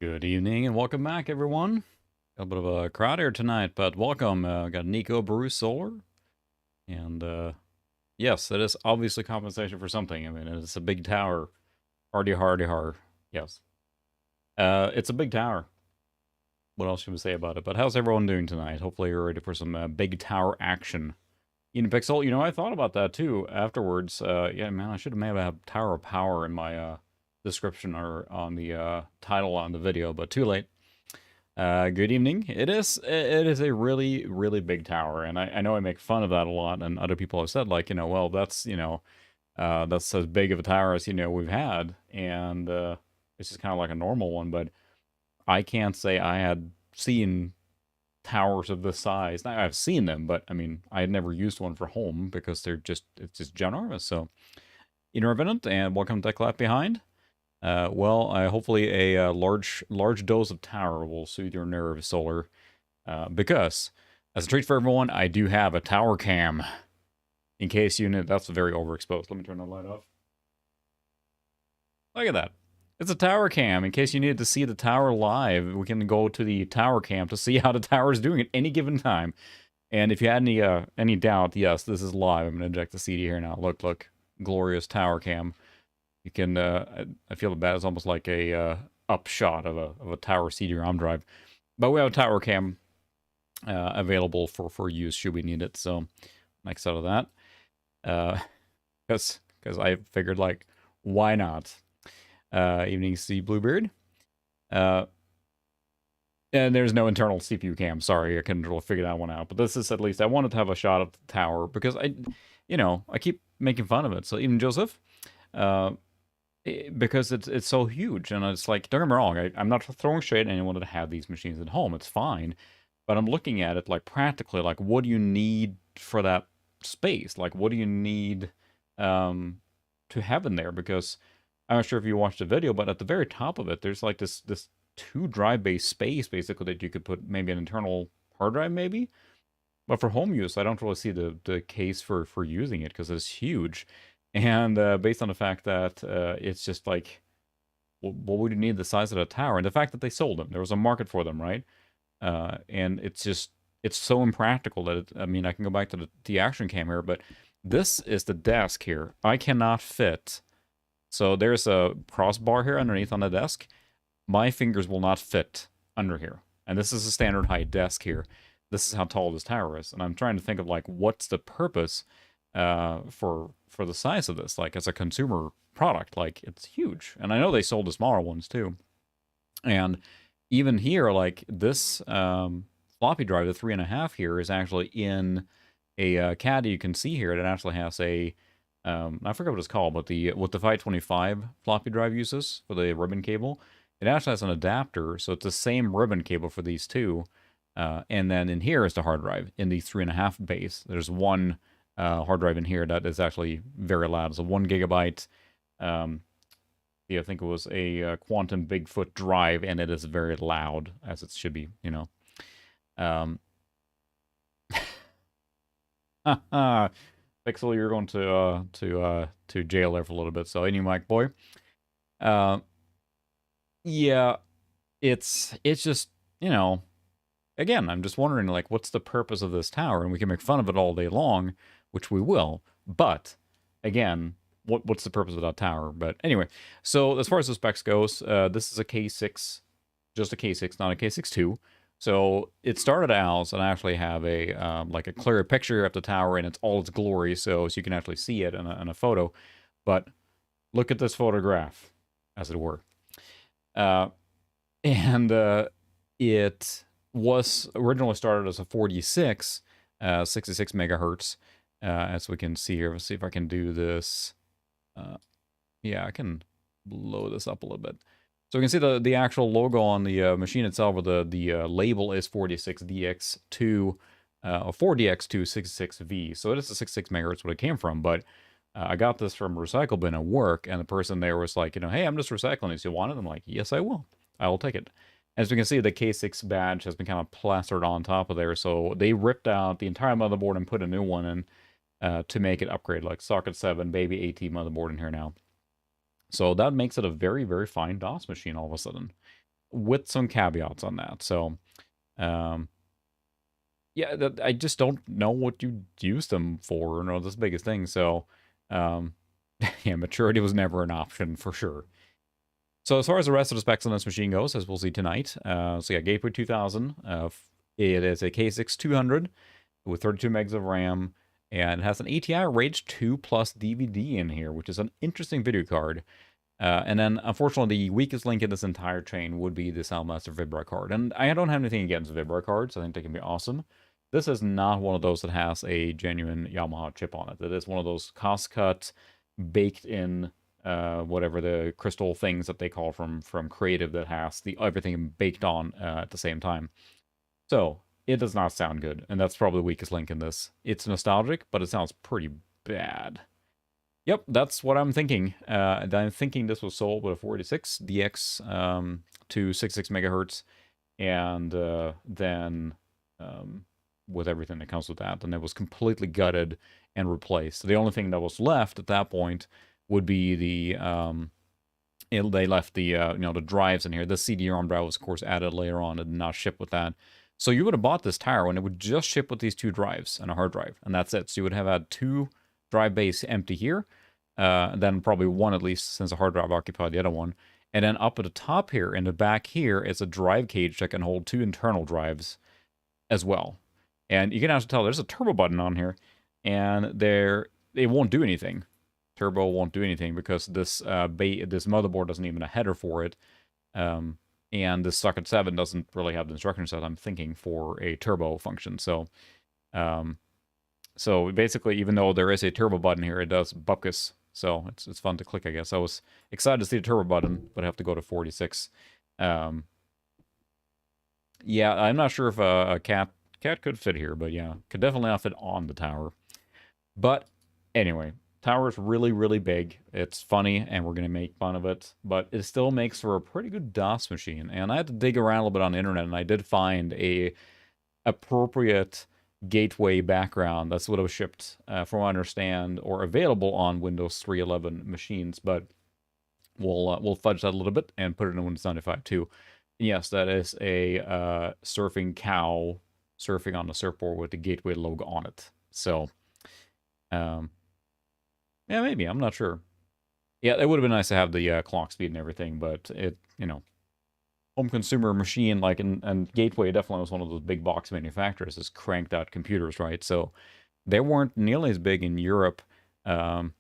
Good evening and welcome back, everyone. A bit of a crowd here tonight, but welcome. Got Nico Bruce Solar, and yes, it is obviously compensation for something. I mean, it's a big tower. Hardy, hardy, hard. Yes, it's a big tower. What else should we say about it? But how's everyone doing tonight? Hopefully, you're ready for some big tower action. Pixel, I thought about that too afterwards. Yeah, man, I should have maybe had Tower of Power in my description or on the title on the video, but too late. Good evening. It is a really, really big tower, and I know I make fun of that a lot, and other people have said, like, well, that's as big of a tower as, we've had, and it's just kind of like a normal one, but I can't say I had seen towers of this size. Now, I've seen them, but, I mean, I had never used one for home because it's just ginormous, so, Revenant, and welcome to Tech Left Behind. Well, hopefully a large dose of tower will soothe your nerves, Solar. Because, as a treat for everyone, I do have a tower cam. In case you knew, that's very overexposed. Let me turn the light off. Look at that. It's a tower cam. In case you needed to see the tower live, we can go to the tower cam to see how the tower is doing at any given time. And if you had any doubt, yes, this is live. I'm going to inject the CD here now. Look. Glorious tower cam. You can, I feel bad. It's almost like a upshot of a tower CD-ROM drive. But we have a tower cam available for use should we need it. So, next out of that. Because I figured, like, why not? Evening C Bluebeard. And there's no internal CPU cam. Sorry, I couldn't really figure that one out. But this is, at least, I wanted to have a shot of the tower because I keep making fun of it. So even Joseph, because it's so huge, and it's like, don't get me wrong, I'm not throwing shade at anyone that have these machines at home. It's fine, but I'm looking at it like practically, like what do you need for that space? Like what do you need to have in there? Because I'm not sure if you watched the video, but at the very top of it, there's like this 2 drive base space basically that you could put maybe an internal hard drive maybe. But for home use, I don't really see the case for using it because it's huge. And based on the fact that it's just like, what would you need the size of the tower? And the fact that they sold them. There was a market for them, right? And it's so impractical that, I mean, I can go back to the action cam here, but this is the desk here. I cannot fit. So there's a crossbar here underneath on the desk. My fingers will not fit under here. And this is a standard height desk here. This is how tall this tower is. And I'm trying to think of, like, what's the purpose for the size of this? Like, as a consumer product, like, it's huge. And I know they sold the smaller ones, too. And even here, like, this floppy drive, the 3.5 here, is actually in a caddy you can see here. It actually has a, I forget what it's called, but what the 525 floppy drive uses for the ribbon cable, it actually has an adapter, so it's the same ribbon cable for these two. And then in here is the hard drive in the 3.5 base. There's one hard drive in here that is actually very loud. It's a 1 gigabyte. Yeah, I think it was a Quantum Bigfoot drive, and it is very loud, as it should be. Pixel, you're going to jail there for a little bit. So any mic boy. Yeah, it's just, again, I'm just wondering, like, what's the purpose of this tower? And we can make fun of it all day long, which we will. But, again, what's the purpose of that tower? But anyway, so as far as the specs goes, this is a K6, just a K6, not a K6-2. So it started out, and I actually have a like a clear picture of the tower in all its glory, so you can actually see it in a photo. But look at this photograph, as it were. And it was originally started as a 46, 66 megahertz, as we can see here. Let's see if I can do this. Yeah, I can blow this up a little bit. So we can see the actual logo on the machine itself, or the label is 46DX2, 4DX2 66V. So it is a 66 megahertz what it came from, but I got this from a recycle bin at work, and the person there was like, hey, I'm just recycling this. You want it? I'm like, yes, I will. I will take it. As we can see, the K6 badge has been kind of plastered on top of there, so they ripped out the entire motherboard and put a new one in to make it upgrade, like socket 7, baby AT motherboard in here now. So that makes it a very, very fine DOS machine all of a sudden. with some caveats on that. So, yeah, I just don't know what you use them for. No, that's the biggest thing. So, yeah, maturity was never an option for sure. So as far as the rest of the specs on this machine goes, as we'll see tonight, so yeah, Gateway 2000. It is a K6 200 with 32 megs of RAM, and it has an ATI Rage 2 Plus DVD in here, which is an interesting video card. And then, unfortunately, the weakest link in this entire chain would be the Soundmaster Vibra card. And I don't have anything against Vibra cards. I think they can be awesome. This is not one of those that has a genuine Yamaha chip on it. It is one of those cost-cut, baked-in, whatever the crystal things that they call from Creative that has everything baked on at the same time. So, it does not sound good, and that's probably the weakest link in this. It's nostalgic, but it sounds pretty bad. Yep, that's what I'm thinking. I'm thinking this was sold with a 486 DX to 66 megahertz, and then with everything that comes with that, and it was completely gutted and replaced. So the only thing that was left at that point would be the they left the the drives in here. The CD-ROM drive was of course added later on and did not ship with that. So you would have bought this tower and it would just ship with these two drives and a hard drive, and that's it. So you would have had two drive base empty here, then probably one at least, since the hard drive occupied the other one. And then up at the top here, in the back here, is a drive cage that can hold two internal drives as well. And you can actually tell there's a turbo button on here, and it won't do anything. Turbo won't do anything because this this motherboard doesn't even have a header for it. And this socket 7 doesn't really have the instruction set, I'm thinking, for a turbo function. So, so basically, even though there is a turbo button here, it does bupkis. So it's fun to click, I guess. I was excited to see the turbo button, but I have to go to 46. Yeah, I'm not sure if a cat could fit here, but yeah, could definitely not fit on the tower. But anyway, tower is really, really big. It's funny, and we're going to make fun of it, but it still makes for a pretty good DOS machine. And I had to dig around a little bit on the internet, and I did find a appropriate gateway background. That's what it was shipped, from what I understand, or available on Windows 3.11 machines, but we'll fudge that a little bit and put it in Windows 95 too. Yes, that is a surfing cow surfing on the surfboard with the gateway logo on it. So, yeah, maybe. I'm not sure. Yeah, it would have been nice to have the clock speed and everything, but it, home consumer machine, like, and Gateway definitely was one of those big box manufacturers that's cranked out computers, right? So they weren't nearly as big in Europe. It's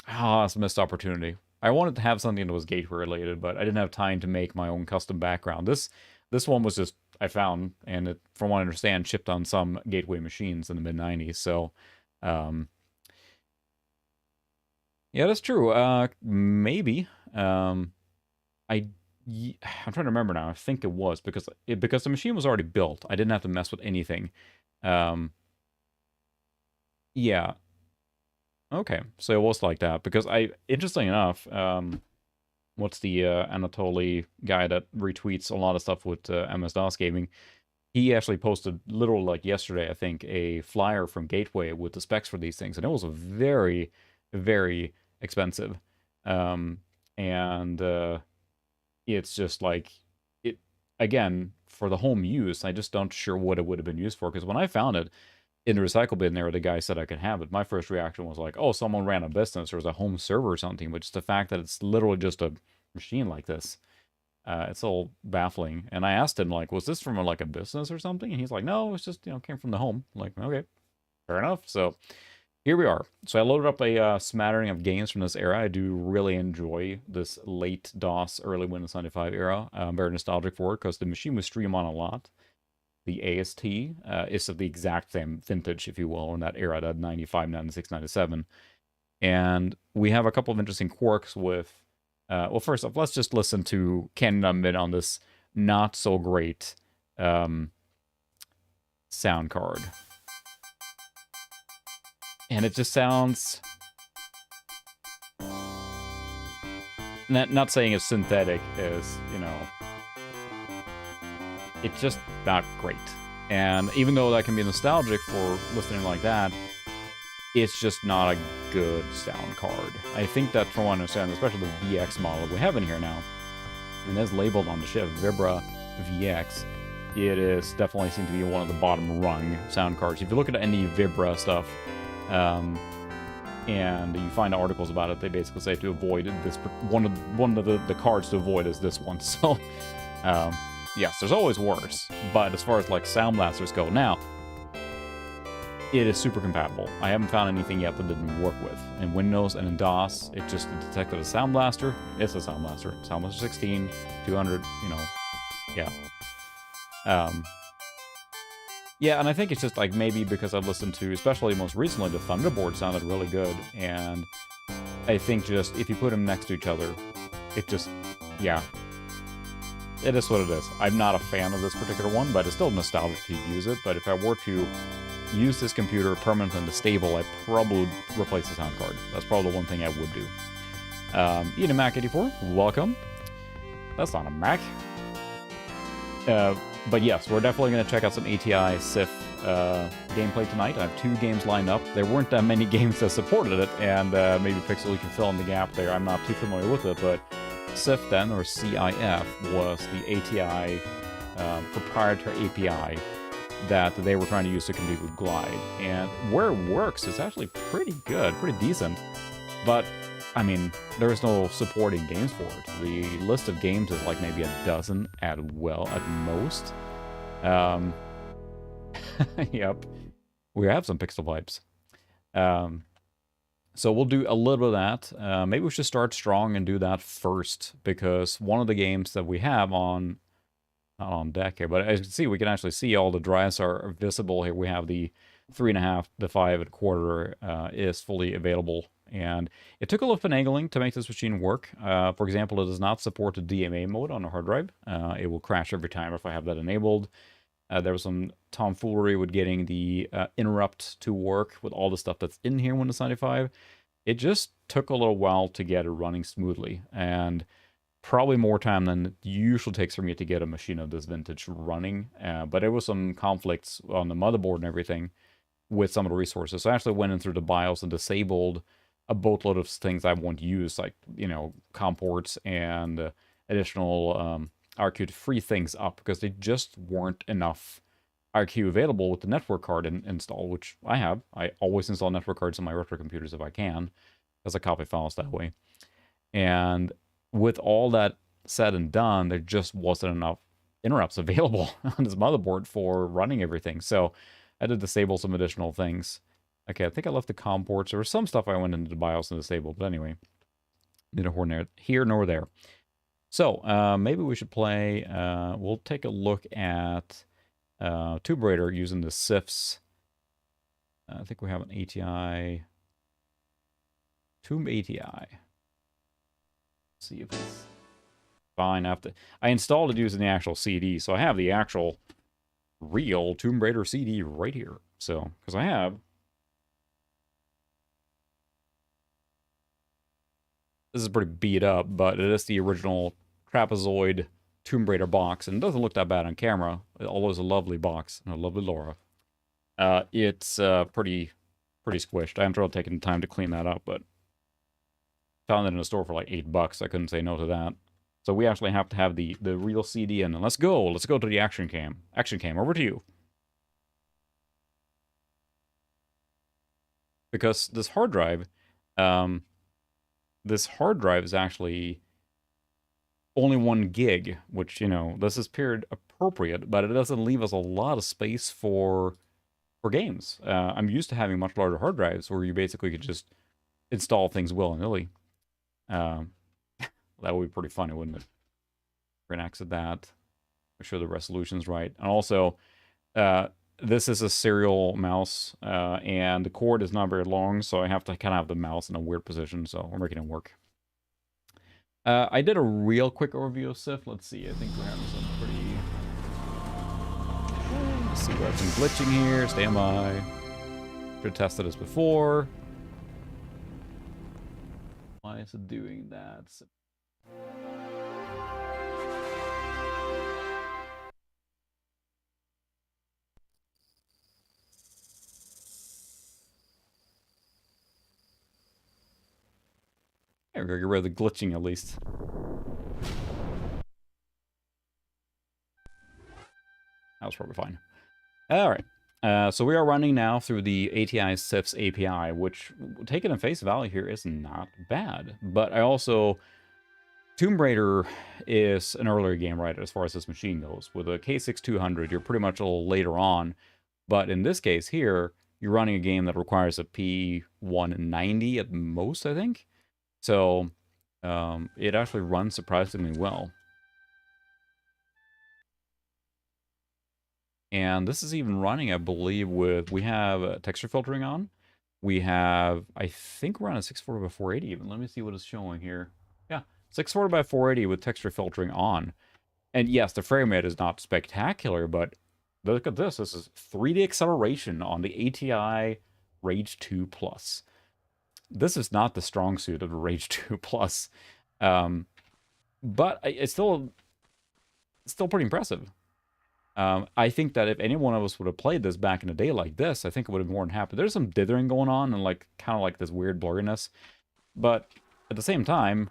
a missed opportunity. I wanted to have something that was Gateway related, but I didn't have time to make my own custom background. This one was just, I found, and it, from what I understand, shipped on some Gateway machines in the mid-90s. So, yeah, that's true. Maybe. I'm trying to remember now. I think it was because the machine was already built. I didn't have to mess with anything. Yeah. Okay, so it was like that because interesting enough, what's the Anatoly guy that retweets a lot of stuff with MS-DOS gaming? He actually posted literally like yesterday, I think, a flyer from Gateway with the specs for these things, and it was very, very expensive. It's just like, it, again, for the home use, I just don't sure what it would have been used for, because when I found it in the recycle bin there, the guy said I could have it. My first reaction was like, oh, someone ran a business or was a home server or something, but just the fact that it's literally just a machine like this, it's all baffling. And I asked him, like, was this from like a business or something? And he's like, no, it's just, came from the home. I'm like, okay, fair enough. So here we are. So I loaded up a smattering of games from this era. I do really enjoy this late DOS, early Windows 95 era. I'm very nostalgic for it because the machine was streamed on a lot. The AST is of the exact same vintage, if you will, in that era, that 95, 96, 97. And we have a couple of interesting quirks with... well, first off, let's just listen to Ken Numbin on this not-so-great sound card. And it just sounds... Not saying it's synthetic is, it's just not great. And even though that can be nostalgic for listening like that, it's just not a good sound card. I think that, from what I understand, especially the VX model we have in here now, And as labeled on the ship, Vibra VX, it is definitely seems to be one of the bottom rung sound cards. If you look at any Vibra stuff, and you find articles about it, they basically say to avoid this, one of the cards to avoid is this one. So, yes, there's always worse. But as far as like sound blasters go, now it is super compatible. I haven't found anything yet that didn't work with. In Windows and in DOS, it just detected a sound blaster. It's a sound blaster. Sound blaster 16, 200, you know, yeah. Yeah, and I think it's just like maybe because I've listened to, especially most recently, the Thunderboard sounded really good, and I think just if you put them next to each other, it just, yeah, it is what it is. I'm not a fan of this particular one, but it's still nostalgic to use it. But if I were to use this computer permanently and stable, I probably would replace the sound card. That's probably the one thing I would do. Ian Mac 84, welcome. That's not a Mac. But yes, we're definitely going to check out some ATI Sif gameplay tonight. I have 2 games lined up. There weren't that many games that supported it, and maybe Pixel, you can fill in the gap there. I'm not too familiar with it, but Sif then, or CIF, was the ATI proprietary API that they were trying to use to compete with Glide. And where it works, it's actually pretty good, pretty decent. But, I mean, there's no supporting games for it. The list of games is like maybe a dozen at most. Yep. We have some pixel pipes. So we'll do a little bit of that. Maybe we should start strong and do that first, because one of the games that we have on, not on deck here, but as you can see, we can actually see all the drives are visible here. We have the 3.5, the 5 1/4 is fully available. And it took a little finagling to make this machine work. For example, it does not support the DMA mode on a hard drive. It will crash every time if I have that enabled. There was some tomfoolery with getting the interrupt to work with all the stuff that's in here Windows 95. It just took a little while to get it running smoothly, and probably more time than it usually takes for me to get a machine of this vintage running. But there was some conflicts on the motherboard and everything with some of the resources. So I actually went in through the BIOS and disabled a boatload of things I won't use, like, you know, COM ports and additional RQ to free things up, because they just weren't enough RQ available with the network card installed, which I have. I always install network cards on my retro computers if I can, as I copy files that way. And with all that said and done, there just wasn't enough interrupts available on this motherboard for running everything. So I had to disable some additional things. Okay, I think I left the COM ports. There was some stuff I went into the BIOS and disabled, but anyway, neither here nor there. So maybe we should play. We'll take a look at Tomb Raider using the SIFs. I think we have an ATI. Tomb ATI. Let's see if it's fine. I installed it using the actual CD, so I have the actual real Tomb Raider CD right here. So, because I have. This is pretty beat up, but it is the original trapezoid Tomb Raider box, and it doesn't look that bad on camera, although it's a lovely box, and a lovely Laura. It's pretty squished. I haven't really taken the time to clean that up, but found it in a store for like $8. I couldn't say no to that. So we actually have to have the real CD in, and let's go to the action cam. Action cam, over to you. Because this hard drive is actually only 1 gig, which, you know, this is period appropriate, but it doesn't leave us a lot of space for games. I'm used to having much larger hard drives where you basically could just install things willy-nilly. That would be pretty funny, wouldn't it? We're gonna exit that. Make sure the resolution's right. And also, this is a serial mouse, and the cord is not very long, so I have to kind of have the mouse in a weird position, so we're making it work. I did a real quick overview of SIF. Let's see, I think we're having some pretty... Let's see, we have some glitching here. Stand by. Should have tested this before. Why is it doing that? There we go, get rid of the glitching at least. was probably fine. All right. So we are running now through the ATI SIFS API, which, taken at face value here, is not bad. But I also... Tomb Raider is an earlier game, right, as far as this machine goes. With a K6200, you're pretty much a little later on. But in this case here, you're running a game that requires a P190 at most, I think. So it actually runs surprisingly well. And this is even running, I believe, with... We have texture filtering on. We have... I think we're on a 640 by 480 even. Let me see what it's showing here. Yeah, 640 by 480 with texture filtering on. And yes, the frame rate is not spectacular, but look at this. This is 3D acceleration on the ATI Rage 2 Plus. This is not the strong suit of the Rage 2 Plus. But it's still pretty impressive. I think that if any one of us would have played this back in the day like this, I think it would have been more than happy. There's some dithering going on and like kind of like this weird blurriness. But at the same time,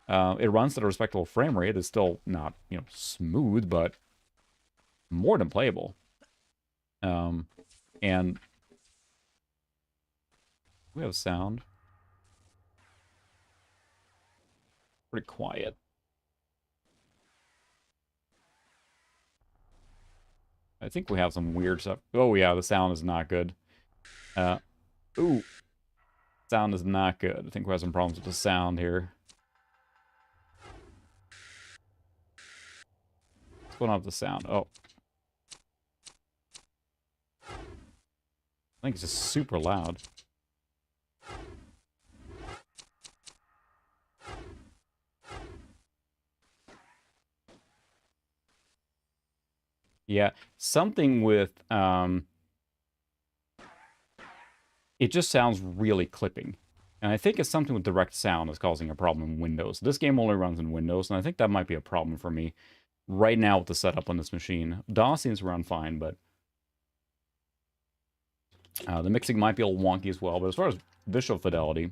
it runs at a respectable frame rate. It's still not, you know, smooth, but more than playable. And we have sound. Pretty quiet. I think we have some weird stuff. Oh yeah, the sound is not good. Ooh. Sound is not good. I think we have some problems with the sound here. What's going on with the sound? Oh. I think it's just super loud. Yeah, something with, it just sounds really clipping. And I think it's something with direct sound that's causing a problem in Windows. This game only runs in Windows, and I think that might be a problem for me right now with the setup on this machine. DOS seems to run fine, but the mixing might be a little wonky as well. But as far as visual fidelity,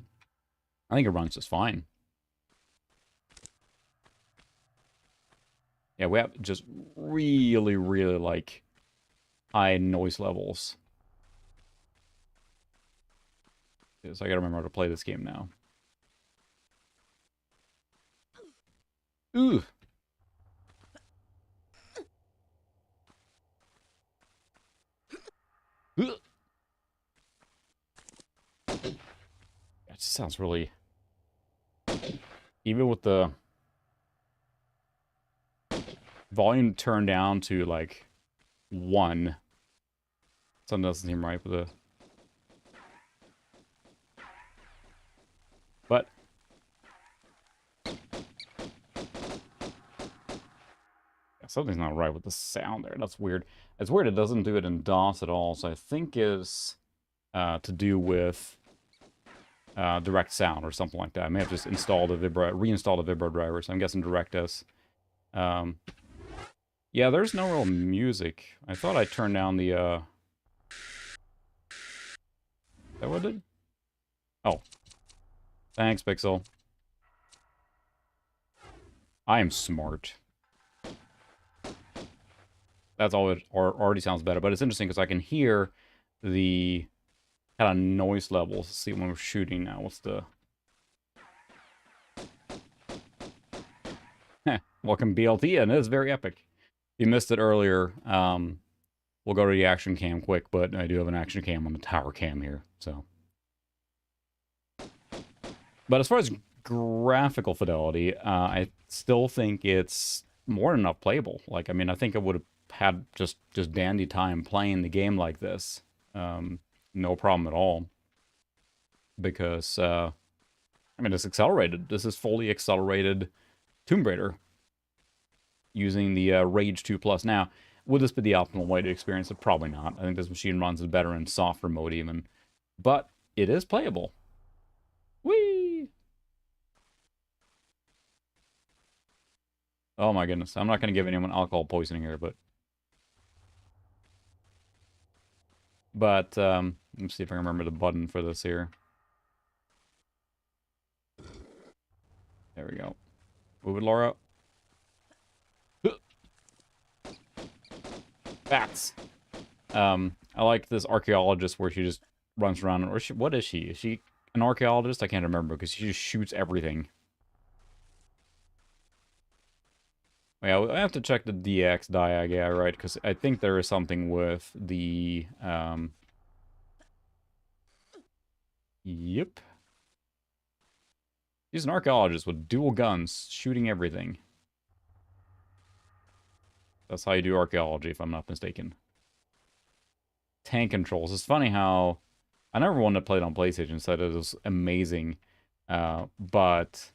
I think it runs just fine. Yeah, we have just really, really, like, high noise levels. So I gotta remember how to play this game now. Ooh! It just sounds really... Even with the volume turned down to, like, 1. Something doesn't seem right with the... But... Yeah, something's not right with the sound there. That's weird. It's weird it doesn't do it in DOS at all, so I think it's to do with direct sound or something like that. I may have just installed a reinstalled a Vibro driver, so I'm guessing DirectS. Yeah, there's no real music. I thought I turned down the, Is that what it did? Oh. Thanks, Pixel. I am smart. That's all. It already sounds better, but it's interesting because I can hear the kind of noise levels. Let's see when we're shooting now. What's the... Welcome BLT, and it is very epic. You missed it earlier. We'll go to the action cam quick, but I do have an action cam on the tower cam here, so. But as far as graphical fidelity, I still think it's more than enough playable. Like, I mean, I think I would have had just dandy time playing the game like this. No problem at all. Because, I mean, it's accelerated. This is fully accelerated Tomb Raider using the Rage 2 Plus. Now, would this be the optimal way to experience it? Probably not. I think this machine runs better in softer mode even. But it is playable. Whee! Oh my goodness. I'm not going to give anyone alcohol poisoning here, but... let's see if I can remember the button for this here. There we go. Move it, Laura. Facts. I like this archaeologist where she just runs around, or what is she? Is she an archaeologist? I can't remember because she just shoots everything. Yeah, I have to check the DX diag, yeah, right? Because I think there is something with the, yep. He's an archaeologist with dual guns, shooting everything. That's how you do archaeology, if I'm not mistaken. Tank controls. It's funny how I never wanted to play it on PlayStation, said it was amazing, but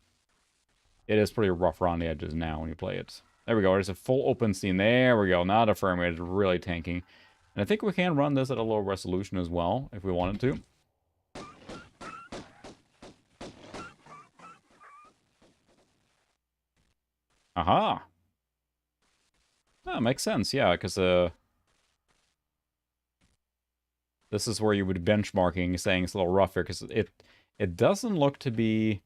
it is pretty rough around the edges now when you play it. There we go. There's a full open scene. There we go. Now the frame rate is really tanking. And I think we can run this at a lower resolution as well, if we wanted to. Aha! That makes sense, yeah, because this is where you would be benchmarking, saying it's a little rougher, because it doesn't look to be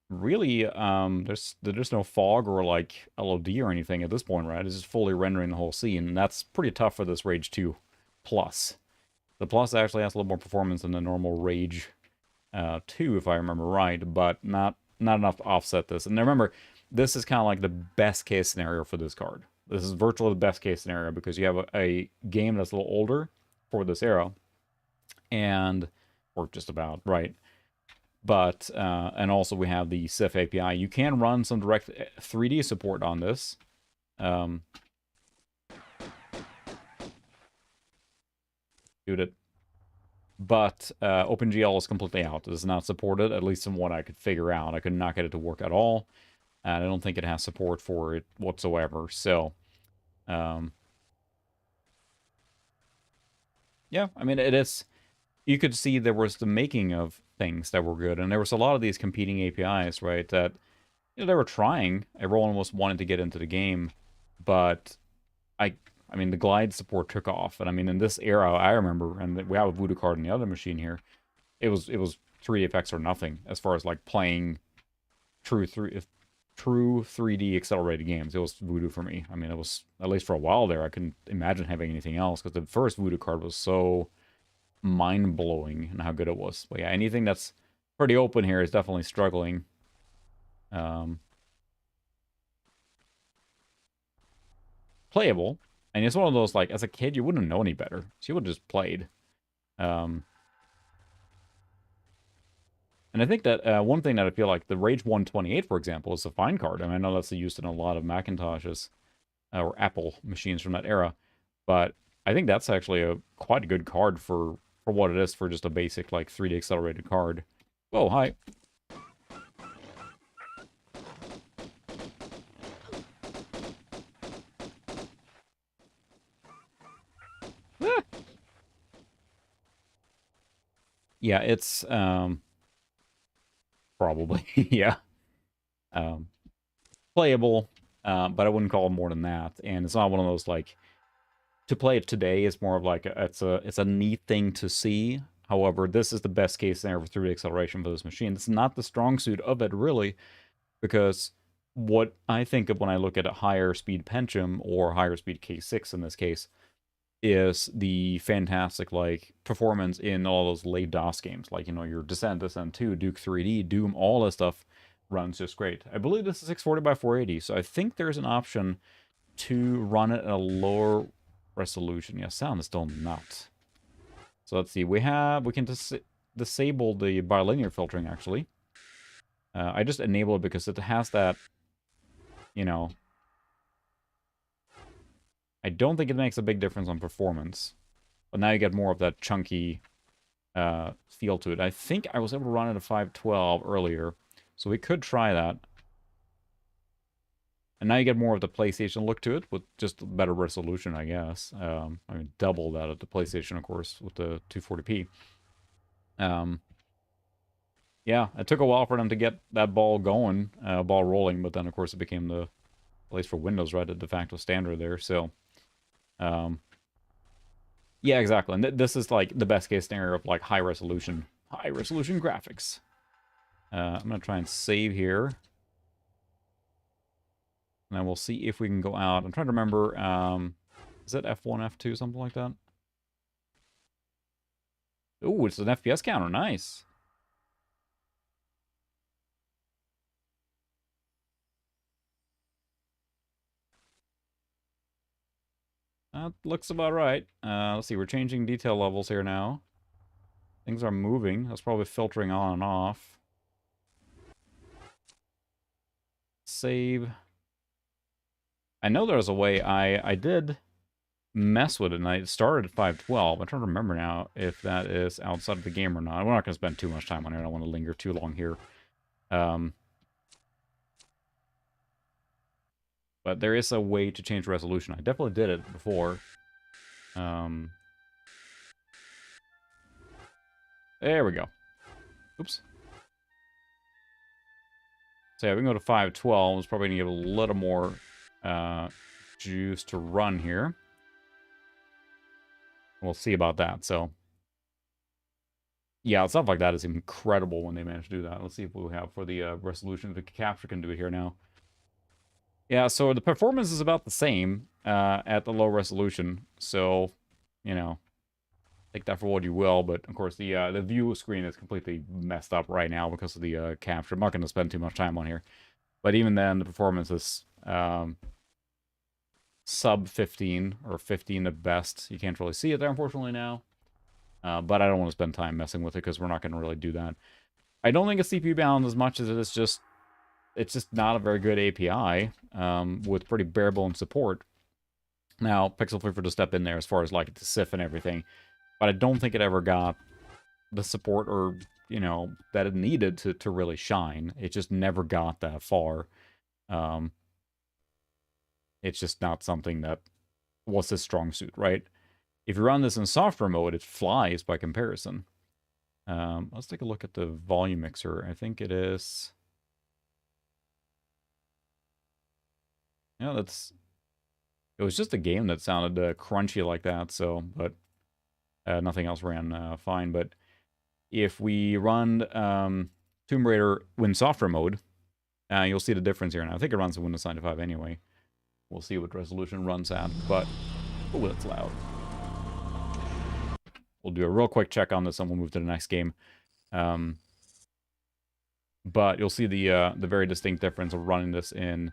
really, there's no fog or, like, LOD or anything at this point, right? It's just fully rendering the whole scene, and that's pretty tough for this Rage 2 Plus. The Plus actually has a little more performance than the normal Rage 2, if I remember right, but not enough to offset this. And remember, this is kind of like the best case scenario for this card. This is virtually the best case scenario because you have a game that's a little older for this era, and or just about right. But and also we have the SIF API. You can run some direct 3D support on this. Shoot it. But OpenGL is completely out. It is not supported, at least from what I could figure out. I could not get it to work at all. And I don't think it has support for it whatsoever. So, yeah, I mean, it is... You could see there was the making of things that were good. And there was a lot of these competing APIs, right, that they were trying. Everyone was wanting to get into the game. But I mean, the glide support took off. And I mean, in this era, I remember, and we have a Voodoo card in the other machine here, it was 3D effects or nothing as far as like playing true 3D accelerated games. It was Voodoo for me. I mean, it was, at least for a while there, I couldn't imagine having anything else because the first Voodoo card was so mind-blowing and how good it was. But yeah, anything that's pretty open here is definitely struggling. Playable. And it's one of those, like, as a kid, you wouldn't know any better. So you would have just played. And I think that one thing that I feel like the Rage 128, for example, is a fine card. I mean, I know that's used in a lot of Macintoshes or Apple machines from that era. But I think that's actually a quite a good card for what it is for just a basic, like, 3D accelerated card. Whoa, hi. Ah. Yeah, it's, probably, yeah. Playable, but I wouldn't call it more than that. And it's not one of those, like, to play it today is more of like, it's a neat thing to see. However, this is the best case scenario for 3D acceleration for this machine. It's not the strong suit of it, really, because what I think of when I look at a higher speed Pentium, or higher speed K6 in this case, is the fantastic, like, performance in all those late DOS games, like, your Descent 2, Duke 3D, Doom, all this stuff runs just great. I believe this is 640 by 480, so I think there's an option to run it at a lower resolution. Yeah, sound is still not. So let's see, we can disable the bilinear filtering, actually. I just enable it because it has that, I don't think it makes a big difference on performance. But now you get more of that chunky feel to it. I think I was able to run it at 512 earlier, so we could try that. And now you get more of the PlayStation look to it, with just better resolution, I guess. I mean, double that at the PlayStation, of course, with the 240p. Yeah, it took a while for them to get that ball going, ball rolling, but then, of course, it became the place for Windows, right? The de facto standard there, so... yeah, exactly. And this is, like, the best case scenario of, like, high resolution graphics. I'm going to try and save here. And then we'll see if we can go out. I'm trying to remember, Is it F1, F2, something like that? Ooh, it's an FPS counter. Nice. That looks about right. Let's see, we're changing detail levels here now. Things are moving. That's probably filtering on and off. Save. I know there's a way I did mess with it, and I started at 512. I'm trying to remember now if that is outside of the game or not. We're not going to spend too much time on it. I don't want to linger too long here. But there is a way to change resolution. I definitely did it before. There we go. Oops. So yeah, we can go to 512. It's probably going to give a little more juice to run here. We'll see about that. So yeah, stuff like that is incredible when they manage to do that. Let's see if we have for the resolution. The capture can do it here now. Yeah, so the performance is about the same at the low resolution. So, you know, take that for what you will. But of course, the view screen is completely messed up right now because of the capture. I'm not going to spend too much time on here. But even then, the performance is sub 15 or 15 at best. You can't really see it there, unfortunately, now. But I don't want to spend time messing with it because we're not going to really do that. I don't think it's CPU bound as much as it is just... It's just not a very good API with pretty bare bones support. Now, Pixel Flipper to step in there as far as like the SIF and everything, but I don't think it ever got the support or, you know, that it needed to really shine. It just never got that far. It's just not something that was his strong suit, right? If you run this in software mode, it flies by comparison. Let's take a look at the volume mixer. I think it is... Yeah, that's... It was just a game that sounded crunchy like that, so... But nothing else ran fine. But if we run Tomb Raider in software mode, you'll see the difference here. And I think it runs in Windows 95 anyway. We'll see what resolution runs at, but... Oh, that's loud. We'll do a real quick check on this and we'll move to the next game. But you'll see the very distinct difference of running this in...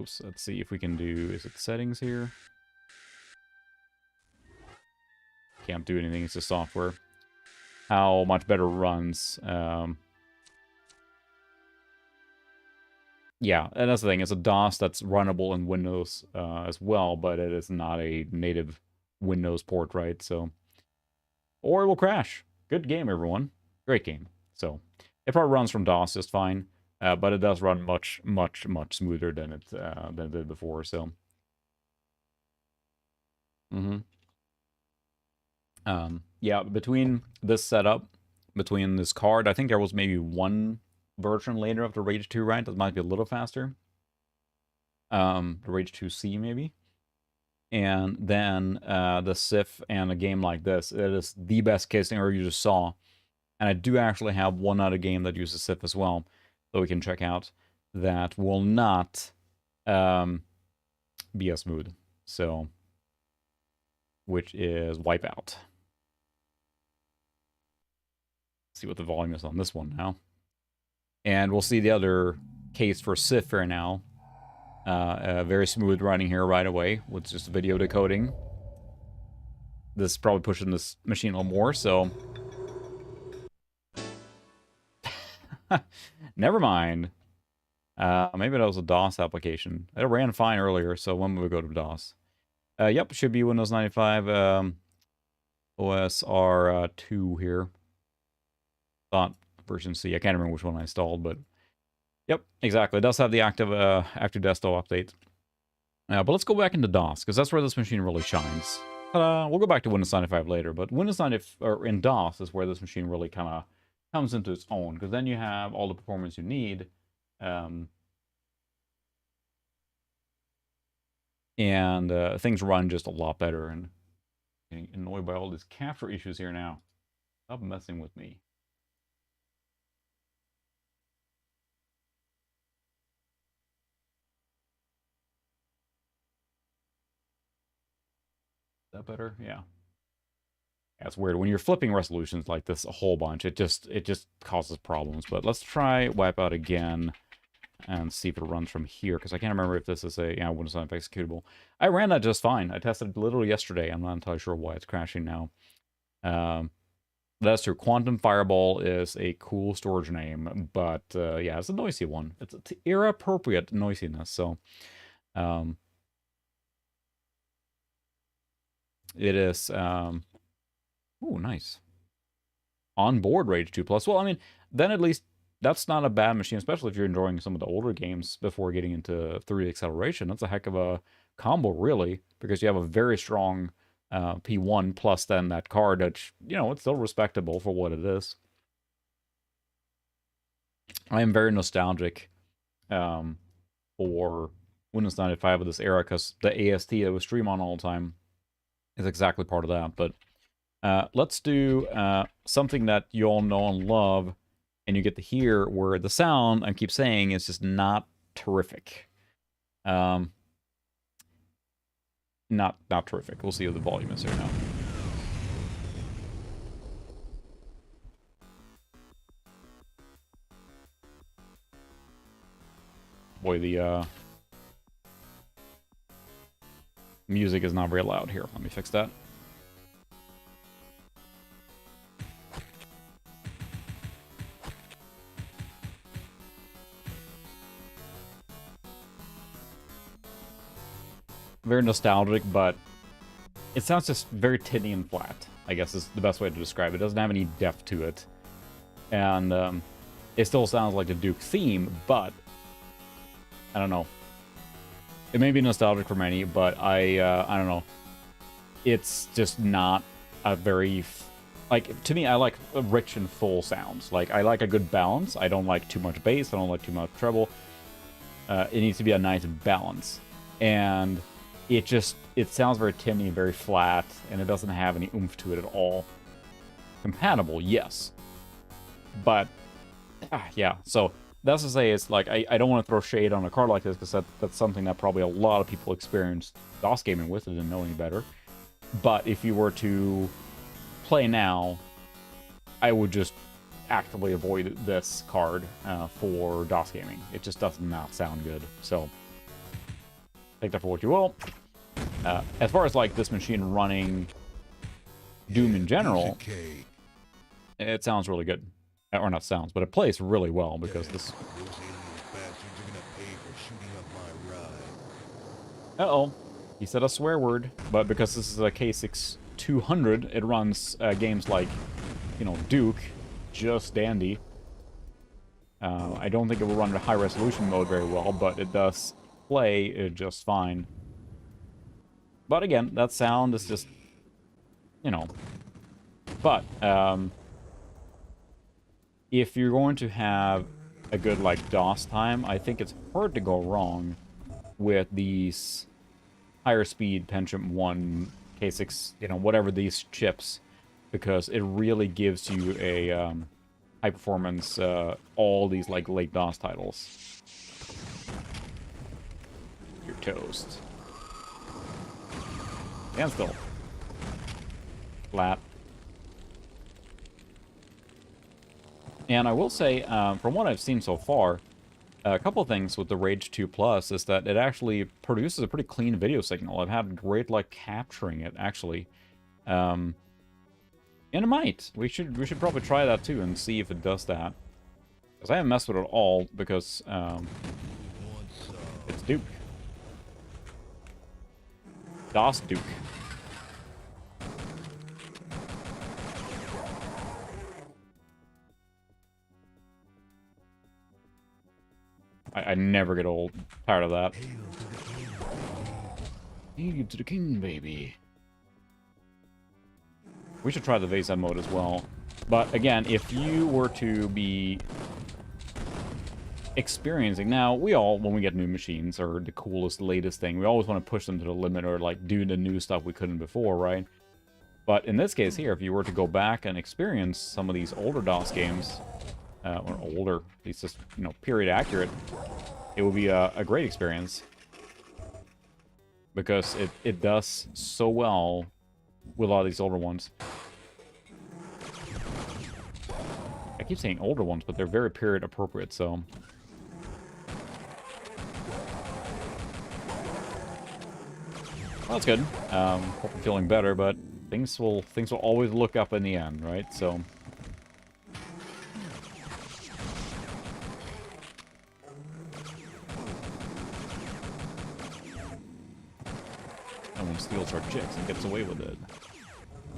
Oops, let's see if we can do... Is it settings here? Can't do anything, it's just software. How much better it runs. Yeah, and that's the thing. It's a DOS that's runnable in Windows as well, but it is not a native Windows port, right? So, or it will crash. Good game, everyone. Great game. So, it probably runs from DOS just fine, but it does run much, much, much smoother than it did before. So, yeah, between this setup, between this card, I think there was maybe one version later of the Rage 2, right? That might be a little faster. The Rage 2C, maybe. And then the SIF and a game like this, it is the best case scenario you just saw. And I do actually have one other game that uses SIF as well, that we can check out, that will not be as smooth. So, which is Wipeout. See what the volume is on this one now. And we'll see the other case for SIF here now. Very smooth running here right away with just video decoding. This is probably pushing this machine a little more, so... Never mind. Maybe that was a DOS application. It ran fine earlier, so when will we go to DOS? Yep, should be Windows 95 OS R2 here. Thought version C. I can't remember which one I installed, but... Yep, exactly. It does have the active desktop update. But let's go back into DOS, because that's where this machine really shines. We'll go back to Windows 95 later, but Windows 95, or in DOS, is where this machine really kind of comes into its own, because then you have all the performance you need. And things run just a lot better. And getting annoyed by all these capture issues here now. Stop messing with me. that better? Yeah. Yeah, it's weird. When you're flipping resolutions like this a whole bunch, it just causes problems. But let's try Wipeout again and see if it runs from here, because I can't remember if this is a Windows 9 executable. I ran that just fine. I tested it literally yesterday. I'm not entirely sure why it's crashing now. That's true. Quantum Fireball is a cool storage name, but yeah, it's a noisy one. It's era-appropriate noisiness, so it is. Ooh, nice. On-board Rage 2 Plus. Well, I mean, then at least that's not a bad machine, especially if you're enjoying some of the older games before getting into 3D acceleration. That's a heck of a combo, really, because you have a very strong P1 plus then that card that, you know, it's still respectable for what it is. I am very nostalgic for Windows 95 of this era, because the AST that was stream on all the time is exactly part of that. But let's do something that you all know and love, and you get to hear where the sound, I keep saying, is just not terrific. Not terrific. We'll see what the volume is here now. Boy, the music is not very loud here. Let me fix that. Very nostalgic, but it sounds just very tinny and flat, I guess is the best way to describe it. It doesn't have any depth to it. And it still sounds like the Duke theme, but I don't know. It may be nostalgic for many, but I don't know. It's just not a very... Like, to me, I like rich and full sounds. Like, I like a good balance. I don't like too much bass. I don't like too much treble. It needs to be a nice balance. And it sounds very tinny and very flat, and it doesn't have any oomph to it at all. Compatible, yes. But, yeah, so that's to say, it's like, I don't want to throw shade on a card like this, because that's something that probably a lot of people experienced DOS gaming with and didn't know any better. But if you were to play now, I would just actively avoid this card for DOS gaming. It just does not sound good, so take that for what you will. As far as like this machine running Doom in general, it sounds really good. Or not sounds, but it plays really well, because this... Uh-oh. He said a swear word, but because this is a K6200, it runs games like, you know, Duke, just dandy. I don't think it will run in high-resolution mode very well, but it does play just fine. But again, that sound is just, you know. But, if you're going to have a good, like, DOS time, I think it's hard to go wrong with these higher speed Pentium 1, K6, you know, whatever these chips, because it really gives you a high performance, all these, like, late DOS titles. You're toast. Stand still. Flat. And I will say, from what I've seen so far, a couple of things with the Rage 2 Plus is that it actually produces a pretty clean video signal. I've had great luck capturing it, actually. And it might. We should probably try that too and see if it does that. Because I haven't messed with it at all, because it's Duke. DOS Duke. I never get old. Tired of that. Hail to the king, baby. We should try the VSAT mode as well. But again, if you were to be experiencing... Now, we all, when we get new machines, or the coolest, latest thing, we always want to push them to the limit, or like do the new stuff we couldn't before, right? But in this case here, if you were to go back and experience some of these older DOS games... or older, at least just, you know, period accurate, it will be a great experience. Because it does so well with a lot of these older ones. I keep saying older ones, but they're very period appropriate, so... Well, that's good. Hope I'm feeling better, but things will always look up in the end, right? So... Someone steals our chicks and gets away with it.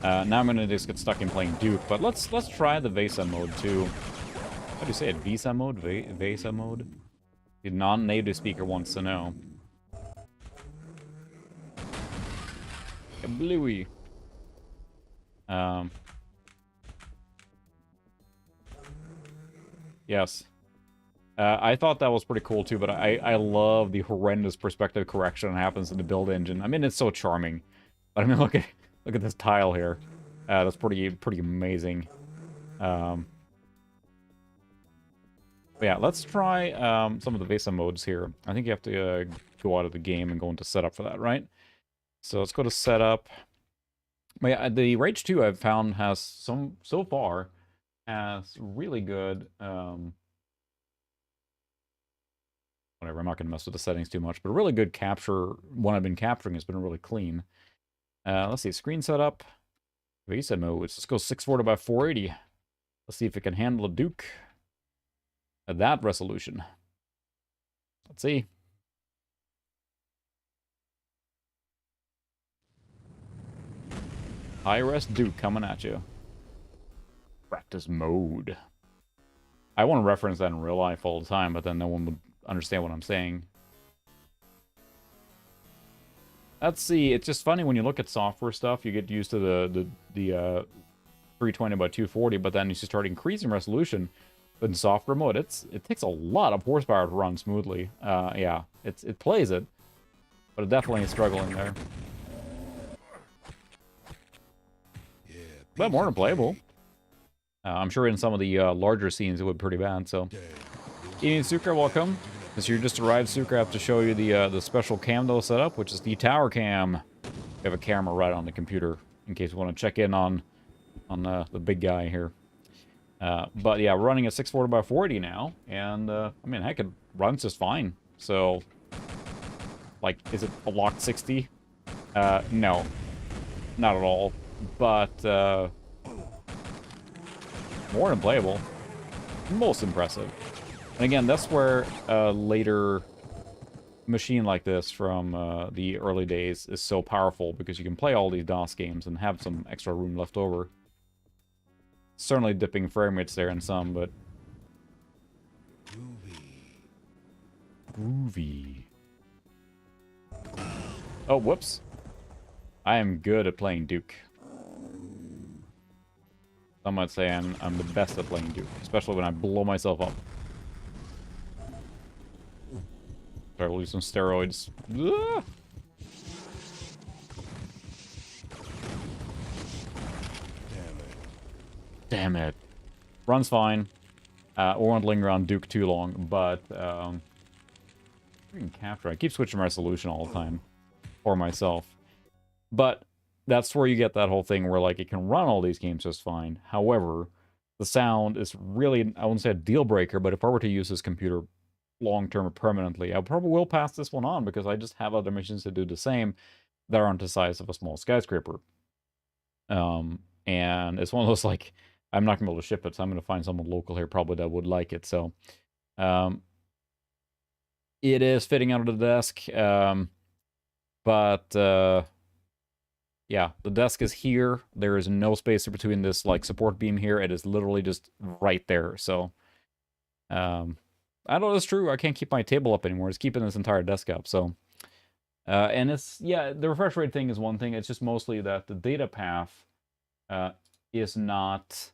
Now I'm gonna just get stuck in playing Duke, but let's try the Vesa mode too. How do you say it? Visa mode? Vesa mode? The non-native speaker wants to know. Bluey. Yes. I thought that was pretty cool too, but I love the horrendous perspective correction that happens in the build engine. I mean, it's so charming. But I mean, look at this tile here. That's pretty amazing. But yeah, let's try some of the Vesa modes here. I think you have to go out of the game and go into setup for that, right? So let's go to setup. But yeah, the Rage 2 I've found has so far has really good whatever, I'm not going to mess with the settings too much, but a really good capture. One I've been capturing has been really clean. Let's see, screen setup. Vesa modes. Let's go 640 by 480. Let's see if it can handle a Duke at that resolution. Let's see. High-res Duke coming at you. Practice mode. I want to reference that in real life all the time, but then no one would understand what I'm saying. Let's see, it's just funny when you look at software stuff, you get used to the 320 by 240, but then you start increasing resolution. But in software mode, it takes a lot of horsepower to run smoothly. Yeah, it plays it, but it definitely is struggling there. But more than playable. I'm sure in some of the larger scenes it would be pretty bad, so. Eating Sucre, welcome. Since you just arrived, Sucre, I have to show you the special cam that was set up, which is the tower cam. We have a camera right on the computer, in case you want to check in on the big guy here. But yeah, we're running at 640 by 480 now, and I mean, heck, it runs just fine. So, like, is it a locked 60? No. Not at all. But, more than playable. Most impressive. And again, that's where a later machine like this from the early days is so powerful, because you can play all these DOS games and have some extra room left over. Certainly dipping frame rates there in some, but... Groovy. Oh, whoops. I am good at playing Duke. Some might say I'm the best at playing Duke, especially when I blow myself up. Start losing steroids. Ah! Damn it. Runs fine. I won't linger on Duke too long, but capture. I keep switching resolution all the time for myself. But that's where you get that whole thing where, like, it can run all these games just fine. However, the sound is really, I wouldn't say a deal breaker, but if I were to use this computer long-term or permanently, I probably will pass this one on, because I just have other machines that do the same that aren't the size of a small skyscraper. And it's one of those, like, I'm not going to be able to ship it, so I'm going to find someone local here probably that would like it. So, it is fitting out of the desk, but yeah, the desk is here. There is no space between this, like, support beam here. It is literally just right there. So, I don't know if it's true. I can't keep my table up anymore. It's keeping this entire desk up. So, and it's, yeah, the refresh rate thing is one thing. It's just mostly that the data path is not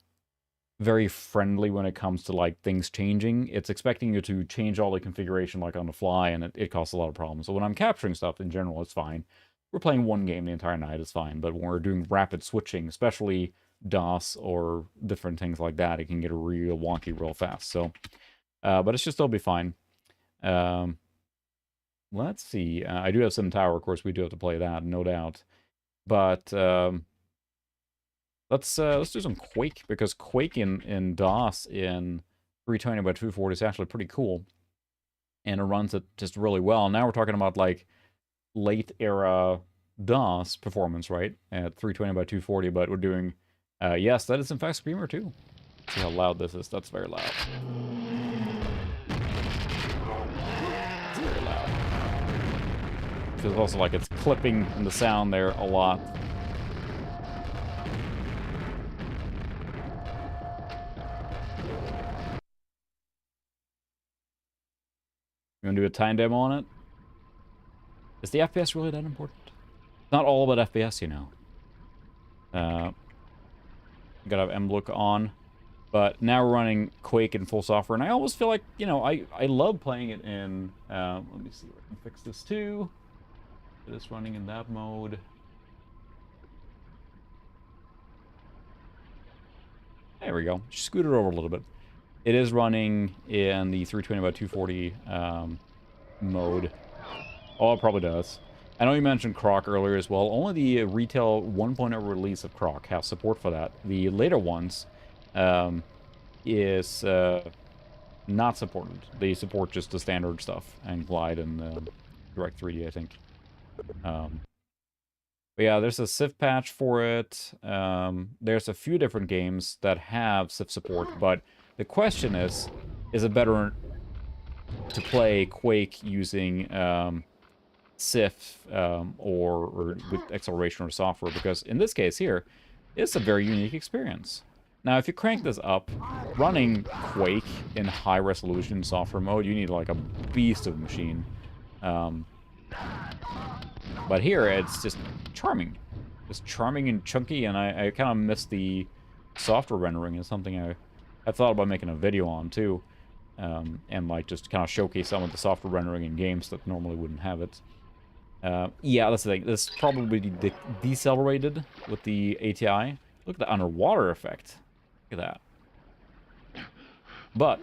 very friendly when it comes to, like, things changing. It's expecting you to change all the configuration, like, on the fly, and it causes a lot of problems. So when I'm capturing stuff in general, it's fine. We're playing one game the entire night, it's fine. But when we're doing rapid switching, especially DOS or different things like that, it can get real wonky real fast. So, but it should still be fine. Let's see. I do have some tower, of course. We do have to play that, no doubt. But Let's do some Quake, because Quake in DOS in 320 by 240 is actually pretty cool, and it runs it just really well. Now we're talking about like late era DOS performance, right? At 320 by 240, but we're doing yes, that is in fact Screamer too. Let's see how loud this is. That's very loud. It's very loud. Feels also like it's clipping in the sound there a lot. You want to do a time demo on it? Is the FPS really that important? It's not all about FPS, you know. Gotta have MLOOK on. But now we're running Quake in full software, and I always feel like, you know, I love playing it in... let me see if I can fix this too. It is running in that mode. There we go. Scoot it over a little bit. It is running in the 320 by 240 mode. Oh, it probably does. I know you mentioned Croc earlier as well. Only the retail 1.0 release of Croc has support for that. The later ones is not supported. They support just the standard stuff and Glide and Direct 3D, I think. But yeah, there's a CIF patch for it. There's a few different games that have CIF support, but the question is it better to play Quake using CIF or with acceleration or software? Because in this case here, it's a very unique experience. Now, if you crank this up, running Quake in high resolution software mode, you need like a beast of a machine. But here, it's just charming. Just charming and chunky, and I kind of miss the software rendering. It's something I thought about making a video on, too. And, like, just kind of showcase some of the software rendering in games that normally wouldn't have it. Yeah, that's the thing. This probably decelerated with the ATI. Look at the underwater effect. Look at that. But,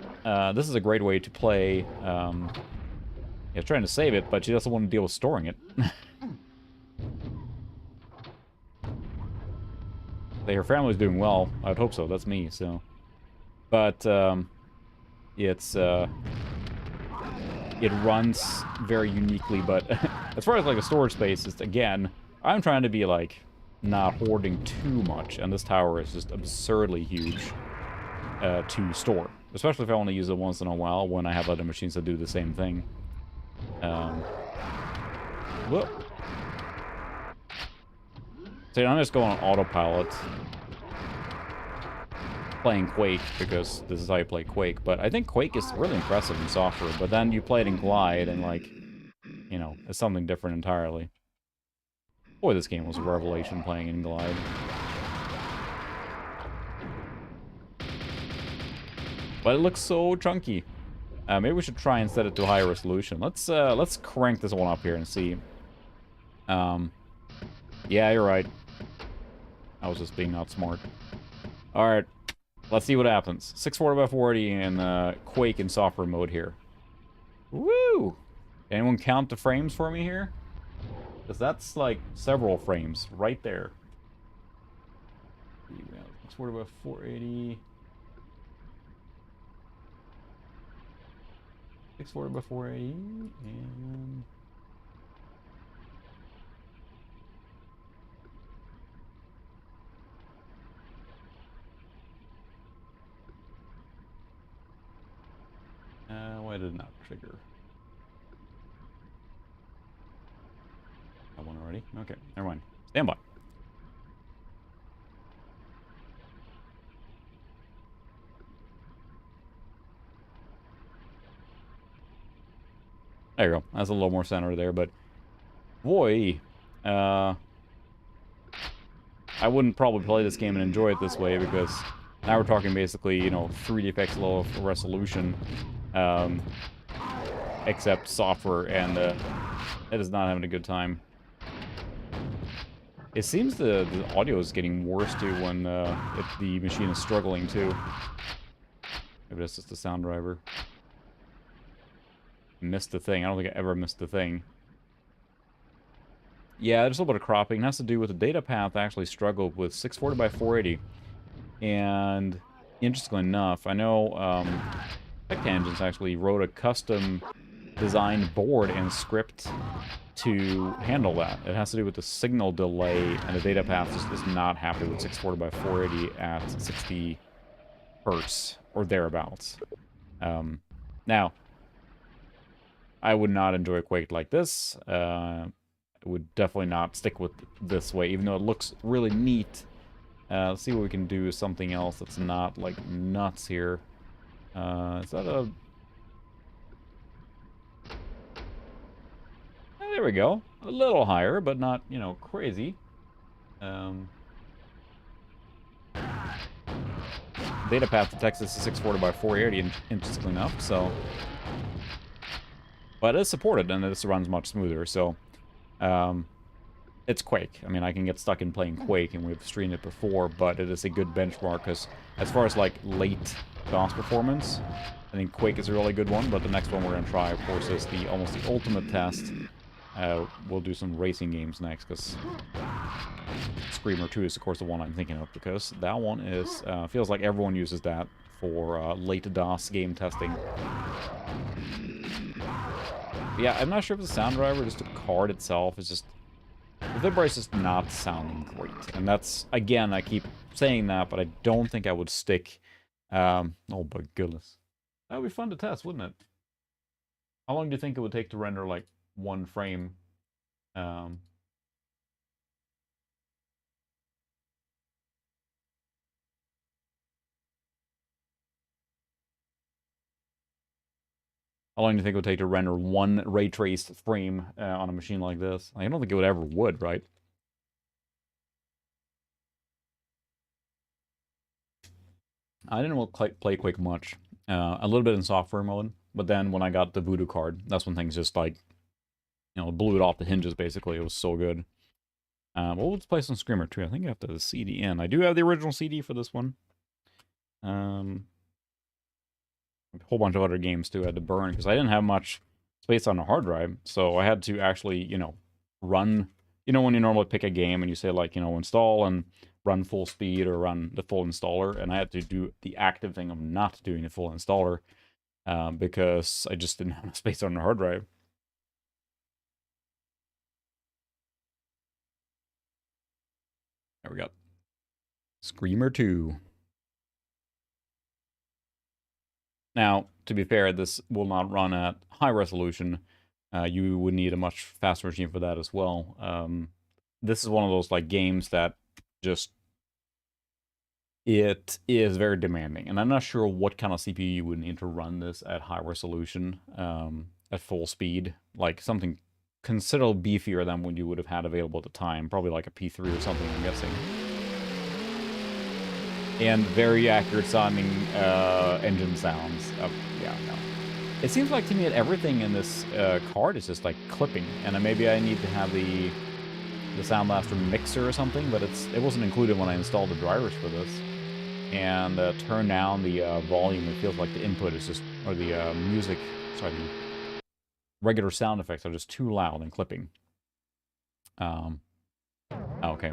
this is a great way to play... yeah, trying to save it, but she doesn't want to deal with storing it. Her family's doing well. I'd hope so. That's me, so. But, it's, it runs very uniquely, but as far as, like, the storage space is, again, I'm trying to be, like, not hoarding too much, and this tower is just absurdly huge to store. Especially if I want to use it once in a while when I have other machines that do the same thing. Whoop. So I'm just going on autopilot. Playing Quake, because this is how you play Quake. But I think Quake is really impressive in software. But then you play it in Glide, and, like, you know, it's something different entirely. Boy, this game was a revelation playing in Glide. But it looks so chunky. Maybe we should try and set it to higher resolution. Let's crank this one up here and see. Yeah, you're right. I was just being not smart. Alright, let's see what happens. 640 by 480 in Quake in software mode here. Woo! Anyone count the frames for me here? Because that's like several frames right there. 640 by 480. 640 by 480 and... why did it not trigger? That one already? Okay, never mind. Stand by. There you go. That's a little more center there, but... Boy, I wouldn't probably play this game and enjoy it this way, because now we're talking basically, you know, 3D effects low resolution, except software, and it is not having a good time. It seems the audio is getting worse too when if the machine is struggling too. Maybe that's just the sound driver. Missed the thing. I don't think I ever missed the thing. Yeah, there's a little bit of cropping. It has to do with the data path actually struggled with 640 by 480. And interestingly enough, I know Tech Tangents actually wrote a custom designed board and script to handle that. It has to do with the signal delay, and the data path just is not happy with 640 by 480 at 60 hertz or thereabouts. Now, I would not enjoy Quake like this. I would definitely not stick with this way, even though it looks really neat. Let's see what we can do. Something else that's not, like, nuts here. Is that a... Oh, there we go. A little higher, but not, you know, crazy. Data path detects this is 640 by 480, interestingly enough, so... But it's supported, and this runs much smoother, so... it's Quake. I mean, I can get stuck in playing Quake, and we've streamed it before, but it is a good benchmark, because as far as, like, late DOS performance, I think Quake is a really good one, but the next one we're going to try, of course, is the almost the ultimate test. We'll do some racing games next, because Screamer 2 is, of course, the one I'm thinking of, because that one is, feels like everyone uses that for late DOS game testing. But yeah, I'm not sure if it's a sound driver, just the card itself is just... The Vibrate's just not sounding great. And that's, again, I keep saying that, but I don't think I would stick... oh, but goodness. That would be fun to test, wouldn't it? How long do you think it would take to render, like, one frame? How long do you think it would take to render one ray-traced frame on a machine like this? I don't think it would ever would, right? I didn't play Quake much. A little bit in software mode, but then when I got the Voodoo card, that's when things just, like, you know, blew it off the hinges, basically. It was so good. Well, let's play some Screamer 2. I think I have to CD in. I do have the original CD for this one. A whole bunch of other games, too, I had to burn, because I didn't have much space on the hard drive, so I had to actually, you know, run... You know, when you normally pick a game and you say, like, you know, install and run full speed or run the full installer, and I had to do the active thing of not doing the full installer because I just didn't have enough space on the hard drive. There we go. Screamer 2. Now, to be fair, this will not run at high resolution. You would need a much faster machine for that as well. This is one of those, like, games that just... It is very demanding, and I'm not sure what kind of CPU you would need to run this at high resolution, at full speed. Like, something considerably beefier than what you would have had available at the time. Probably like a P3 or something, I'm guessing. And very accurate sounding engine sounds. Yeah, no. It seems like to me that everything in this card is just, like, clipping, and maybe I need to have the Sound Blaster mixer or something, but it wasn't included when I installed the drivers for this. And turn down the volume. It feels like the input is just, or the music, sorry, the regular sound effects are just too loud and clipping. Okay.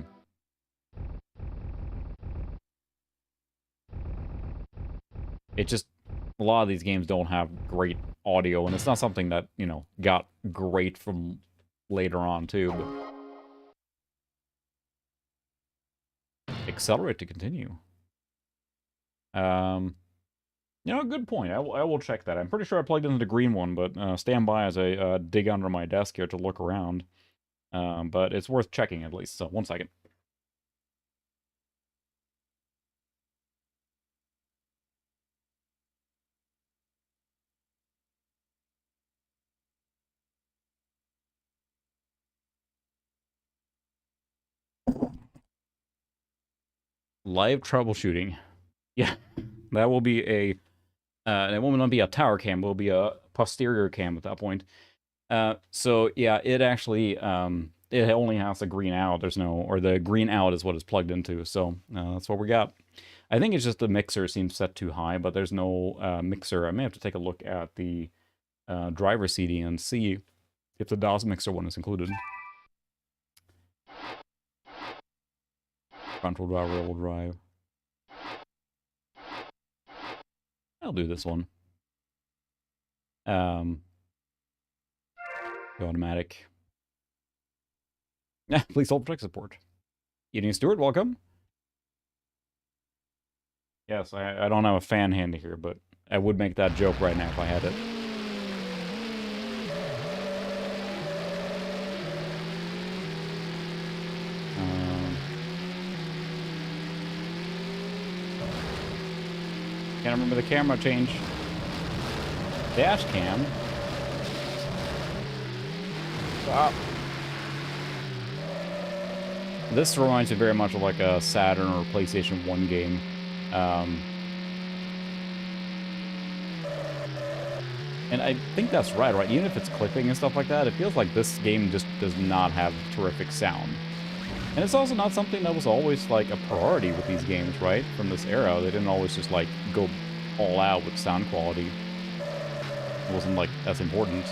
It just, a lot of these games don't have great audio, and it's not something that, you know, got great from later on, too, but... Accelerate to continue. You know, good point. I will check that. I'm pretty sure I plugged into the green one, but stand by as I dig under my desk here to look around. But it's worth checking at least, so 1 second. Live troubleshooting. Yeah, that will be a... it won't be a tower cam, it will be a posterior cam at that point. So, yeah, it actually... it only has the green out. There's no... Or the green out is what it's plugged into, so that's what we got. I think it's just the mixer seems set too high, but there's no mixer. I may have to take a look at the driver CD and see if the DOS mixer one is included. Front-wheel drive, rear-wheel drive. I'll do this one. Automatic. Yeah, please hold for tech support. Evening Stewart, welcome. Yes, I don't have a fan handy here, but I would make that joke right now if I had it. Can't remember the camera change. Dash cam. Stop. This reminds me very much of like a Saturn or PlayStation 1 game. And I think that's right? Even if it's clipping and stuff like that, it feels like this game just does not have terrific sound. And it's also not something that was always, like, a priority with these games, right? From this era, they didn't always just, like, go all out with sound quality. It wasn't, like, as important.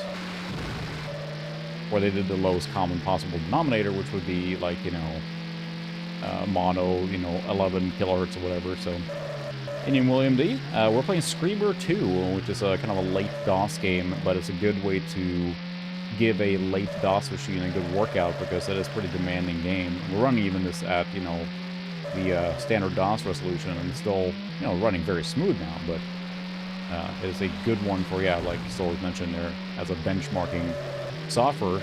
Or they did the lowest common possible denominator, which would be, like, you know, mono, you know, 11 kilohertz or whatever, so... Indian William D, we're playing Screamer 2, which is a kind of a late DOS game, but it's a good way to give a late DOS machine a good workout, because it is a pretty demanding game. We're running even this at, you know, the standard DOS resolution, and it's still, you know, running very smooth now, but it is a good one for, yeah, like Solar's mentioned there, as a benchmarking software.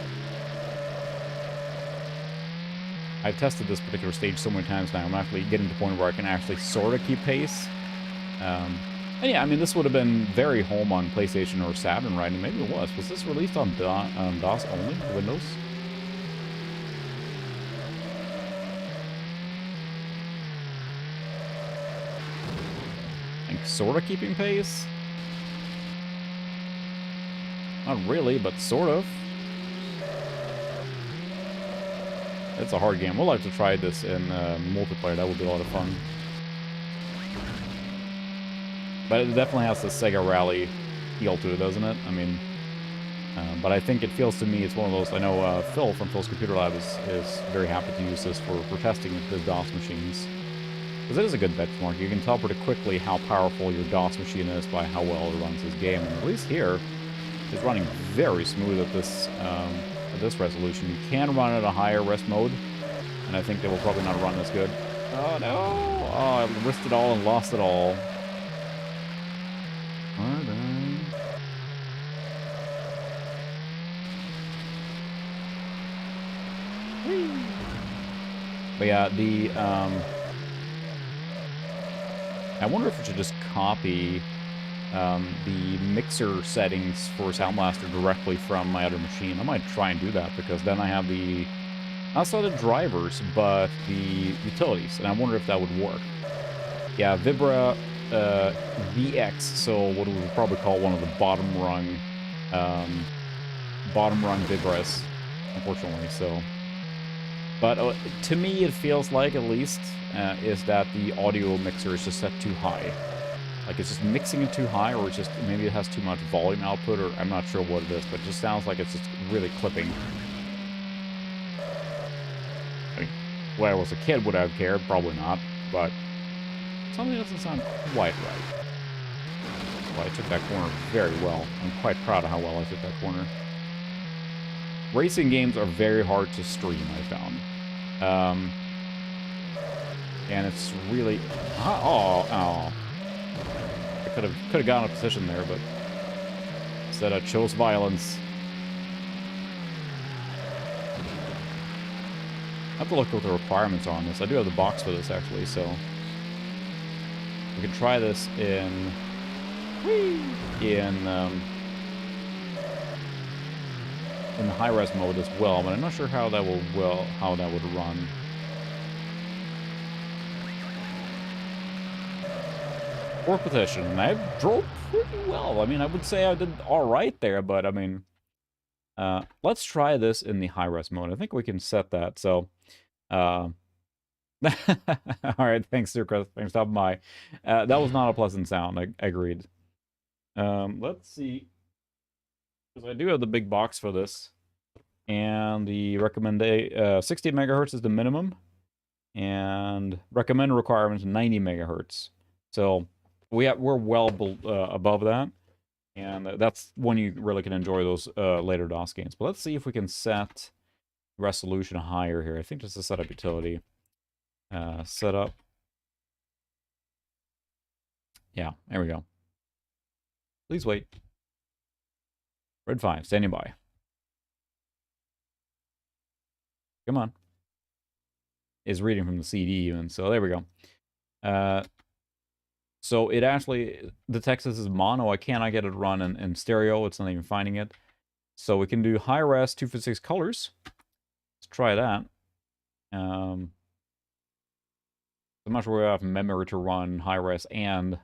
I've tested this particular stage so many times now, I'm actually getting to the point where I can actually sort of keep pace. And yeah, I mean, this would have been very home on PlayStation or Saturn, right? And maybe it was. Was this released on DOS only? Windows? Like, sort of keeping pace? Not really, but sort of. It's a hard game. We'll have to try this in multiplayer. That would be a lot of fun. But it definitely has the Sega Rally feel to it, doesn't it? I mean, but I think it feels to me it's one of those. I know Phil from Phil's Computer Lab is very happy to use this for testing the DOS machines. Because it is a good benchmark. You can tell pretty quickly how powerful your DOS machine is by how well it runs this game. And at least here, it's running very smooth at this resolution. You can run it at a higher res mode, and I think they will probably not run as good. Oh no! Oh, I risked it all and lost it all. But yeah, I wonder if we should just copy the mixer settings for Sound Blaster directly from my other machine. I might try and do that, because then I have not so the drivers, but the utilities, and I wonder if that would work. Yeah, Vibra VX, so what we would probably call one of the bottom rung Vibras, unfortunately, so... But to me, it feels like, at least, is that the audio mixer is just set too high. Like, it's just mixing it too high, or it's just, maybe it has too much volume output, or I'm not sure what it is, but it just sounds like it's just really clipping. I mean, when I was a kid, would I have cared? Probably not, but something doesn't sound quite right. Well, I took that corner very well. I'm quite proud of how well I took that corner. Racing games are very hard to stream, I found. And it's really... Oh. I could have gotten a position there, but instead I chose violence. I have to look what the requirements are on this. I do have the box for this, actually, so... We can try this in the high-res mode as well, but I'm not sure how that would run. Fourth position, and I drove pretty well. I mean, I would say I did all right there, but I mean, let's try this in the high-res mode. I think we can set that. So, all right, thanks, Sir Chris. Thanks for stopping by. That was not a pleasant sound. I agreed. Let's see. Because I do have the big box for this, and the recommended 60 megahertz is the minimum, And recommended requirements 90 megahertz. So we're well above that. And that's when you really can enjoy those later DOS games. But let's see if we can set resolution higher here. I think just a setup utility. Setup. Yeah, there we go. Please wait. Red 5, standing by. Come on. Is reading from the CD even, so there we go. So it actually detects this as mono. I cannot get it to run in stereo. It's not even finding it. So we can do high res 256 colors. Let's try that. I'm not sure we have memory to run high res and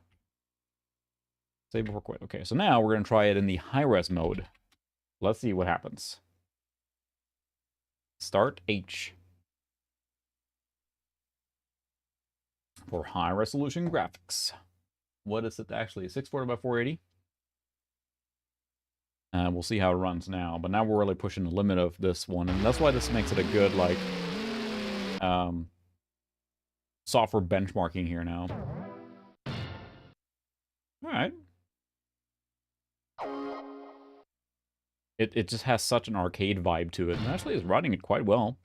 save before quit. Okay, so now we're going to try it in the high res mode. Let's see what happens. Start H. For high resolution graphics. What is it actually? 640 by 480? We'll see how it runs now. But now we're really pushing the limit of this one. And that's why this makes it a good, like, software benchmarking here now. Alright. It just has such an arcade vibe to it. And actually is running it quite well.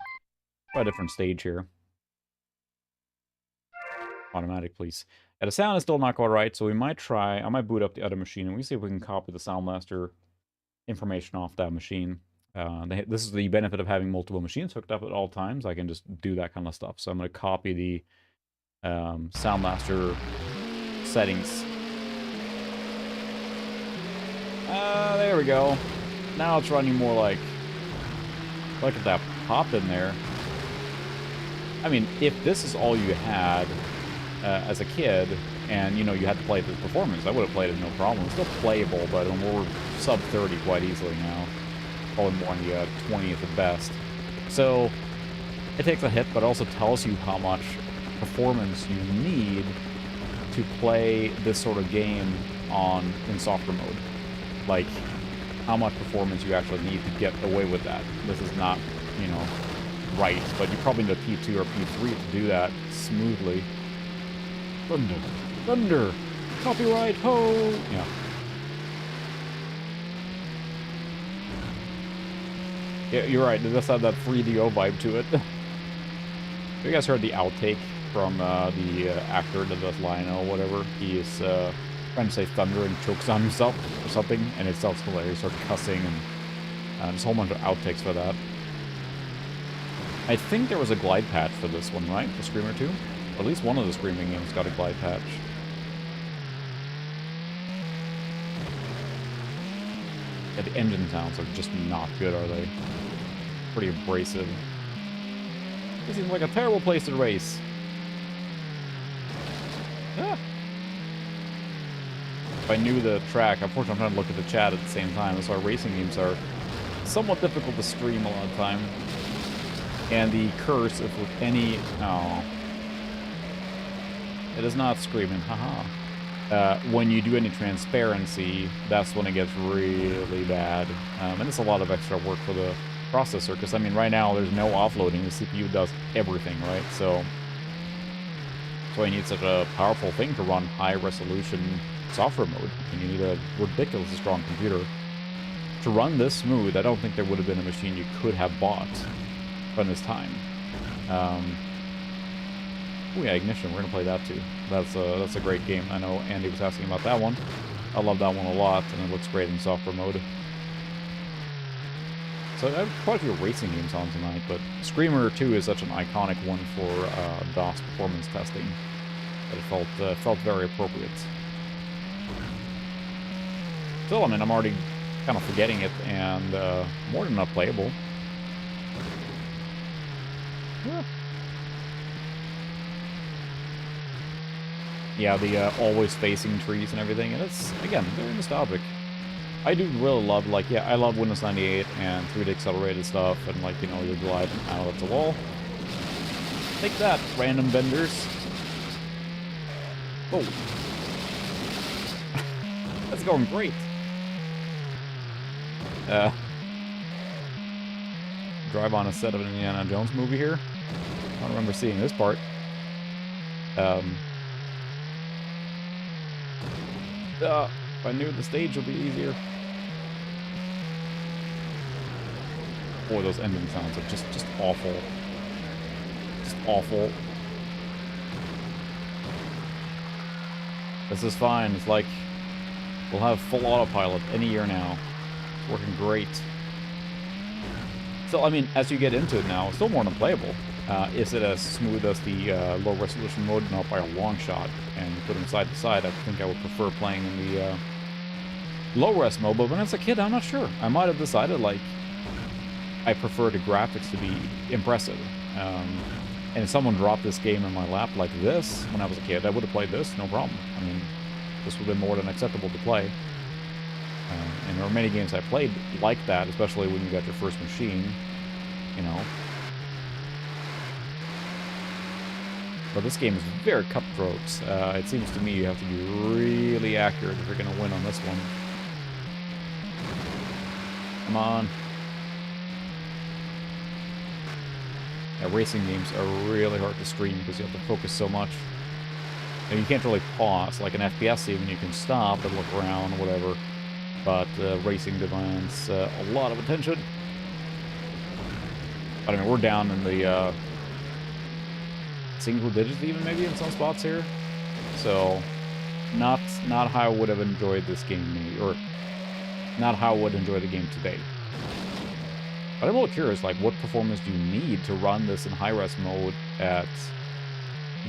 Quite a different stage here. Automatic, please. Yeah, the sound is still not quite right, so we might try... I might boot up the other machine, and we see if we can copy the Sound Blaster information off that machine. This is the benefit of having multiple machines hooked up at all times. I can just do that kind of stuff. So I'm going to copy the Sound Blaster settings. There we go. Now it's running more like... Look at that pop in there. I mean, if this is all you had as a kid, and, you know, you had to play the performance, I would have played it no problem. It's still playable, but we're sub 30 quite easily now. Probably more in the 20 at the best. So, it takes a hit, but also tells you how much performance you need to play this sort of game in software mode. Like, how much performance you actually need to get away with that. This is not, you know, right, but you probably need a P2 or P3 to do that smoothly. Thunder, thunder, copyright, ho! Yeah. Yeah, you're right. It does have that 3DO vibe to it. You guys heard the outtake from the actor that does Lionel, whatever? He is trying to say thunder and chokes on himself or something, and it sounds hilarious. He starts cussing, and there's a whole bunch of outtakes for that. I think there was a glide patch for this one, right? The Screamer 2? Or at least one of the Screaming games got a glide patch. Yeah, the engine sounds are just not good, are they? Pretty abrasive. This seems like a terrible place to race. Ah. If I knew the track, unfortunately I'm trying to look at the chat at the same time. That's why racing games are somewhat difficult to stream a lot of time. And the curse, if with any... Oh. It is not screaming, haha. When you do any transparency, that's when it gets really bad. And it's a lot of extra work for the processor, because, I mean, right now there's no offloading. The CPU does everything, right? So that's why you need such a powerful thing to run high-resolution software mode. And you need a ridiculously strong computer. To run this smooth, I don't think there would have been a machine you could have bought from this time. Oh yeah, Ignition, we're gonna play that too. That's a great game. I know Andy was asking about that one. I love that one a lot, and it looks great in software mode. So I have quite a few racing games on tonight, but Screamer 2 is such an iconic one for DOS performance testing that it felt very appropriate. Still, I mean, I'm already kind of forgetting it, and more than not playable. Yeah. Yeah, the always facing trees and everything, and it's, again, very nostalgic. I do really love, like, yeah, I love Windows 98 and 3D accelerated stuff, and, like, you know, your glide out of the wall. Take that, random vendors. Whoa. That's going great. Drive on a set of an Indiana Jones movie here. I don't remember seeing this part. If I knew the stage would be easier. Boy, those ending sounds are just awful. Just awful. This is fine. It's like we'll have full autopilot any year now. It's working great. So, I mean, as you get into it now, it's still more than playable. Is it as smooth as the low-resolution mode? Not by a long shot. And put them side to side, I think I would prefer playing in the low-res mode. But when I was a kid, I'm not sure. I might have decided, like, I prefer the graphics to be impressive. And if someone dropped this game in my lap like this when I was a kid, I would have played this, no problem. I mean, this would have been more than acceptable to play. And there are many games I played like that, especially when you got your first machine, you know. But this game is very cutthroat. It seems to me you have to be really accurate if you're going to win on this one. Come on. Yeah, racing games are really hard to stream because you have to focus so much. And you can't really pause. Like an FPS even, you can stop and look around or whatever. But racing demands a lot of attention. But I mean, we're down in the single digits even maybe in some spots here. So, not how I would have enjoyed this game, maybe, or not how I would enjoy the game today. But I'm a little curious, like, what performance do you need to run this in high-res mode at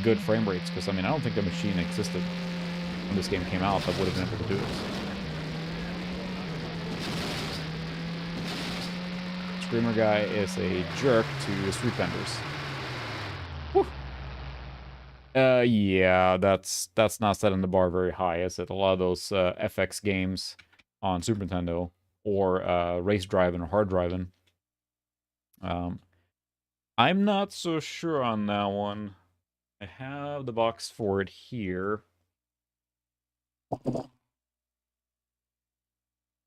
good frame rates? Because, I mean, I don't think the machine existed when this game came out that would have been able to do it. Screamer guy is a jerk to street vendors. Whew. Yeah, that's not setting the bar very high, is it? A lot of those FX games on Super Nintendo, or race driving or hard driving. I'm not so sure on that one. I have the box for it here.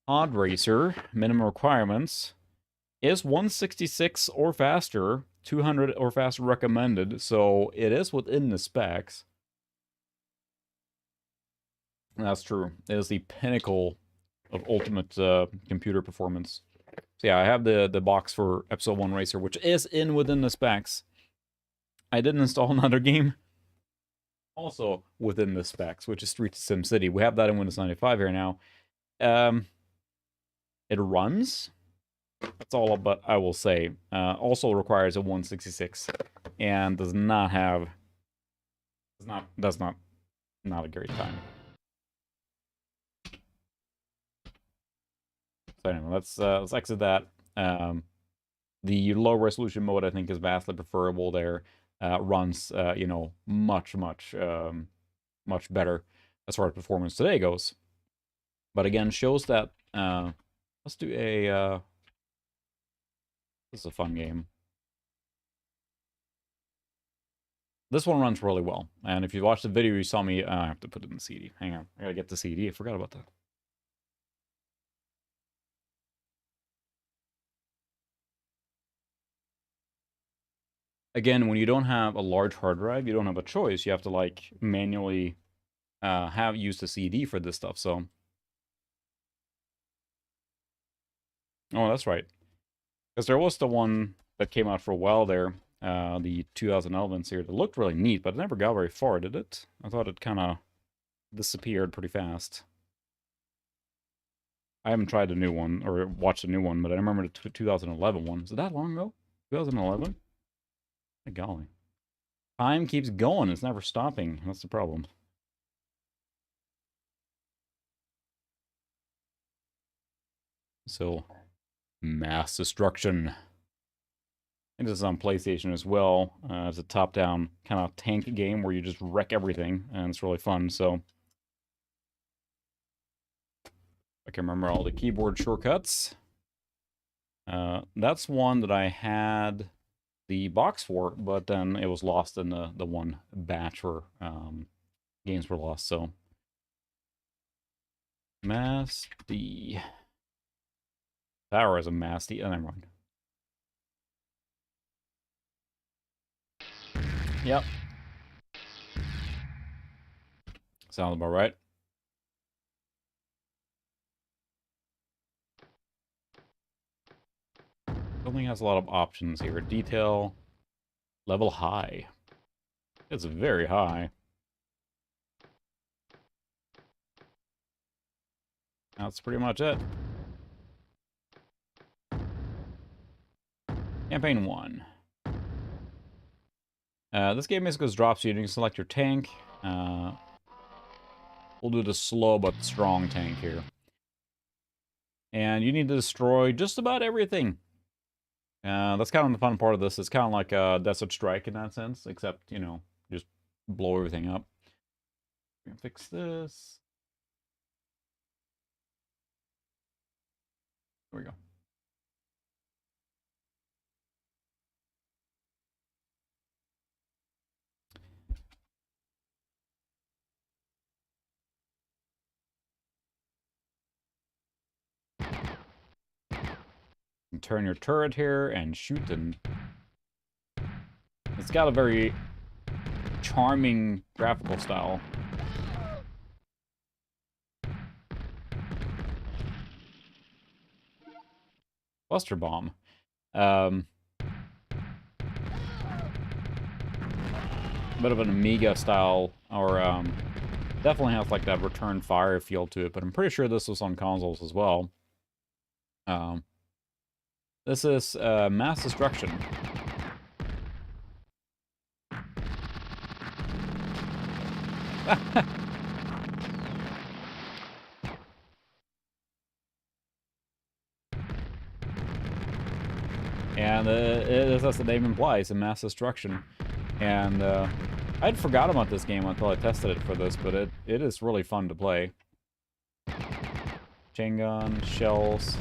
Pod Racer, minimum requirements, is 166 or faster, 200 or faster recommended, so it is within the specs. That's true. It is the pinnacle of ultimate computer performance. So yeah, I have the box for Episode 1 Racer, which is within the specs. I did install another game also within the specs, which is Street Sim City. We have that in Windows 95 here now. It runs. That's all but I will say. Also requires a 166 and does not have that's not a great time. So anyway, let's exit that. The low resolution mode I think is vastly preferable there. Runs you know, much better as far as performance today goes. But again, shows that let's do a this is a fun game. This one runs really well. And if you watched the video, you saw me I have to put it in the CD. Hang on. I gotta get the CD. I forgot about that. Again, when you don't have a large hard drive, you don't have a choice. You have to like manually use the CD for this stuff. So, oh, that's right. Because there was the one that came out for a while there, the 2011 series. It looked really neat, but it never got very far, did it? I thought it kind of disappeared pretty fast. I haven't tried a new one or watched a new one, but I remember the 2011 one. Is it that long ago? 2011? My golly. Time keeps going. It's never stopping. That's the problem. So, mass destruction. I think this is on PlayStation as well. It's a top-down kind of tank game where you just wreck everything, and it's really fun, so... I can remember all the keyboard shortcuts. That's one that I had the box for, but then it was lost in the one batch where games were lost, so... Mass D... Power is a Mass D... Oh, never mind. Yep. Sounds about right. Building has a lot of options here. Detail, level high. It's very high. That's pretty much it. Campaign 1. This game basically just drops you. You can select your tank. We'll do the slow but strong tank here. And you need to destroy just about everything. That's kind of the fun part of this. It's kind of like a Desert Strike in that sense, except, you know, just blow everything up. We're gonna fix this. There we go. And turn your turret here and shoot, and it's got a very charming graphical style. Buster Bomb. Bit of an Amiga style, or definitely has like that return fire feel to it, but I'm pretty sure this was on consoles as well. This is Mass Destruction. And as the name implies, a mass destruction. And I'd forgot about this game until I tested it for this, but it is really fun to play. Chain gun, shells.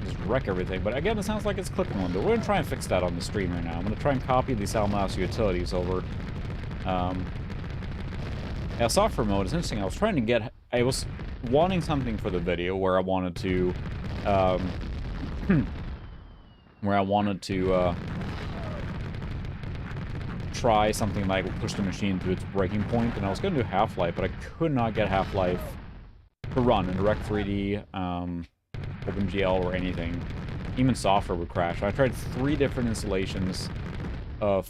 Just wreck everything. But again, it sounds like it's clipping one. But we're going to try and fix that on the stream right now. I'm going to try and copy these Almas utilities over. Yeah, software mode is interesting. I was trying to get... I was wanting something for the video where I wanted to... try something like push the machine to its breaking point, and I was going to do Half-Life, but I could not get Half-Life to run in Direct 3D, OpenGL, or anything. Even software would crash. I tried 3 different installations of...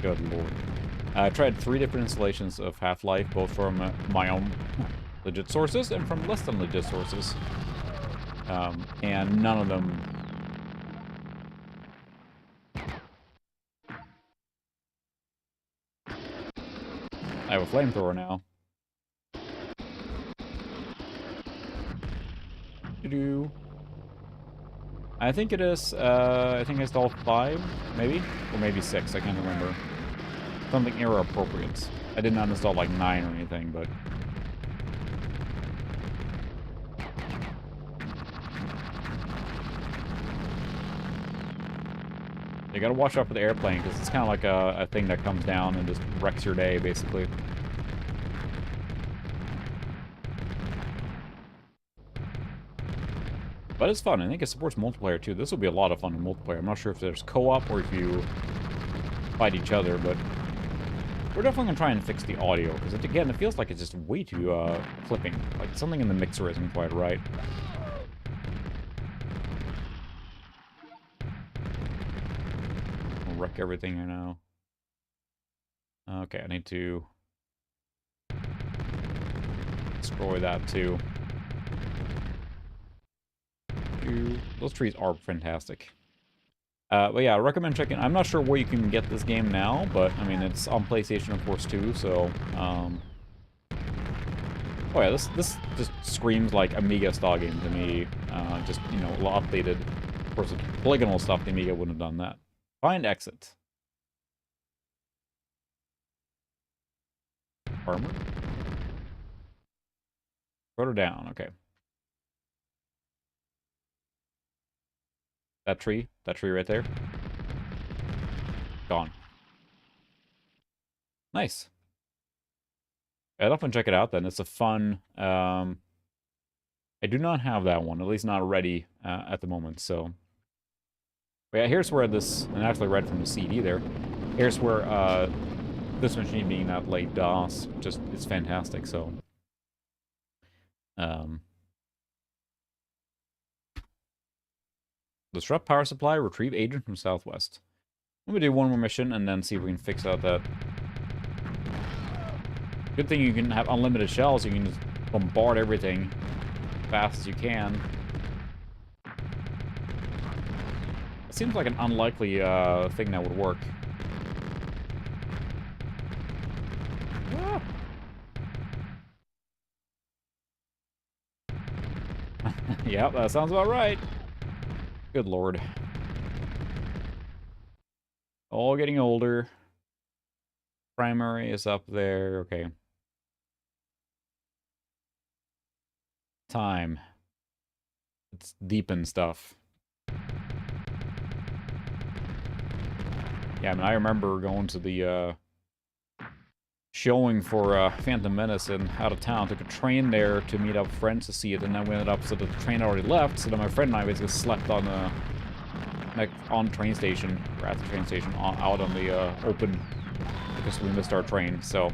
good lord. I tried 3 different installations of Half-Life, both from my own legit sources and from less than legit sources. And none of them... I have a flamethrower now. I think it is, I think I installed 5, maybe? Or maybe 6, I can't remember. Something era appropriate. I did not install like 9 or anything, but... You gotta watch out for the airplane, because it's kind of like a thing that comes down and just wrecks your day, basically. But it's fun. I think it supports multiplayer, too. This will be a lot of fun in multiplayer. I'm not sure if there's co-op or if you fight each other, but... We're definitely going to try and fix the audio, because, again, it feels like it's just way too, clipping. Like, something in the mixer isn't quite right. I'll wreck everything here now. Okay, I need to... destroy that, too. Those trees are fantastic. But yeah, I recommend checking... I'm not sure where you can get this game now, but, I mean, it's on PlayStation, of course, too, so... Oh yeah, this just screams like Amiga-style game to me. Just, you know, updated. Of course, the polygonal stuff, the Amiga wouldn't have done that. Find exit. Armor? Put her down, okay. That tree right there. Gone. Nice. I'd often check it out then. It's a fun, I do not have that one, at least not ready at the moment, so But yeah, here's where this, and I actually read from the CD there, here's where this machine being that late DOS just is fantastic, so. Um, disrupt power supply, retrieve agent from southwest. Let me do one more mission and then see if we can fix out that. Good thing you can have unlimited shells, you can just bombard everything as fast as you can. It seems like an unlikely thing that would work. Ah. Yep, that sounds about right. Good lord. All getting older. Primary is up there. Okay. Time. It's deep in stuff. Yeah, I mean, I remember going to the showing for Phantom Menace and out of town. Took a train there to meet up with friends to see it, and then we ended up so the train already left. So then my friend and I basically slept on the train station, or at the train station, out on the open, because we missed our train. So,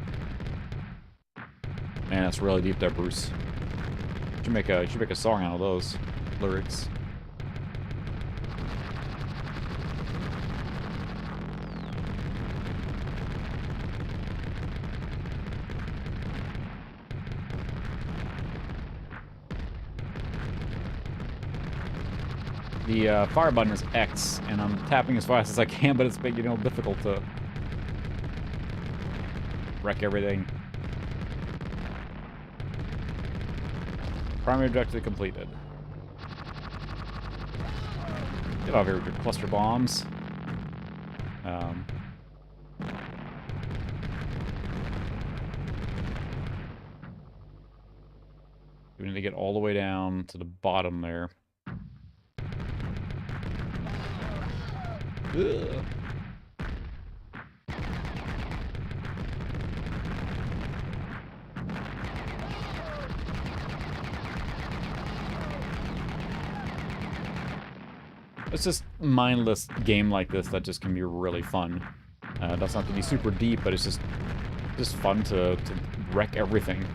man, that's really deep there, Bruce. You should make a song out of those lyrics. The fire button is X, and I'm tapping as fast as I can, but it's big, you know, difficult to wreck everything. Primary objective completed. Get out of here with your cluster bombs. We need to get all the way down to the bottom there. Ugh. It's just mindless game like this that just can be really fun. It doesn't have to be super deep, but it's just fun to wreck everything.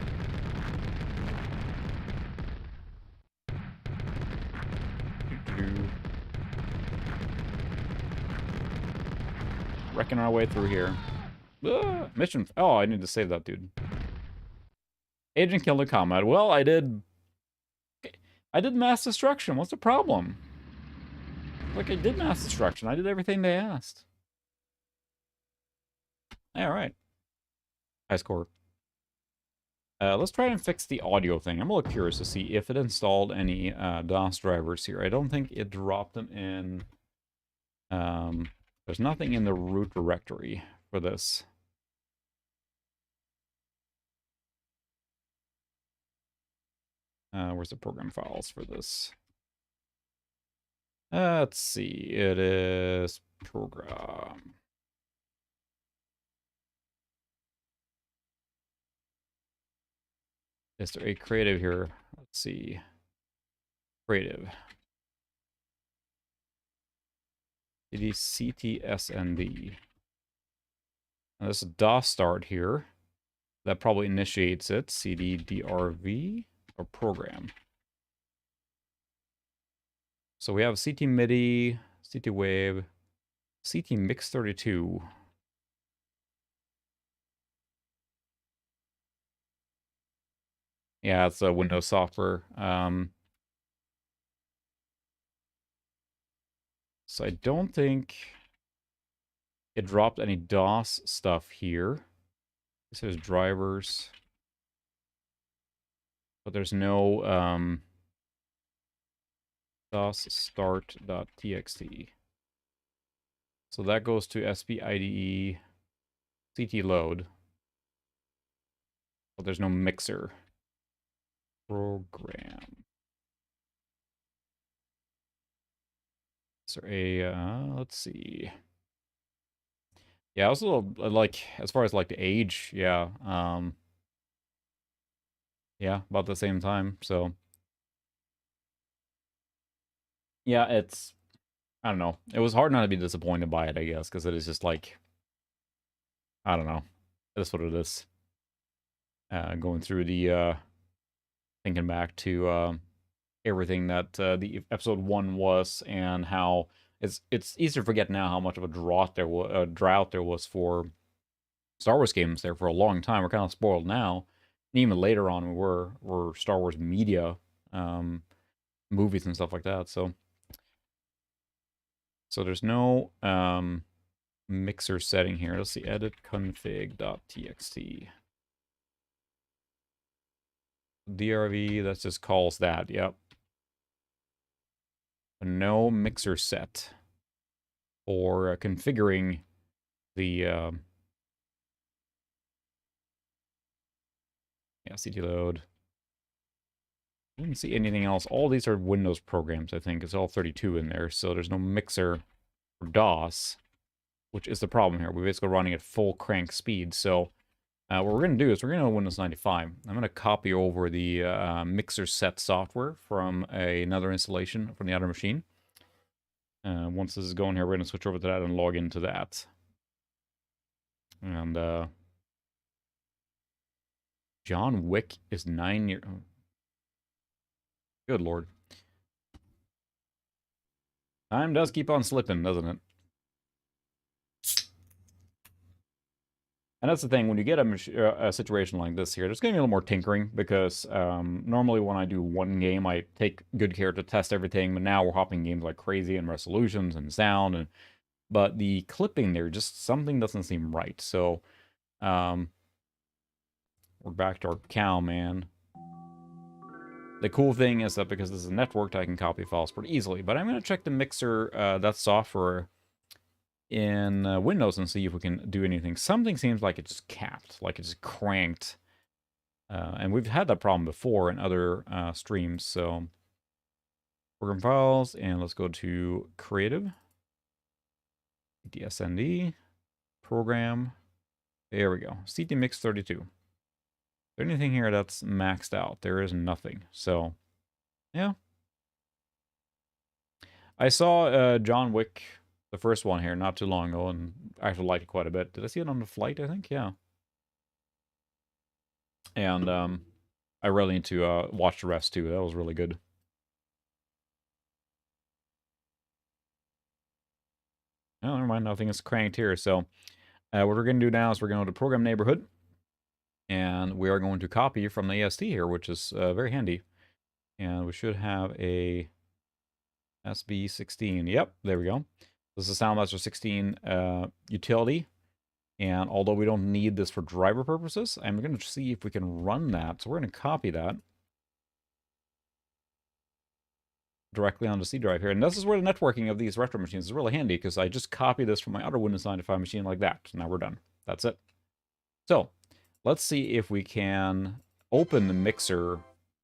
Wrecking our way through here. Mission. Oh, I need to save that dude. Agent killed in combat. Well, I did mass destruction. What's the problem? Like, I did mass destruction. I did everything they asked. All right. High score. Let's try and fix the audio thing. I'm a little curious to see if it installed any DOS drivers here. I don't think it dropped them in. There's nothing in the root directory for this. Where's the program files for this? Let's see. It is program. Is there a creative here? Let's see. Creative. It is CTSND. And this is DOS start here. That probably initiates it. CDDRV or program. So we have CT MIDI, CT Wave, CT Mix 32. Yeah, it's a Windows software. So I don't think it dropped any DOS stuff here. This is drivers. But there's no DOS start.txt. So that goes to SPIDE CT load. But there's no mixer. Program. Is there a, let's see. Yeah, I was a little, like, as far as, like, the age, yeah. Yeah, about the same time, so. Yeah, it's, I don't know. It was hard not to be disappointed by it, I guess, because it is just like, I don't know. That's what it is. Going through the, thinking back to everything that the episode 1 was, and how it's easy to forget now how much of a drought there was for Star Wars games there for a long time. We're kind of spoiled now. And even later on, we're Star Wars media, um, movies and stuff like that. So there's no mixer setting here. Let's see, edit config.txt. DRV, that just calls that, yep. No mixer set for configuring the, yeah, CT load. I didn't see anything else. All these are Windows programs, I think. It's all 32 in there, so there's no mixer for DOS, which is the problem here. We're basically running at full crank speed, so what we're going to do is we're going to go to Windows 95. I'm going to copy over the mixer set software from another installation from the other machine. Once this is going here, we're going to switch over to that and log into that. And John Wick is 9 years... Oh. Good lord. Time does keep on slipping, doesn't it? And that's the thing, when you get a situation like this here, there's going to be a little more tinkering, because normally when I do one game, I take good care to test everything, but now we're hopping games like crazy and resolutions and sound, but the clipping there, just something doesn't seem right. So we're back to our cow, man. The cool thing is that because this is networked, I can copy files pretty easily, but I'm going to check the mixer, that software in Windows and see if we can do anything. Something seems like it's capped, like it's cranked. And we've had that problem before in other streams, so program files, and let's go to creative, DSND, program, there we go, CTMix 32. Is there anything here that's maxed out? There is nothing, so yeah. I saw John Wick, the first one here, not too long ago, and I actually liked it quite a bit. Did I see it on the flight, I think? Yeah. And I really need to watch the rest, too. That was really good. Oh, never mind. Nothing is cranked here. So what we're going to do now is we're going to go to Program Neighborhood. And we are going to copy from the AST here, which is very handy. And we should have a SB16. Yep, there we go. This is SoundMaster 16 utility. And although we don't need this for driver purposes, I'm going to see if we can run that. So we're going to copy that directly onto C drive here. And this is where the networking of these retro machines is really handy, because I just copy this from my other Windows 95 machine like that. Now we're done. That's it. So let's see if we can open the mixer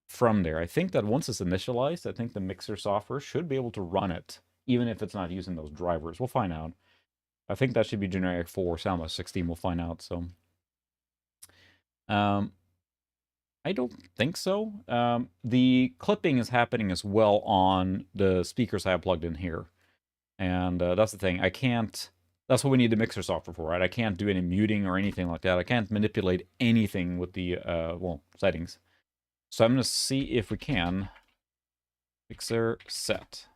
from there. I think that once it's initialized, I think the mixer software should be able to run it, even if it's not using those drivers. We'll find out. I think that should be generic for SoundMaster 16. We'll find out. So, I don't think so. The clipping is happening as well on the speakers I have plugged in here, and that's the thing. I can't. That's what we need the mixer software for, right? I can't do any muting or anything like that. I can't manipulate anything with the well, settings. So I'm going to see if we can. Mixer set.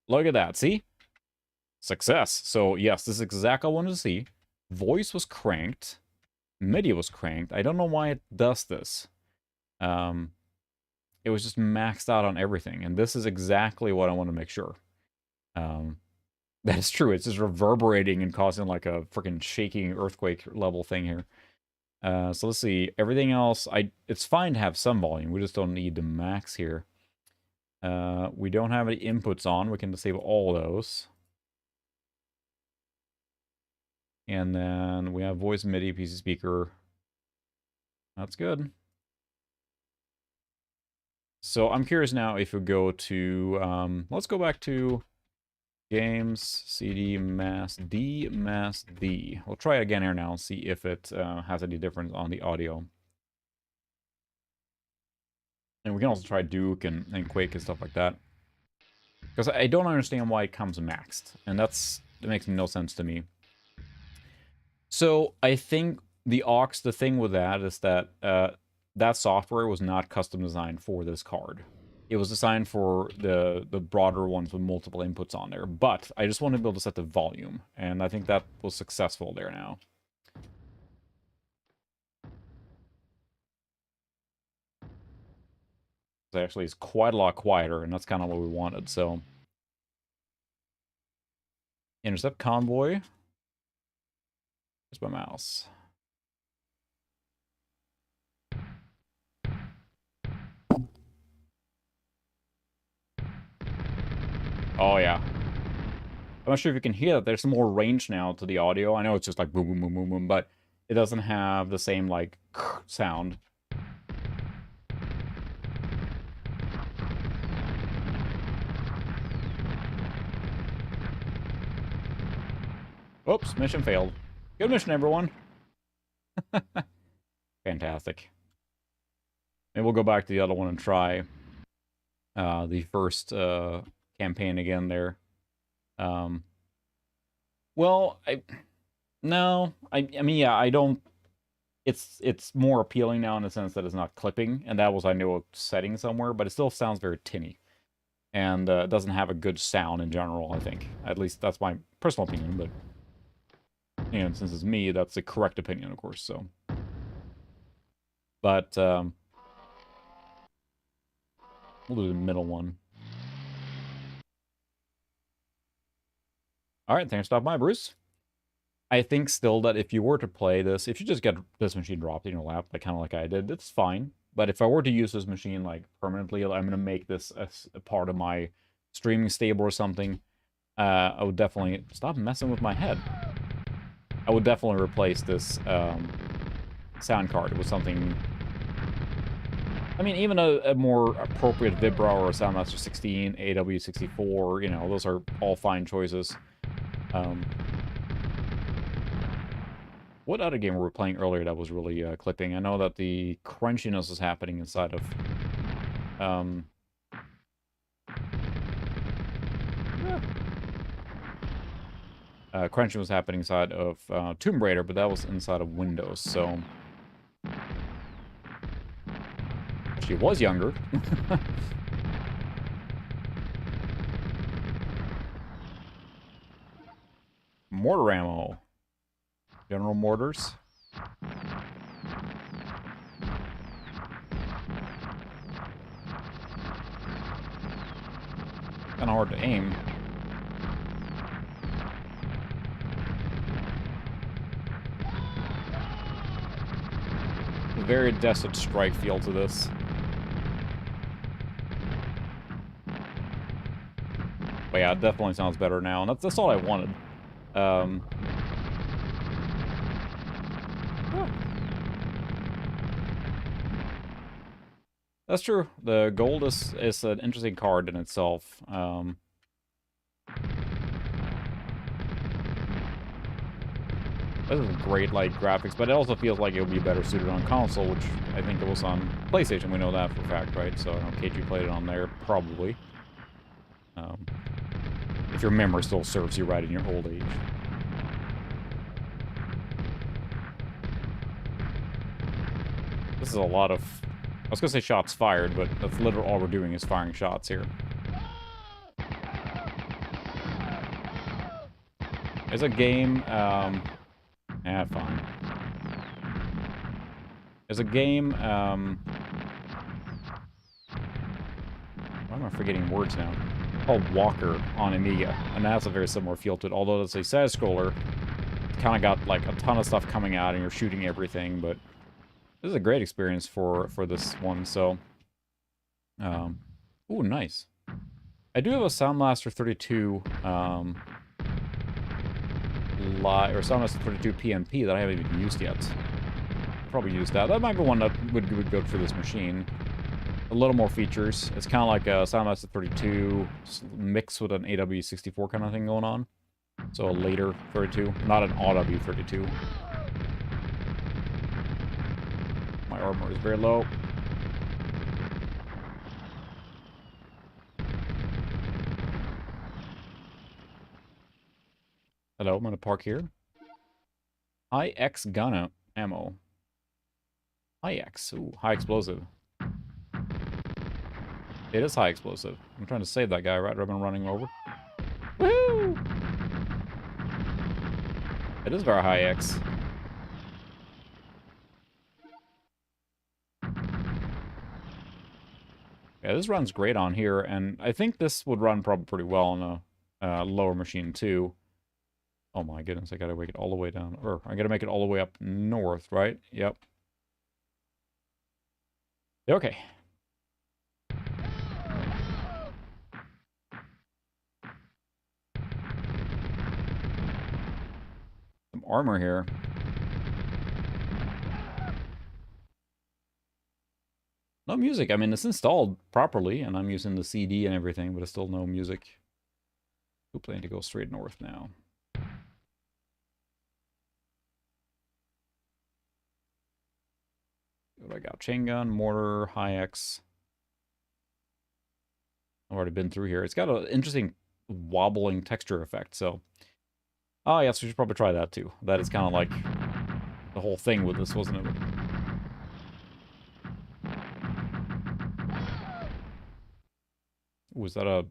Look at that. See? Success. So yes, this is exactly what I wanted to see. Voice was cranked. MIDI was cranked. I don't know why it does this. It was just maxed out on everything. And this is exactly what I want to make sure. That is true. It's just reverberating and causing like a freaking shaking earthquake level thing here. So let's see. Everything else, it's fine to have some volume. We just don't need the max here. We don't have any inputs on. We can disable all those. And then we have voice, MIDI, PC speaker. That's good. So I'm curious now if we go to, let's go back to games, CD, mass D. We'll try it again here now and see if it has any difference on the audio. And we can also try Duke and Quake and stuff like that. Because I don't understand why it comes maxed. And that makes no sense to me. So I think the thing with that is that that software was not custom designed for this card. It was designed for the broader ones with multiple inputs on there. But I just want to be able to set the volume. And I think that was successful there now. Actually, it's quite a lot quieter, and that's kind of what we wanted, so... Intercept convoy. Where's my mouse? Oh, yeah. I'm not sure if you can hear that. There's some more range now to the audio. I know it's just like boom, boom, boom, boom, boom, but it doesn't have the same, like, sound. Oops, mission failed. Good mission, everyone. Fantastic. Maybe we'll go back to the other one and try the first campaign again there. Well, I mean, yeah, I don't... It's more appealing now in the sense that it's not clipping, and that was, I know, a setting somewhere, but it still sounds very tinny. And it doesn't have a good sound in general, I think. At least that's my personal opinion, but... You know, since it's me, that's the correct opinion, of course, so... But, we'll do the middle one. Alright, thanks for stopping by, Bruce. I think still that if you were to play this, if you just get this machine dropped in your lap, like kind of like I did, it's fine. But if I were to use this machine, like, permanently, I'm going to make this a part of my streaming stable or something, I would definitely... Stop messing with my head. I would definitely replace this sound card with something... I mean, even a more appropriate Vibra or a Soundmaster 16, AW64, you know, those are all fine choices. What other game were we playing earlier that was really clipping? I know that the crunchiness is happening inside of... crunching was happening inside of Tomb Raider, but that was inside of Windows, so... She was younger. Mortar ammo. General mortars. Kinda hard to aim. A very Desert Strike feel to this. But yeah, it definitely sounds better now, and that's all I wanted. Yeah. That's true. The gold is an interesting card in itself. This is great, like, graphics, but it also feels like it would be better suited on console, which I think it was on PlayStation. We know that for a fact, right? So I don't know, KG played it on there, probably. If your memory still serves you right in your old age. This is a lot of... I was gonna say shots fired, but that's literally all we're doing is firing shots here. There's a game, fine. There's a game, why am I forgetting words now? Called Walker on Amiga, and that has a very similar feel to it, although it's a side-scroller. It's kind of got, like, a ton of stuff coming out, and you're shooting everything, but this is a great experience for this one, so... Ooh, nice. I do have a Soundmaster 32, or Soundmaster 32 PMP that I haven't even used yet. Probably use that. That might be one that would be good for this machine. A little more features. It's kind of like a Soundmaster 32 mixed with an AW64 kind of thing going on. So a later 32, not an AW 32. My armor is very low. Hello, I'm gonna park here. High X gun ammo. High X. Ooh, high explosive. It is high explosive. I'm trying to save that guy right rather than running over. Woo! It is very high X. Yeah, this runs great on here, and I think this would run probably pretty well on a lower machine too. Oh my goodness, I gotta make it all the way down. Or I gotta make it all the way up north, right? Yep. Okay. Some armor here. No music. I mean, it's installed properly, and I'm using the CD and everything, but it's still no music. We're planning to go straight north now. What do I got? Chain gun, mortar, high X. I've already been through here. It's got an interesting wobbling texture effect, so... Oh, yes, we should probably try that, too. That is kind of like the whole thing with this, wasn't it? Was that a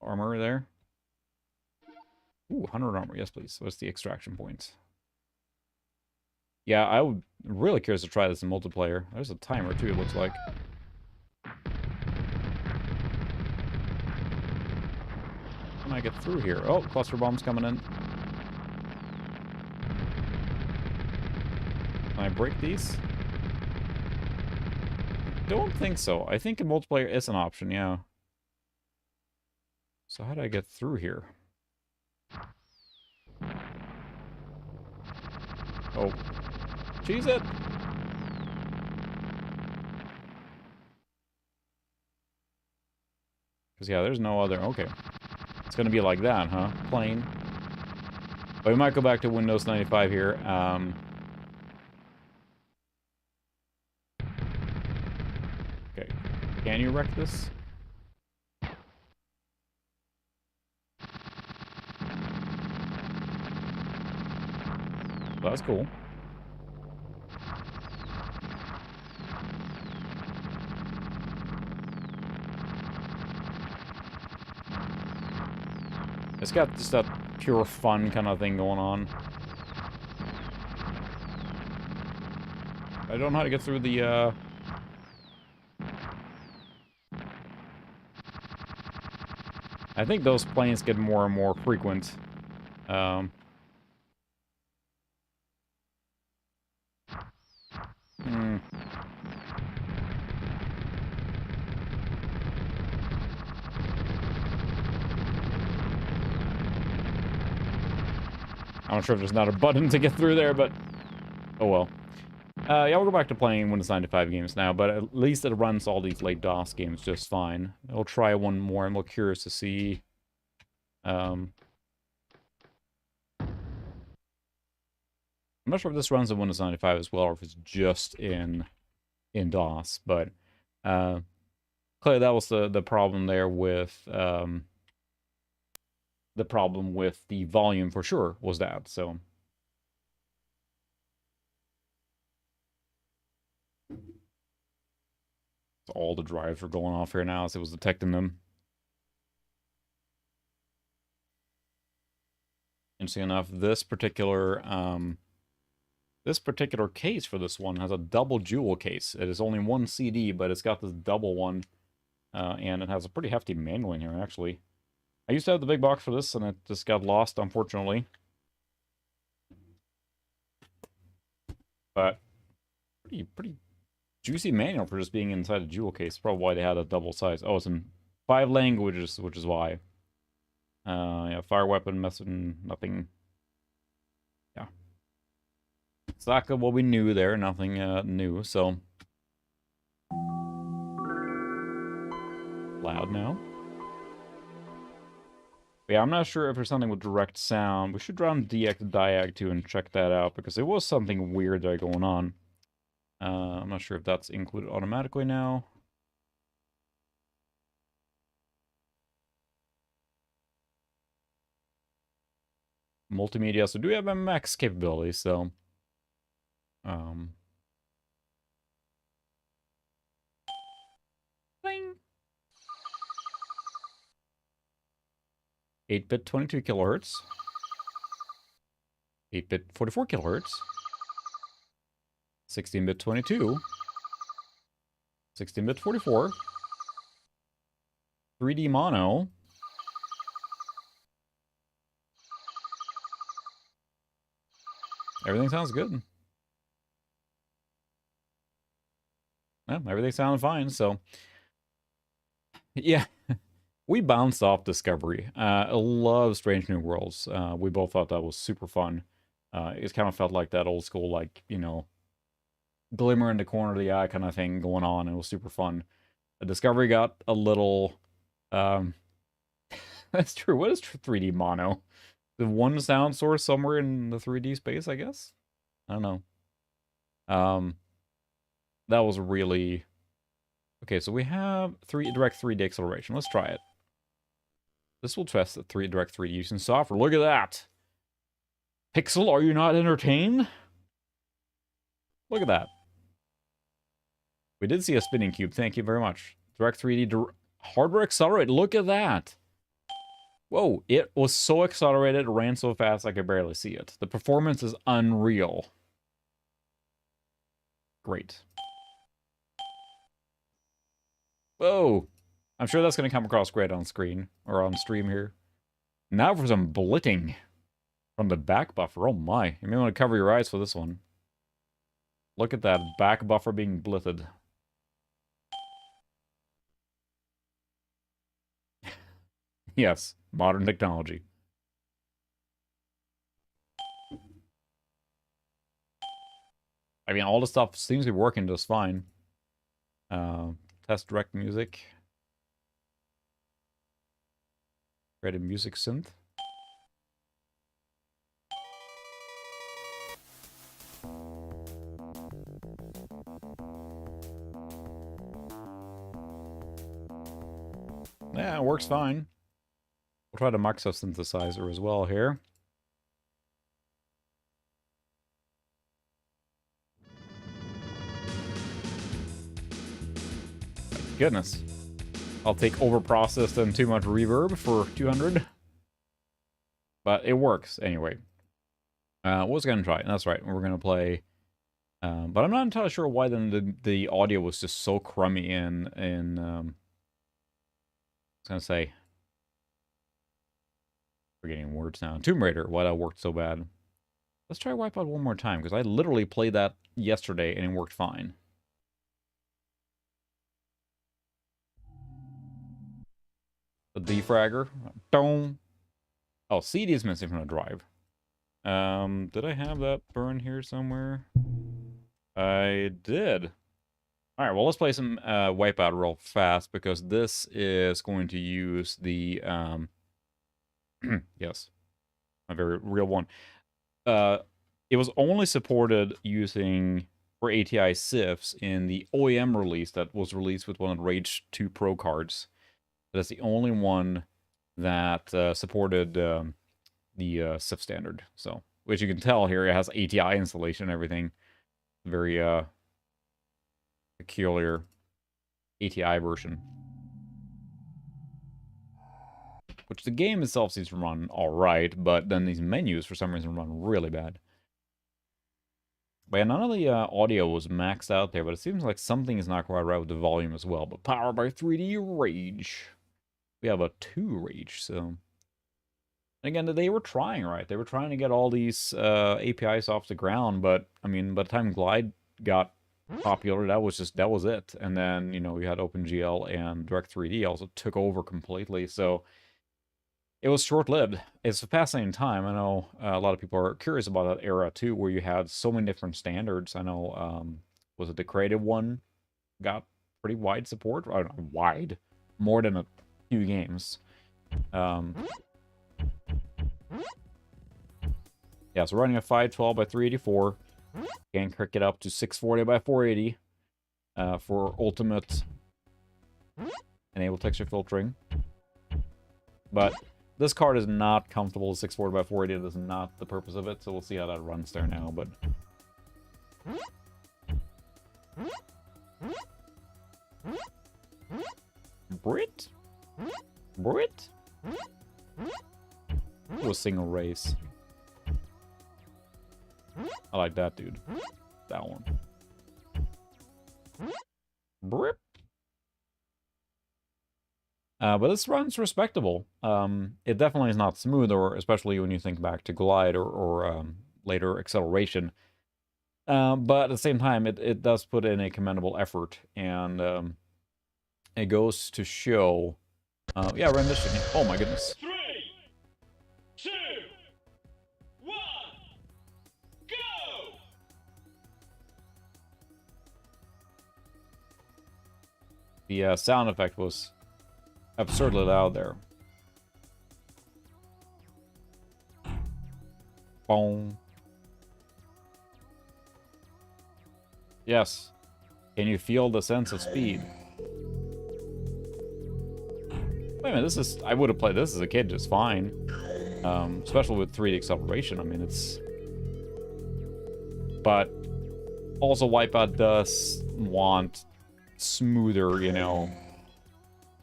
armor there? Ooh, 100 armor. Yes, please. What's the extraction point? Yeah, I would really curious to try this in multiplayer. There's a timer, too, it looks like. Can I get through here? Oh, cluster bombs coming in. Can I break these? Don't think so. I think in multiplayer is an option, yeah. So how do I get through here? Oh. Cheese it! Because, yeah, there's no other... Okay. It's gonna be like that, huh? Plain. But we might go back to Windows 95 here. Okay. Can you wreck this? That's cool. It's got just that pure fun kind of thing going on. I don't know how to get through the, I think those planes get more and more frequent. Hmm. I'm not sure if there's not a button to get through there, but... Oh well. Yeah, we'll go back to playing Windows 95 games now, but at least it runs all these late DOS games just fine. I'll try one more. I'm a little curious to see... I'm not sure if this runs in Windows 95 as well, or if it's just in DOS, but... clearly that was the problem there with... the problem with the volume for sure was that, so... All the drives were going off here now as it was detecting them. Interesting enough, this particular case for this one has a double jewel case. It is only one CD, but it's got this double one, and it has a pretty hefty manual in here, actually. I used to have the big box for this, and it just got lost, unfortunately. But pretty juicy manual for just being inside a jewel case. Probably why they had a double size. Oh, it's in 5 languages, which is why. Yeah, fire weapon, messing, nothing. Yeah. Exactly what we knew there, nothing new, so. Loud now. But yeah, I'm not sure if there's something with direct sound. We should run DX Diag too and check that out, because there was something weird there going on. I'm not sure if that's included automatically now. multimedia, so do have MX capability, so... Bing! 8-bit 22 kilohertz. 8-bit 44 kilohertz. 16-bit 22. 16-bit 44. 3D mono. Everything sounds good. Yeah, everything sounds fine, so... Yeah, we bounced off Discovery. I love Strange New Worlds. We both thought that was super fun. It kind of felt like that old school, like, you know, glimmer in the corner of the eye kind of thing going on. It was super fun. Discovery got a little... That's true. What is 3D mono? The one sound source somewhere in the 3D space, I guess? I don't know. That was really... Okay, so we have direct 3D acceleration. Let's try it. This will test the direct 3D using software. Look at that! Pixel, are you not entertained? Look at that. We did see a spinning cube. Thank you very much. Direct 3D hardware accelerate. Look at that! Whoa, it was so accelerated, it ran so fast I could barely see it. The performance is unreal. Great. Whoa! I'm sure that's going to come across great on screen, or on stream here. Now for some blitting from the back buffer. Oh my, you may want to cover your eyes for this one. Look at that back buffer being blitted. Yes, modern technology. I mean, all the stuff seems to be working just fine. Test direct music. Create a music synth. Yeah, it works fine. We'll try the Maxo synthesizer as well here. Goodness. I'll take overprocessed and too much reverb for 200. But it works anyway. What was I going to try? That's right, we're going to play... but I'm not entirely sure why then the audio was just so crummy in I was going to say... Forgetting words now. Tomb Raider, why that worked so bad. Let's try Wipeout one more time, because I literally played that yesterday and it worked fine. The defragger. Dong. Oh, CD is missing from the drive. Did I have that burn here somewhere? I did. Alright, well, let's play some Wipeout real fast, because this is going to use the... yes, a very real one. It was only supported using for ATI SIFs in the OEM release that was released with one of the Rage 2 Pro cards. That's the only one that supported the SIF standard. So, which you can tell here, it has ATI installation and everything. Very peculiar ATI version. Which the game itself seems to run alright, but then these menus for some reason run really bad. But yeah, none of the audio was maxed out there, but it seems like something is not quite right with the volume as well. But powered by 3D Rage. We have a 2 Rage, so... And again, they were trying, right? They were trying to get all these APIs off the ground, but, I mean, by the time Glide got popular, that was it. And then, you know, we had OpenGL and Direct3D also took over completely, so... It was short-lived. It's a fascinating time. I know a lot of people are curious about that era, too, where you had so many different standards. I know, was it the creative one? Got pretty wide support? I don't know, wide. More than a few games. Yeah, so running a 512 by 384. Can crank it up to 640 by 480 for ultimate enable texture filtering. But This card is not comfortable. 640 by 480. That is not the purpose of it. So we'll see how that runs there now. But Brit? Do a single race. I like that, dude. That one. Brip. But this run's respectable. It definitely is not smooth, or especially when you think back to Glide or later Acceleration. But at the same time, it does put in a commendable effort, and it goes to show... yeah, rendition. Oh my goodness. 3, 2, 1, go! The sound effect was absurdly loud there. Boom. Yes. Can you feel the sense of speed? Wait a minute, this is... I would have played this as a kid just fine. Especially with 3D acceleration. I mean, it's... But also Wipeout does want smoother, you know...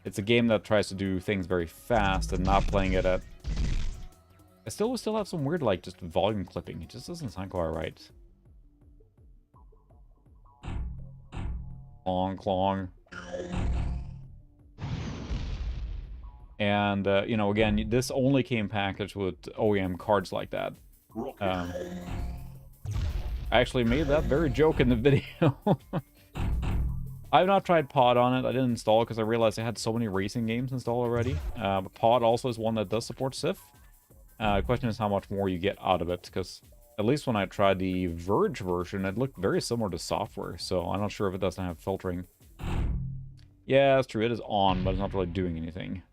It's a game that tries to do things very fast and not playing it at... I still have some weird, like, just volume clipping. It just doesn't sound quite right. Clong, clong. And, you know, again, this only came packaged with OEM cards like that. I actually made that very joke in the video. I've not tried Pod on it. I didn't install it because I realized I had so many racing games installed already. But Pod also is one that does support SIF. The question is how much more you get out of it, because at least when I tried the Verge version, it looked very similar to software, so I'm not sure if it doesn't have filtering. Yeah, that's true. It is on, but it's not really doing anything.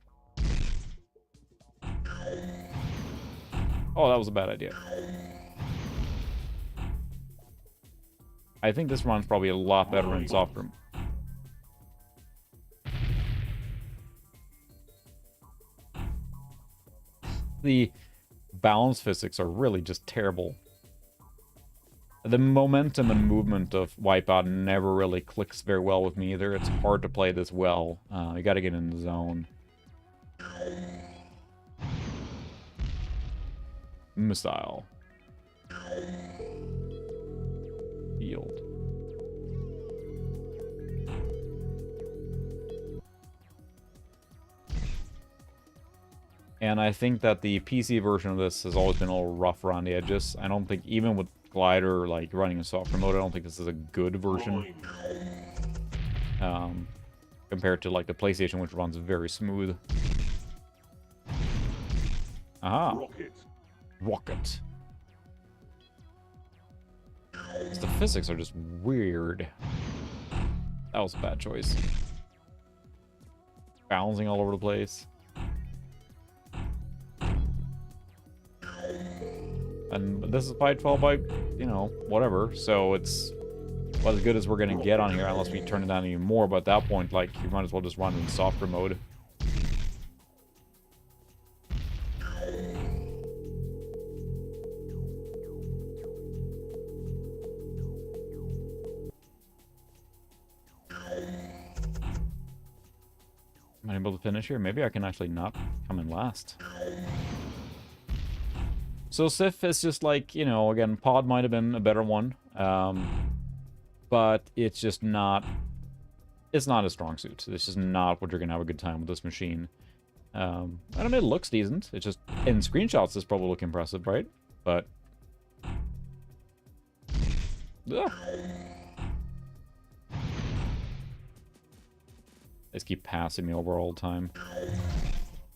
Oh, that was a bad idea. I think this run's probably a lot better in software. The balance physics are really just terrible. The momentum and movement of Wipeout never really clicks very well with me either. It's hard to play this well. You gotta get in the zone. Missile. Yield. And I think that the PC version of this has always been a little rough around the edges. I don't think, even with Glider, like, running in software mode, I don't think this is a good version. Compared to, like, the PlayStation, which runs very smooth. Aha! Rocket. The physics are just weird. That was a bad choice. Bouncing all over the place. And this is by 12 by, you know, whatever. So it's about as good as we're going to get on here, unless we turn it down even more. But at that point, like, you might as well just run in software mode. Am I able to finish here? Maybe I can actually not come in last. So Sif is just like, you know, again, Pod might have been a better one. But it's just not... It's not a strong suit. It's just not what you're going to have a good time with this machine. I mean, it looks decent. It's just... In screenshots, this probably look impressive, right? But... Ugh. They just keep passing me over all the time.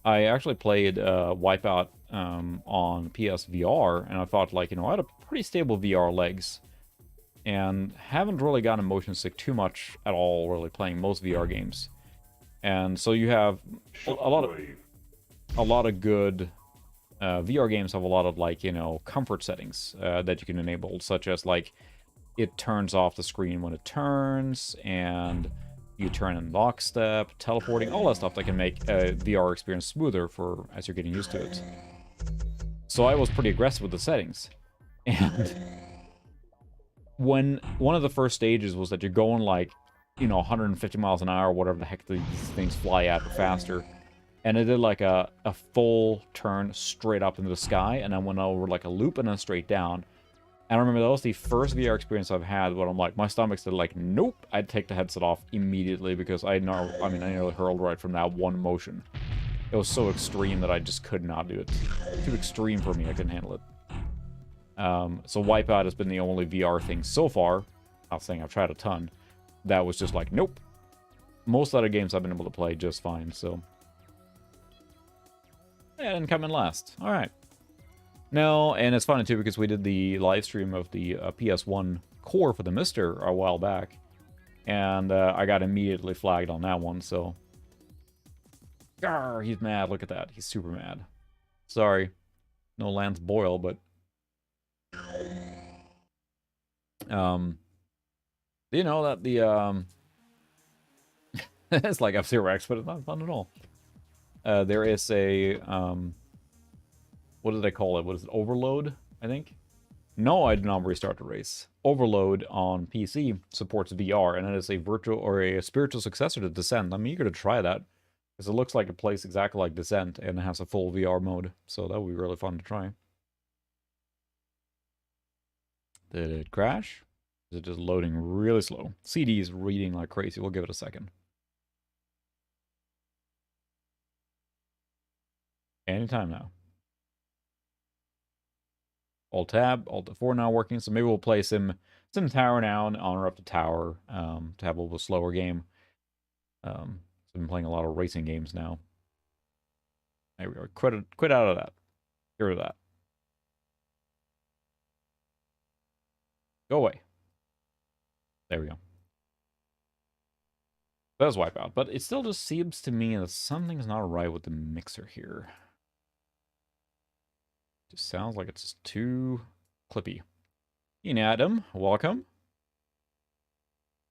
I actually played Wipeout on PSVR, and I thought, like, you know, I had a pretty stable VR legs. And haven't really gotten motion sick too much at all, really, playing most VR games. And so you have a lot of good... VR games have a lot of, like, you know, comfort settings that you can enable, such as, like, it turns off the screen when it turns, and You turn in lockstep, teleporting, all that stuff that can make a VR experience smoother for as you're getting used to it. So I was pretty aggressive with the settings. And when one of the first stages was that you're going like, 150 miles an hour, whatever the heck these things fly at, or faster. And it did like a full turn straight up into the sky, and then went over like a loop and then straight down. And I remember that was the first VR experience I've had where I'm like, my stomach said like, nope. I'd take the headset off immediately because I nearly hurled right from that one motion. It was so extreme that I just could not do it. Too extreme for me, I couldn't handle it. So Wipeout has been the only VR thing so far, not saying I've tried a ton, that was just like, nope. Most other games I've been able to play just fine, so. Yeah, I didn't come in last. Alright. No, and it's funny too because we did the live stream of the PS1 core for the Mister a while back. And I got immediately flagged on that one, so. Grr, he's mad, look at that. He's super mad. Sorry. No Lance Boyle, but... you know that the it's like F-Zero X, but it's not fun at all. There is a what did I call it? What is it? Overload, I think. No, I did not restart the race. Overload on PC supports VR, and it is a virtual or a spiritual successor to Descent. I'm eager to try that because it looks like it plays exactly like Descent and it has a full VR mode, so that would be really fun to try. Did it crash? Is it just loading really slow? CD is reading like crazy. We'll give it a second. Anytime now. Alt-Tab, Alt-4 now working, so maybe we'll play some Tower now and honor up the Tower to have a little slower game. So I've been playing a lot of racing games now. There we go. Quit out of that. Get rid of that. Go away. There we go. That was Wipeout, but it still just seems to me that something's not right with the mixer here. Just sounds like it's just too clippy. Ian Adam, welcome.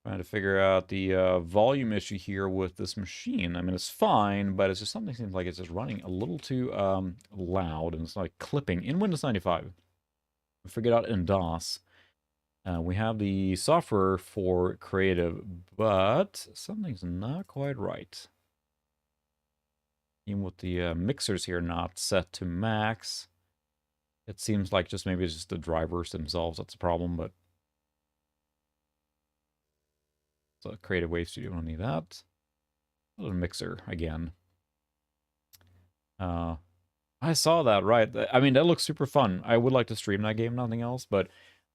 Trying to figure out the volume issue here with this machine. I mean, it's fine, but it's just something seems like it's just running a little too loud, and it's like clipping in Windows 95. I figured out in DOS. We have the software for creative, but something's not quite right. Even with the mixers here not set to max, it seems like just maybe it's just the drivers themselves that's the problem, but... So Creative Wave Studio, we don't need that. A little mixer again. I saw that, right? I mean, that looks super fun. I would like to stream that game, nothing else, but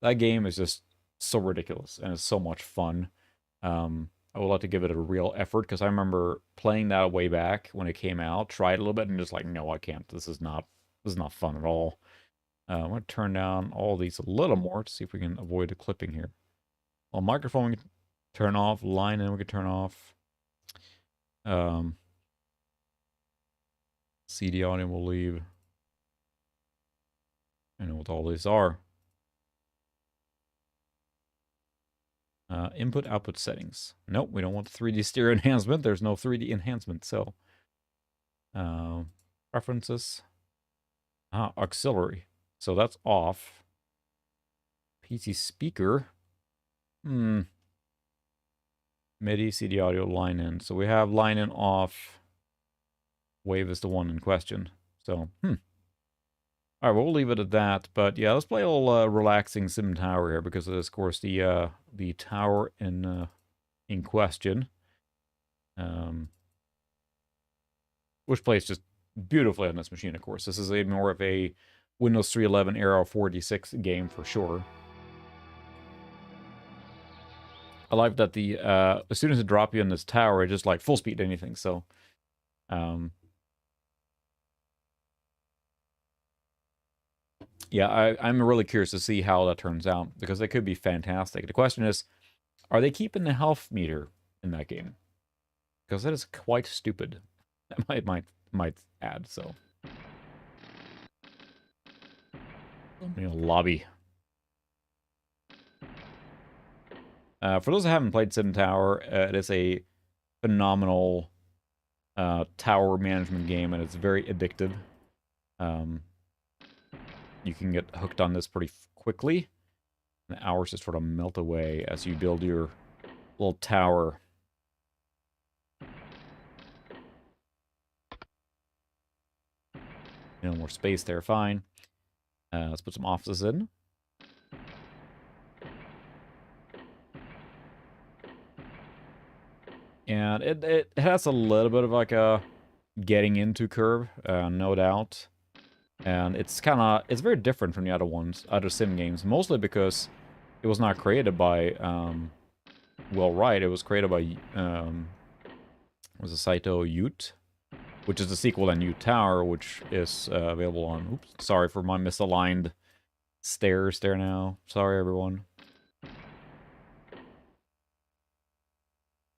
that game is just so ridiculous and it's so much fun. I would like to give it a real effort because I remember playing that way back when it came out, tried a little bit and just like, no, I can't. This is not fun at all. I'm going to turn down all these a little more to see if we can avoid the clipping here. Well, microphone we can turn off, line in we can turn off. CD audio will leave. I know what all these are. Input output settings. Nope, we don't want the 3D stereo enhancement. There's no 3D enhancement, so. Preferences. Auxiliary. So that's off. PC speaker. MIDI, CD audio, line in. So we have line in off. Wave is the one in question. So, Alright, well, we'll leave it at that. But yeah, let's play a little relaxing Sim Tower here because it is, of course, the tower in question. Which plays just beautifully on this machine, of course. This is more of a Windows 3.11 era 486 game for sure. I like that the as soon as it drops you in this tower, it just like full speed anything. So, yeah, I'm really curious to see how that turns out because it could be fantastic. The question is, are they keeping the health meter in that game? Because that is quite stupid. That might add so. Lobby. For those that haven't played Sim Tower, it is a phenomenal tower management game, and it's very addictive. You can get hooked on this pretty quickly. And the hours just sort of melt away as you build your little tower. No more space there, fine. Let's put some offices in. And it has a little bit of like a getting into curve, no doubt. And it's very different from the other sim games, mostly because it was not created by, Will Wright. It was created by, was it Saito Ute? Which is the sequel to Ute Tower, which is available on, oops, sorry for my misaligned stairs there now. Sorry, everyone.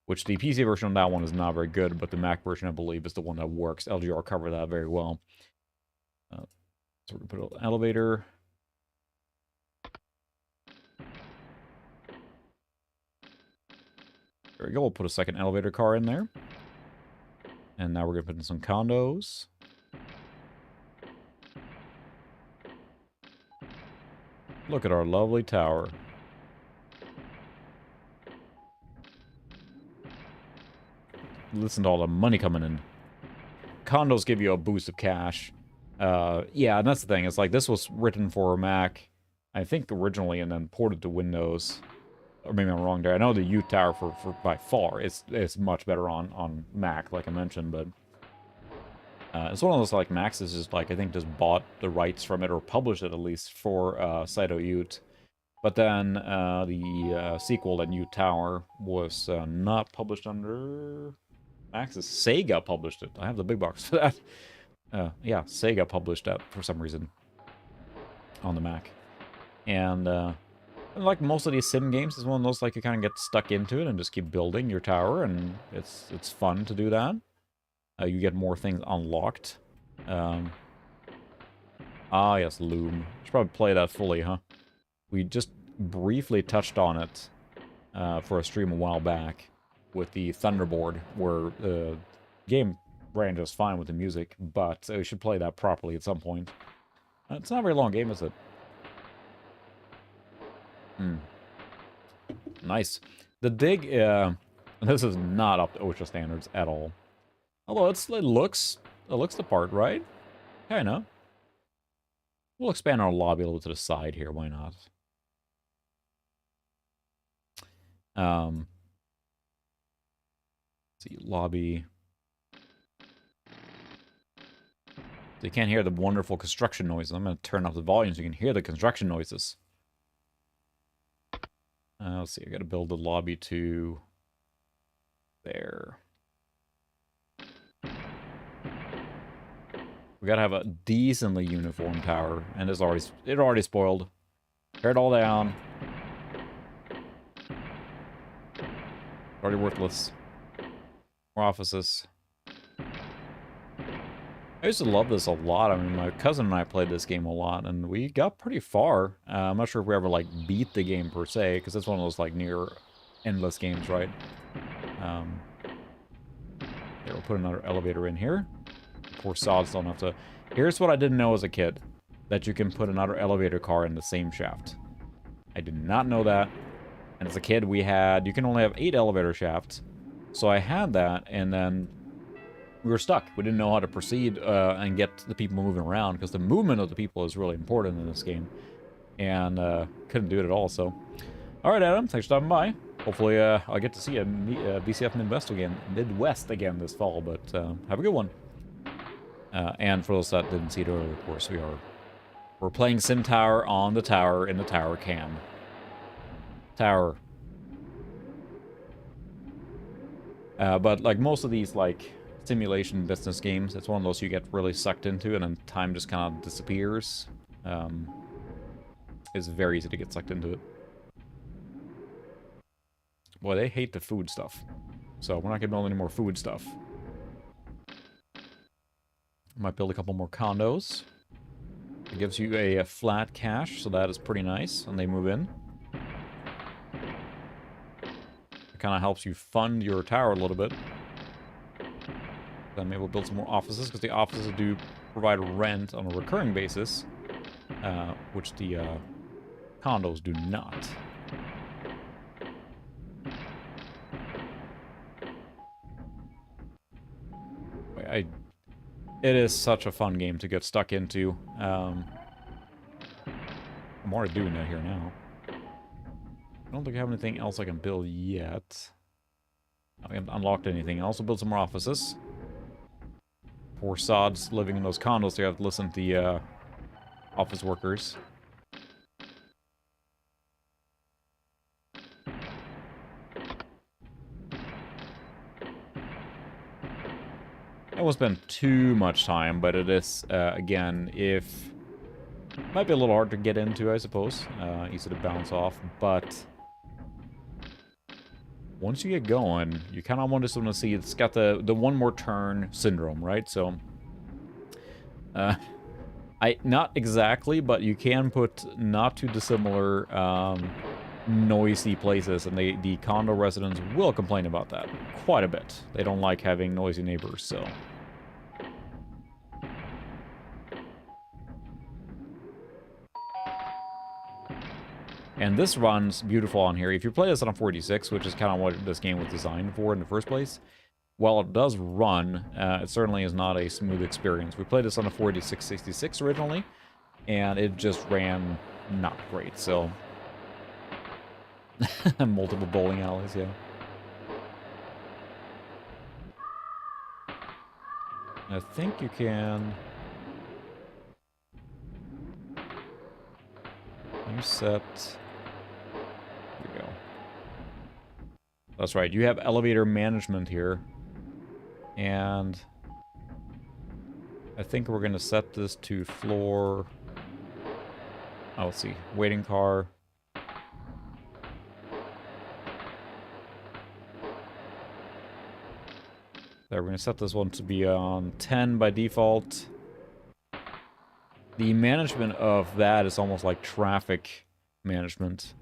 Which the PC version on that one is not very good, but the Mac version, I believe, is the one that works. LGR covered that very well. So we're going to put an elevator. There we go. We'll put a second elevator car in there. And now we're going to put in some condos. Look at our lovely tower. Listen to all the money coming in. Condos give you a boost of cash. Yeah, and that's the thing. It's like this was written for Mac, I think originally, and then ported to Windows. Or maybe I'm wrong there. I know the Ute Tower for by far it's much better on Mac, like I mentioned, but it's one of those like Macs is just like I think just bought the rights from it or published it at least for Saito Ute. But then the sequel, that Ute Tower, was not published under Max's. Sega published it. I have the big box for that. Yeah, Sega published that for some reason on the Mac. And like most of these sim games, it's one of those like you kind of get stuck into it and just keep building your tower, and it's fun to do that. You get more things unlocked. Yes, Loom. Should probably play that fully, huh? We just briefly touched on it for a stream a while back with the Thunderboard, where the game ran just fine with the music, but we should play that properly at some point. It's not a very long game, is it? Nice. The dig, this is not up to OSHA standards at all. Although it looks the part, right? Kinda. We'll expand our lobby a little to the side here, why not? Let's see, lobby. So you can't hear the wonderful construction noises. I'm going to turn off the volume so you can hear the construction noises. Let's see, I got to build the lobby to there. We got to have a decently uniform tower, and it already spoiled. Tear it all down. Already worthless. More offices. I used to love this a lot. I mean, my cousin and I played this game a lot, and we got pretty far. I'm not sure if we ever, like, beat the game per se, because it's one of those, like, near endless games, right? Yeah, we'll put another elevator in here. Poor sods don't have to... Here's what I didn't know as a kid. That you can put another elevator car in the same shaft. I did not know that. And as a kid, you can only have 8 elevator shafts. So I had that, and then we were stuck. We didn't know how to proceed and get the people moving around, because the movement of the people is really important in this game. And couldn't do it at all, so... Alright, Adam, thanks for stopping by. Hopefully I'll get to see a BCF Midwest again this fall, but have a good one. And for those that didn't see it earlier, of course, we're playing Sim Tower on the tower in the tower cam. Tower. But like most of these like simulation business games, it's one of those you get really sucked into and then time just kind of disappears. It's very easy to get sucked into it. Boy, they hate the food stuff. So we're not going to build any more food stuff. Might build a couple more condos. It gives you a flat cash, so that is pretty nice, and they move in. It kind of helps you fund your tower a little bit. Then maybe we'll build some more offices, because the offices do provide rent on a recurring basis, which the condos do not. It is such a fun game to get stuck into. I'm already doing that here now. I don't think I have anything else I can build yet. I haven't unlocked anything. I also build some more offices. Poor sods living in those condos, they have to listen to the office workers. I won't spend too much time, but it is, again, if... Might be a little hard to get into, I suppose. Easy to bounce off, but... Once you get going, you kind of want to see it's got the one more turn syndrome, right? So... not exactly, but you can put not too dissimilar, noisy places, and the condo residents will complain about that quite a bit. They don't like having noisy neighbors, so... And this runs beautiful on here. If you play this on a 46, which is kind of what this game was designed for in the first place, while it does run, it certainly is not a smooth experience. We played this on a 4666 originally, and it just ran not great, so... Multiple bowling alleys, yeah. I think you can... You set... Here we go. That's right, you have elevator management here. And... I think we're going to set this to floor... Oh, let's see. Waiting car... There, we're going to set this one to be on 10 by default. The management of that is almost like traffic management.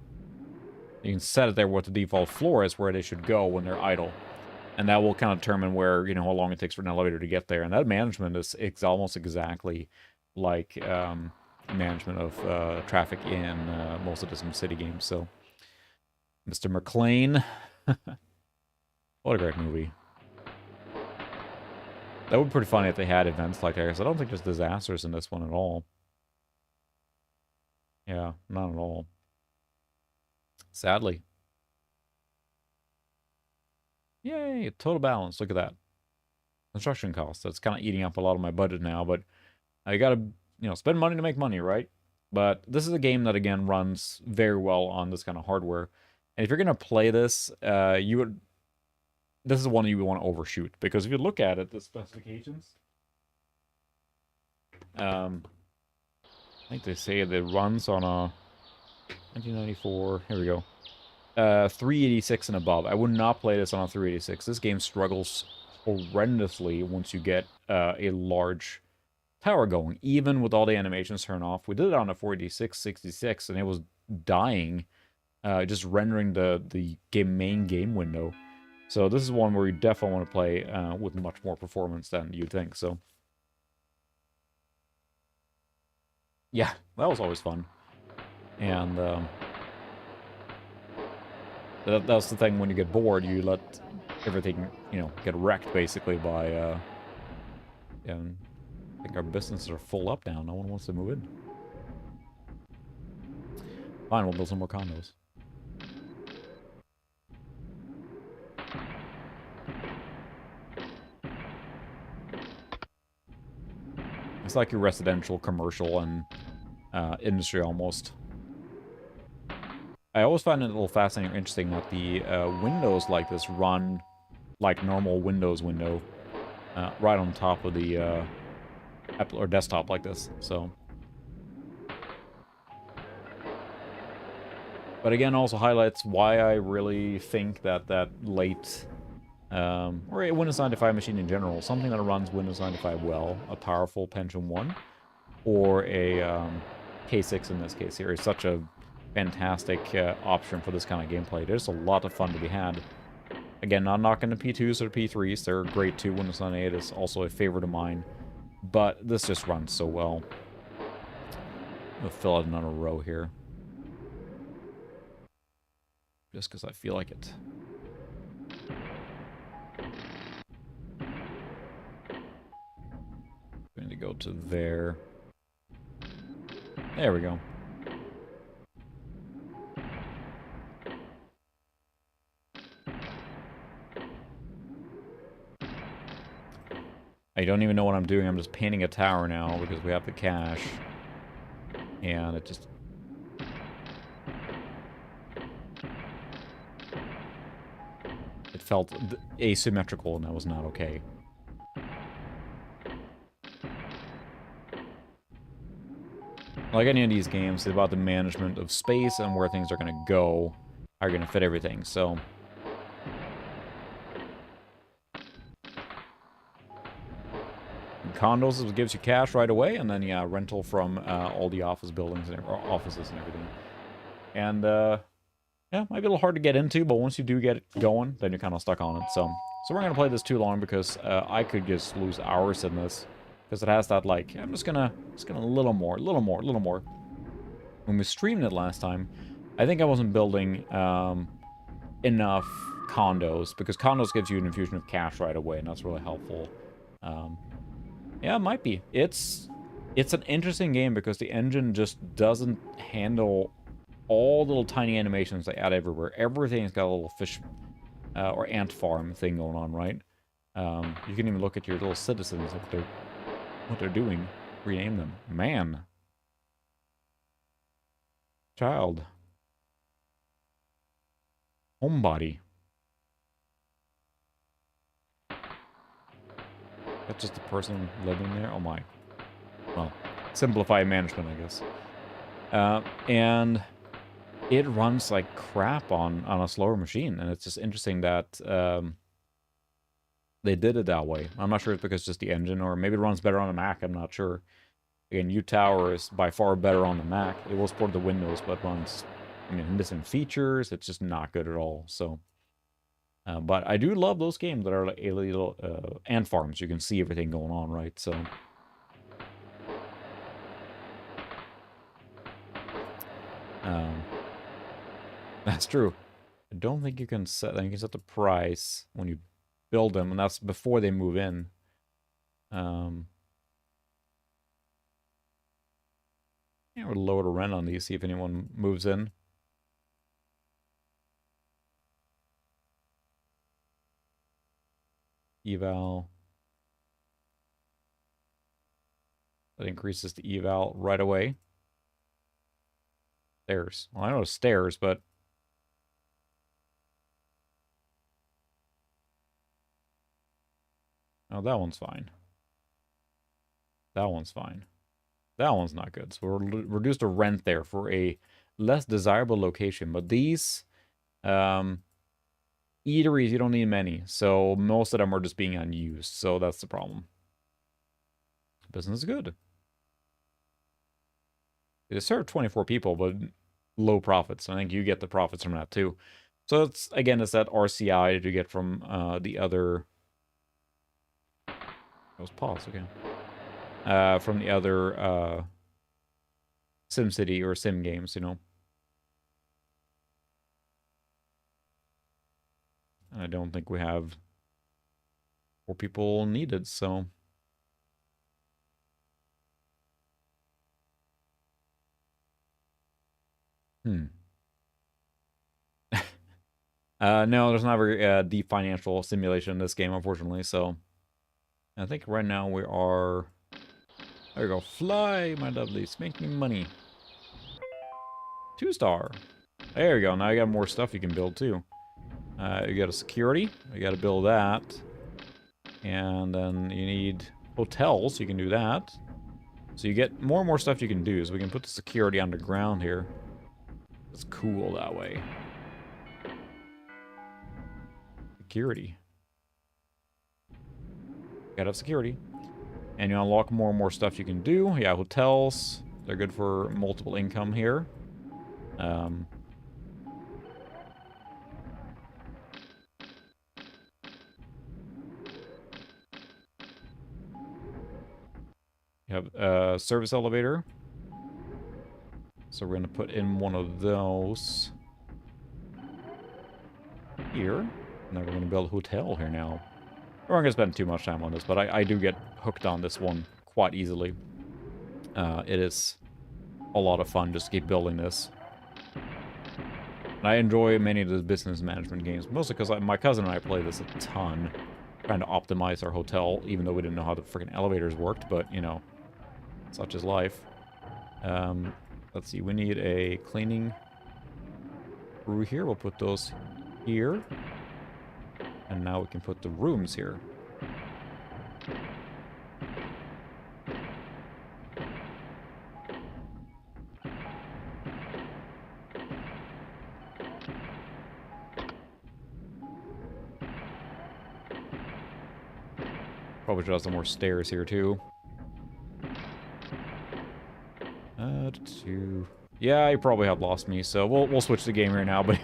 You can set it there what the default floor is, where they should go when they're idle. And that will kind of determine where, you know, how long it takes for an elevator to get there. And that management is almost exactly like management of traffic in most of the SimCity games. So, Mr. McLean. What a great movie. That would be pretty funny if they had events like that, because I don't think there's disasters in this one at all. Yeah, not at all. Sadly. Yay, total balance. Look at that. Construction costs. That's kind of eating up a lot of my budget now, but I gotta, you know, spend money to make money, right? But this is a game that, again, runs very well on this kind of hardware. And if you're gonna play this, you would... This is one you would want to overshoot, because if you look at it, the specifications, I think they say that it runs on a 1994, here we go, 386 and above. I would not play this on a 386. This game struggles horrendously once you get a large tower going, even with all the animations turned off. We did it on a 4666, and it was dying, just rendering the main game window. So this is one where you definitely want to play with much more performance than you'd think, so... Yeah, that was always fun. And, that's the thing, when you get bored, you let everything, you know, get wrecked, basically, by, and I think our businesses are full up now. No one wants to move in. Fine, we'll build some more condos. It's like your residential, commercial, and industry almost. I always find it a little fascinating or interesting that the windows like this run like normal Windows window right on top of the Apple or desktop like this. So, but again, also highlights why I really think that late. Or a Windows 95 machine in general, something that runs Windows 95 well, a powerful Pentium 1, or a K6 in this case here, is such a fantastic option for this kind of gameplay. There's a lot of fun to be had. Again, not knocking the P2s or P3s. They're great too. Windows 98 is also a favorite of mine. But this just runs so well. I'll fill out another row here. Just because I feel like it. Going to go to there. There we go. I don't even know what I'm doing. I'm just painting a tower now because we have the cash. And it just... It felt asymmetrical and that was not okay. Like any of these games, it's about the management of space and where things are going to go. How you're going to fit everything, so... Condos gives you cash right away, and then, yeah, rental from all the office buildings and offices and everything. And, yeah, might be a little hard to get into, but once you do get it going, then you're kind of stuck on it, so... So we're not going to play this too long, because I could just lose hours in this. Because it has that, like, I'm just gonna a little more. When we streamed it last time, I think I wasn't building enough condos, because condos gives you an infusion of cash right away, and that's really helpful. Yeah, it might be. It's an interesting game, because the engine just doesn't handle all the little tiny animations they add everywhere. Everything's got a little fish or ant farm thing going on, right? You can even look at your little citizens, what they're doing. Rename them. Man. Child. Homebody. That's just a person living there? Oh my. Well, simplify management, I guess. And it runs like crap on a slower machine, and it's just interesting that they did it that way. I'm not sure if it's because it's just the engine, or maybe it runs better on a Mac, I'm not sure. Again, U-Tower is by far better on the Mac. It will support the Windows, but runs, I mean, missing features. It's just not good at all, so... but I do love those games that are like a little ant farms. You can see everything going on, right? So... that's true. I don't think you can set... You can set the price when you build them, and that's before they move in. Yeah, we'll lower the rent on these, see if anyone moves in. Eval. That increases the eval right away. Stairs. Well, I know stairs, but... Oh, that one's fine. That one's fine. That one's not good. So we'll reduce the rent there for a less desirable location. But these eateries, you don't need many. So most of them are just being unused. So that's the problem. Business is good. It served 24 people, but low profits. I think you get the profits from that too. So it's, again, it's that RCI that you get from the other... That was pause, okay. From the other SimCity or Sim games, you know. And I don't think we have 4 people needed, so... No, there's not very deep financial simulation in this game, unfortunately, so... I think right now we are... There we go. Fly, my lovelies. Make me money. 2-star. There you go. Now you got more stuff you can build, too. You got a security. You got to build that. And then you need hotels. You can do that. So you get more and more stuff you can do. So we can put the security underground here. It's cool that way. Security. Gotta have security. And you unlock more and more stuff you can do. Yeah, hotels. They're good for multiple income here. You have a service elevator. So we're gonna put in one of those here. And then we're gonna build a hotel here now. We're not gonna spend too much time on this, but I do get hooked on this one quite easily. It is a lot of fun just to keep building this. And I enjoy many of the business management games, mostly because my cousin and I play this a ton, trying to optimize our hotel, even though we didn't know how the freaking elevators worked, but, you know, such is life. Let's see, we need a cleaning crew here. We'll put those here. And now we can put the rooms here. Probably should have some more stairs here, too. Yeah, you probably have lost me, so we'll switch the game here now. But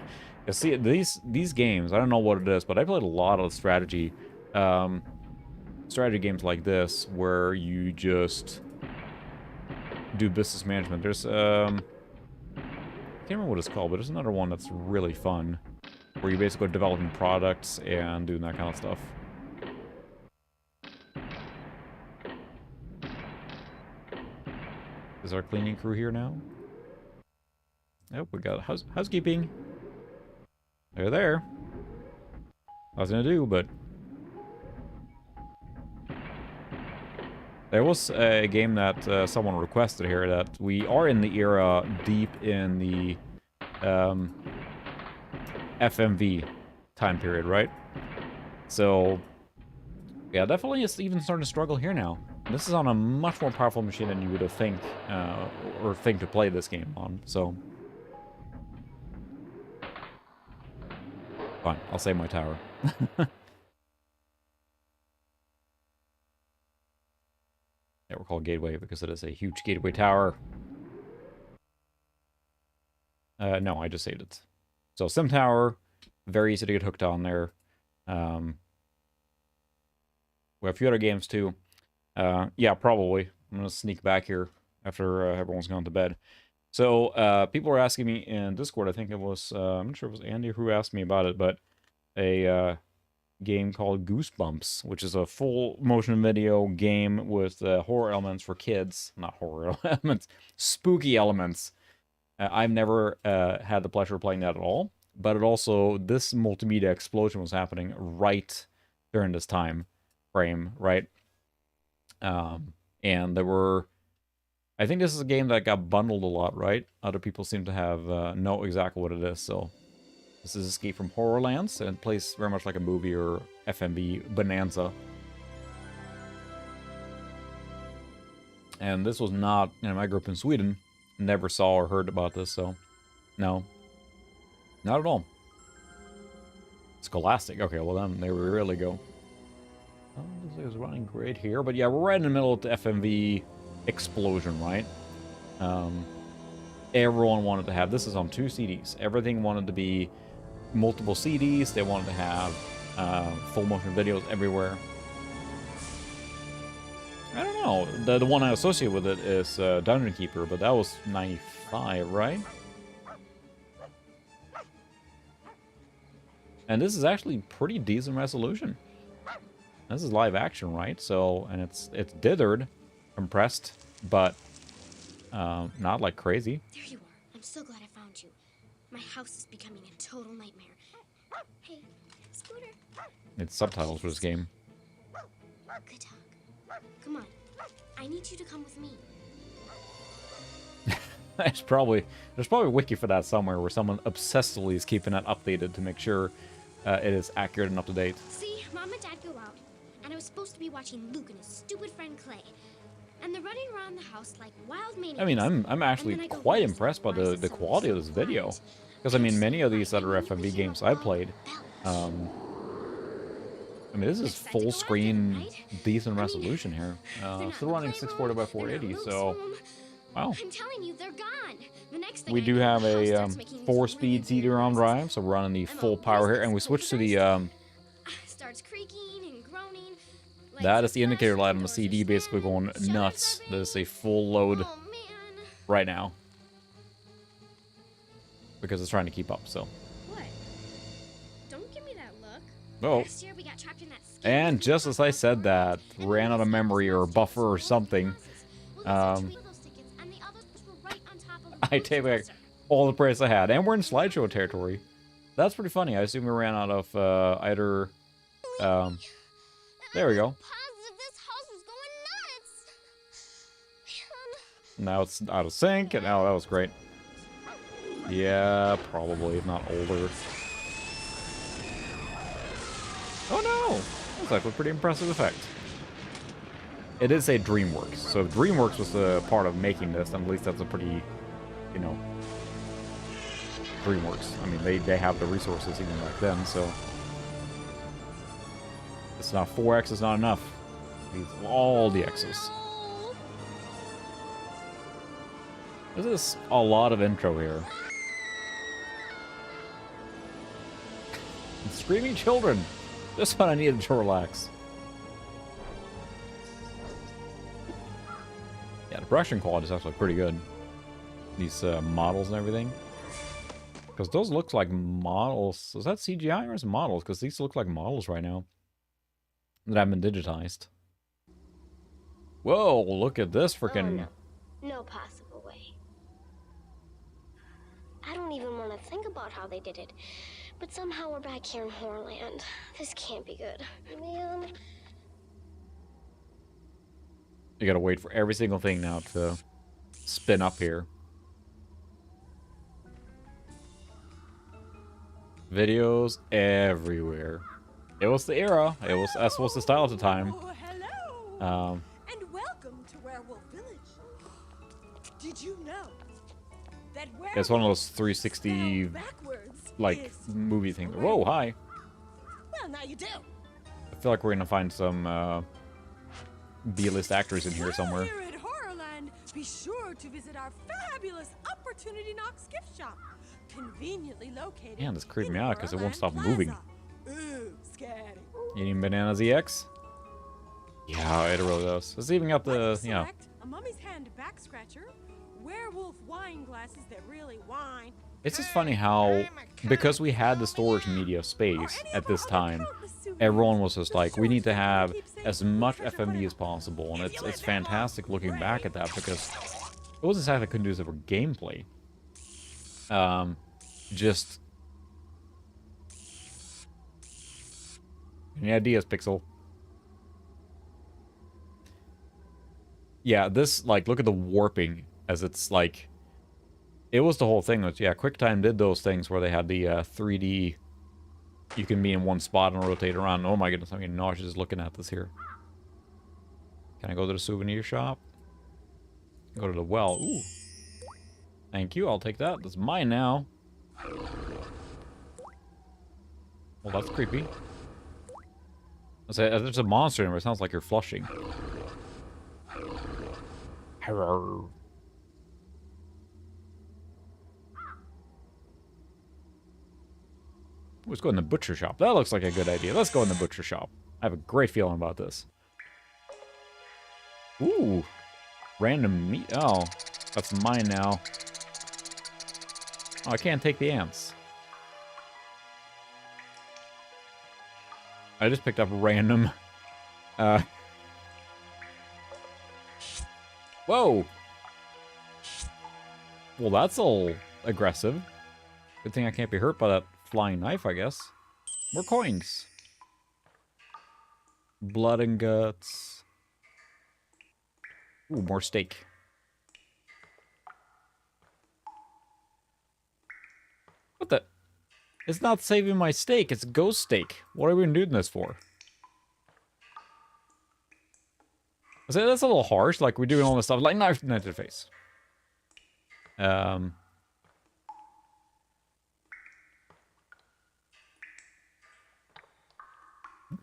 you see, these games, I don't know what it is, but I played a lot of strategy games like this, where you just do business management. There's I can't remember what it's called, but there's another one that's really fun, where you're basically developing products and doing that kind of stuff. Is our cleaning crew here now? Nope, we got housekeeping. They're there. I was gonna do, but there was a game that someone requested here that we are in the era deep in the FMV time period, right? So yeah, definitely it's even starting to struggle here now. This is on a much more powerful machine than you would have think to play this game on, so fine, I'll save my tower. Yeah, we're called Gateway because it is a huge gateway tower. No, I just saved it. So Sim Tower, very easy to get hooked on there. We have a few other games too. Yeah, probably. I'm gonna sneak back here after everyone's gone to bed. So, people were asking me in Discord, I think it was, I'm not sure if it was Andy who asked me about it, but a game called Goosebumps, which is a full motion video game with horror elements for kids. Not horror elements, spooky elements. I've never had the pleasure of playing that at all, but it also, this multimedia explosion was happening right during this time frame, right? And there were, I think this is a game that got bundled a lot, right? Other people seem to have know exactly what it is, so this is Escape from Horrorlands, and it plays very much like a movie or FMV bonanza. And this was not, you know, I grew up in Sweden, never saw or heard about this, so no, not at all. Scholastic, okay, well then there we really go. Oh, this is running great here, but yeah, we're right in the middle of the FMV explosion, right? Everyone wanted to have, this is on 2 CDs. Everything wanted to be multiple CDs. They wanted to have full motion videos everywhere. I don't know. The one I associate with it is Dungeon Keeper, but that was 95, right? And this is actually pretty decent resolution. This is live action, right? So, and it's dithered, compressed, but not like crazy. There you are. I'm so glad I found you. My house is becoming a total nightmare. Hey, Scooter. It's subtitles for this game. Good talk. Come on. I need you to come with me. there's probably a wiki for that somewhere where someone obsessively is keeping that updated to make sure it is accurate and up to date. See, Mom and Dad go out, and I was supposed to be watching Luke and his stupid friend Clay. And they're running around the house like wild maniacs. I mean, I'm actually quite impressed by the quality of this video. Because, I mean, many of these other FMV games I've played, I mean, this is full screen, decent resolution here. Still running 640 by 480, so, wow. I'm telling you, they're gone. The next thing We do have a 4-speed CD-ROM drive, so we're running the full power here, and we switched to the starts creaking and groaning. That is the indicator light on the CD basically going nuts. That is a full load Oh man. right now. Because it's trying to keep up, so. What? Don't give me that look. Oh. Last year we got trapped in that scary And thing just as I called said that, and ran out of these memory or girls buffer or tickets, something. well, those tickets, and the others were right on top of the I take back all the praise I had. And we're in slideshow territory. That's pretty funny. I assume we ran out of either... there we go. Positive this house is going nuts. Now it's out of sync, and oh, that was great. Yeah, probably, if not older. Oh no! That's actually a pretty impressive effect. It is a DreamWorks, so if DreamWorks was a part of making this, then at least that's a pretty, you know, DreamWorks. I mean, they have the resources even back then, so... It's not 4X, it's not enough. It needs all the X's. This is a lot of intro here. And screaming children! Just when I needed to relax. Yeah, the production quality is actually pretty good. These models and everything. Because those look like models. Is that CGI or is it models? Because these look like models right now. That haven't been digitized. Whoa, look at this freaking... Oh, no. No possible way. I don't even want to think about how they did it. But somehow we're back here in Horrorland. This can't be good. Man. You gotta wait for every single thing now to spin up here. Videos everywhere. It was the era. It was that's what's the style at the time. Oh, hello. And welcome to Werewolf Village. Did you know that It's one of those 360 like movie things. Whoa, hi. Well, now you do. I feel like we're gonna find some B-list actors in here somewhere. Here at Horrorland, be sure to visit our fabulous Opportunity Knox gift shop, conveniently located. Man, this creeped in me out because it won't Horrorland stop Plaza. moving. Ooh, scary. You need bananas EX? Yeah, it really does. It's even got the, you know. Select a mummy's hand back scratcher, werewolf wine glasses that really whine. It's just funny how, because we had the storage media space at this time, everyone was just like, we need to have as much FMV as possible, and it's fantastic looking back at that because it wasn't exactly conducive for gameplay. Just... Any ideas, Pixel? Yeah, this, like, look at the warping as it's, like... It was the whole thing. That, yeah, QuickTime did those things where they had the 3D... You can be in one spot and rotate around. Oh my goodness, I'm getting nauseous looking at this here. Can I go to the souvenir shop? Go to the well. Ooh. Thank you, I'll take that. That's mine now. Well, that's creepy. There's a monster in there. It sounds like you're flushing. Hello. Let's go in the butcher shop. That looks like a good idea. Let's go in the butcher shop. I have a great feeling about this. Ooh. Random meat. Oh. That's mine now. Oh, I can't take the ants. I just picked up random... Whoa! Well, that's all aggressive. Good thing I can't be hurt by that flying knife, I guess. More coins. Blood and guts. Ooh, more steak. What the? It's not saving my steak, it's ghost steak. What are we doing this for? I say that's a little harsh, like we're doing all this stuff, like knife to the face. Can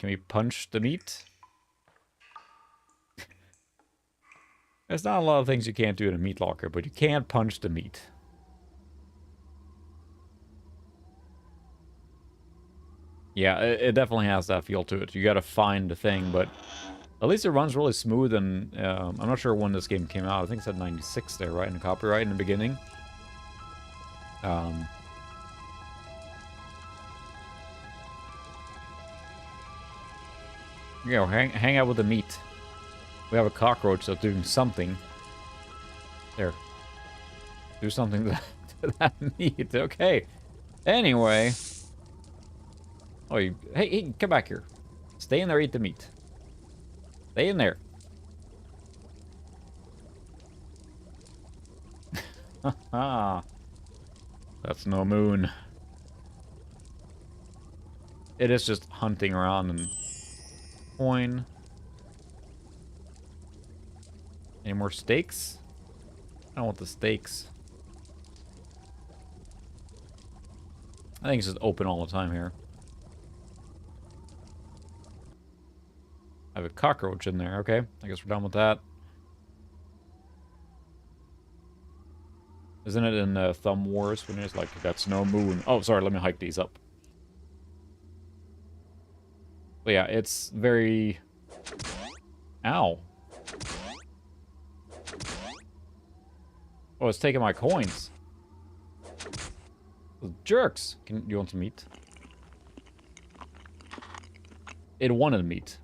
we punch the meat? There's not a lot of things you can't do in a meat locker, but you can't punch the meat. Yeah, it definitely has that feel to it. You gotta find the thing, but At least it runs really smooth, and I'm not sure when this game came out. I think it said 96 there, right? In the copyright in the beginning. You know, hang out with the meat. We have a cockroach that's doing something. There. Do something to that meat. Okay. Anyway. Oh, hey, come back here. Stay in there, eat the meat. Stay in there. Haha. That's no moon. It is just hunting around and coin. Any more steaks? I don't want the steaks. I think it's just open all the time here. I have a cockroach in there. Okay, I guess we're done with that. Isn't it in Thumb Wars when it's like, that's no moon? Oh, sorry, let me hike these up. But yeah, it's very... Ow. Oh, it's taking my coins. Those jerks. You want some meat? It wanted meat.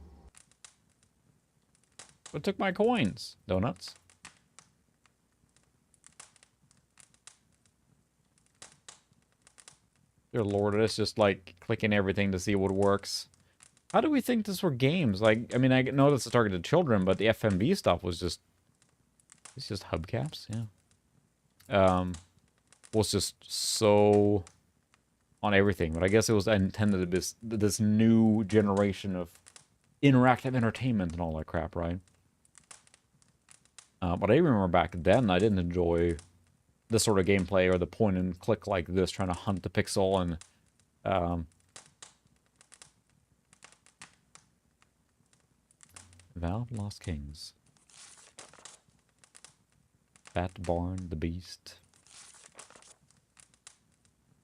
But it took my coins. Donuts. Dear Lord, it's just like clicking everything to see what works. How do we think this were games? Like, I mean, I know this is targeted to children, but the FMV stuff was just... It's just hubcaps, yeah. Was just so on everything. But I guess it was intended to be this new generation of interactive entertainment and all that crap, right? But I remember back then, I didn't enjoy this sort of gameplay or the point and click like this, trying to hunt the pixel and... Valve Lost Kings. Bat Barn, the Beast.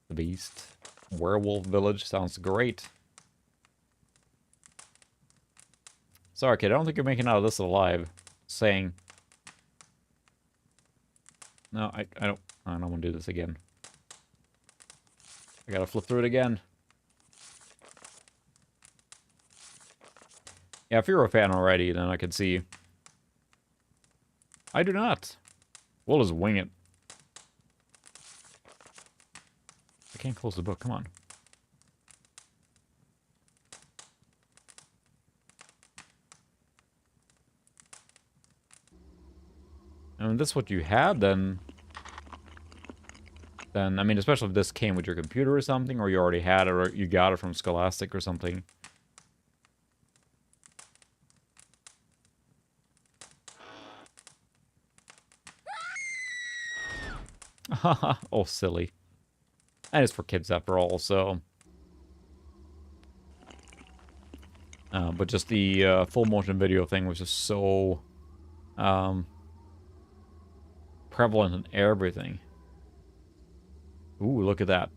The Beast. Werewolf Village sounds great. Sorry, kid, I don't think you're making out of this alive. Saying. No, I don't want to do this again. I gotta flip through it again. Yeah, if you're a fan already, then I could see. I do not. We'll just wing it. I can't close the book, come on. And if this is what you had, then, I mean, especially if this came with your computer or something, or you already had it, or you got it from Scholastic or something. Oh, silly. And it's for kids after all, so... but just the full motion video thing was just so... prevalent in everything. Ooh, look at that.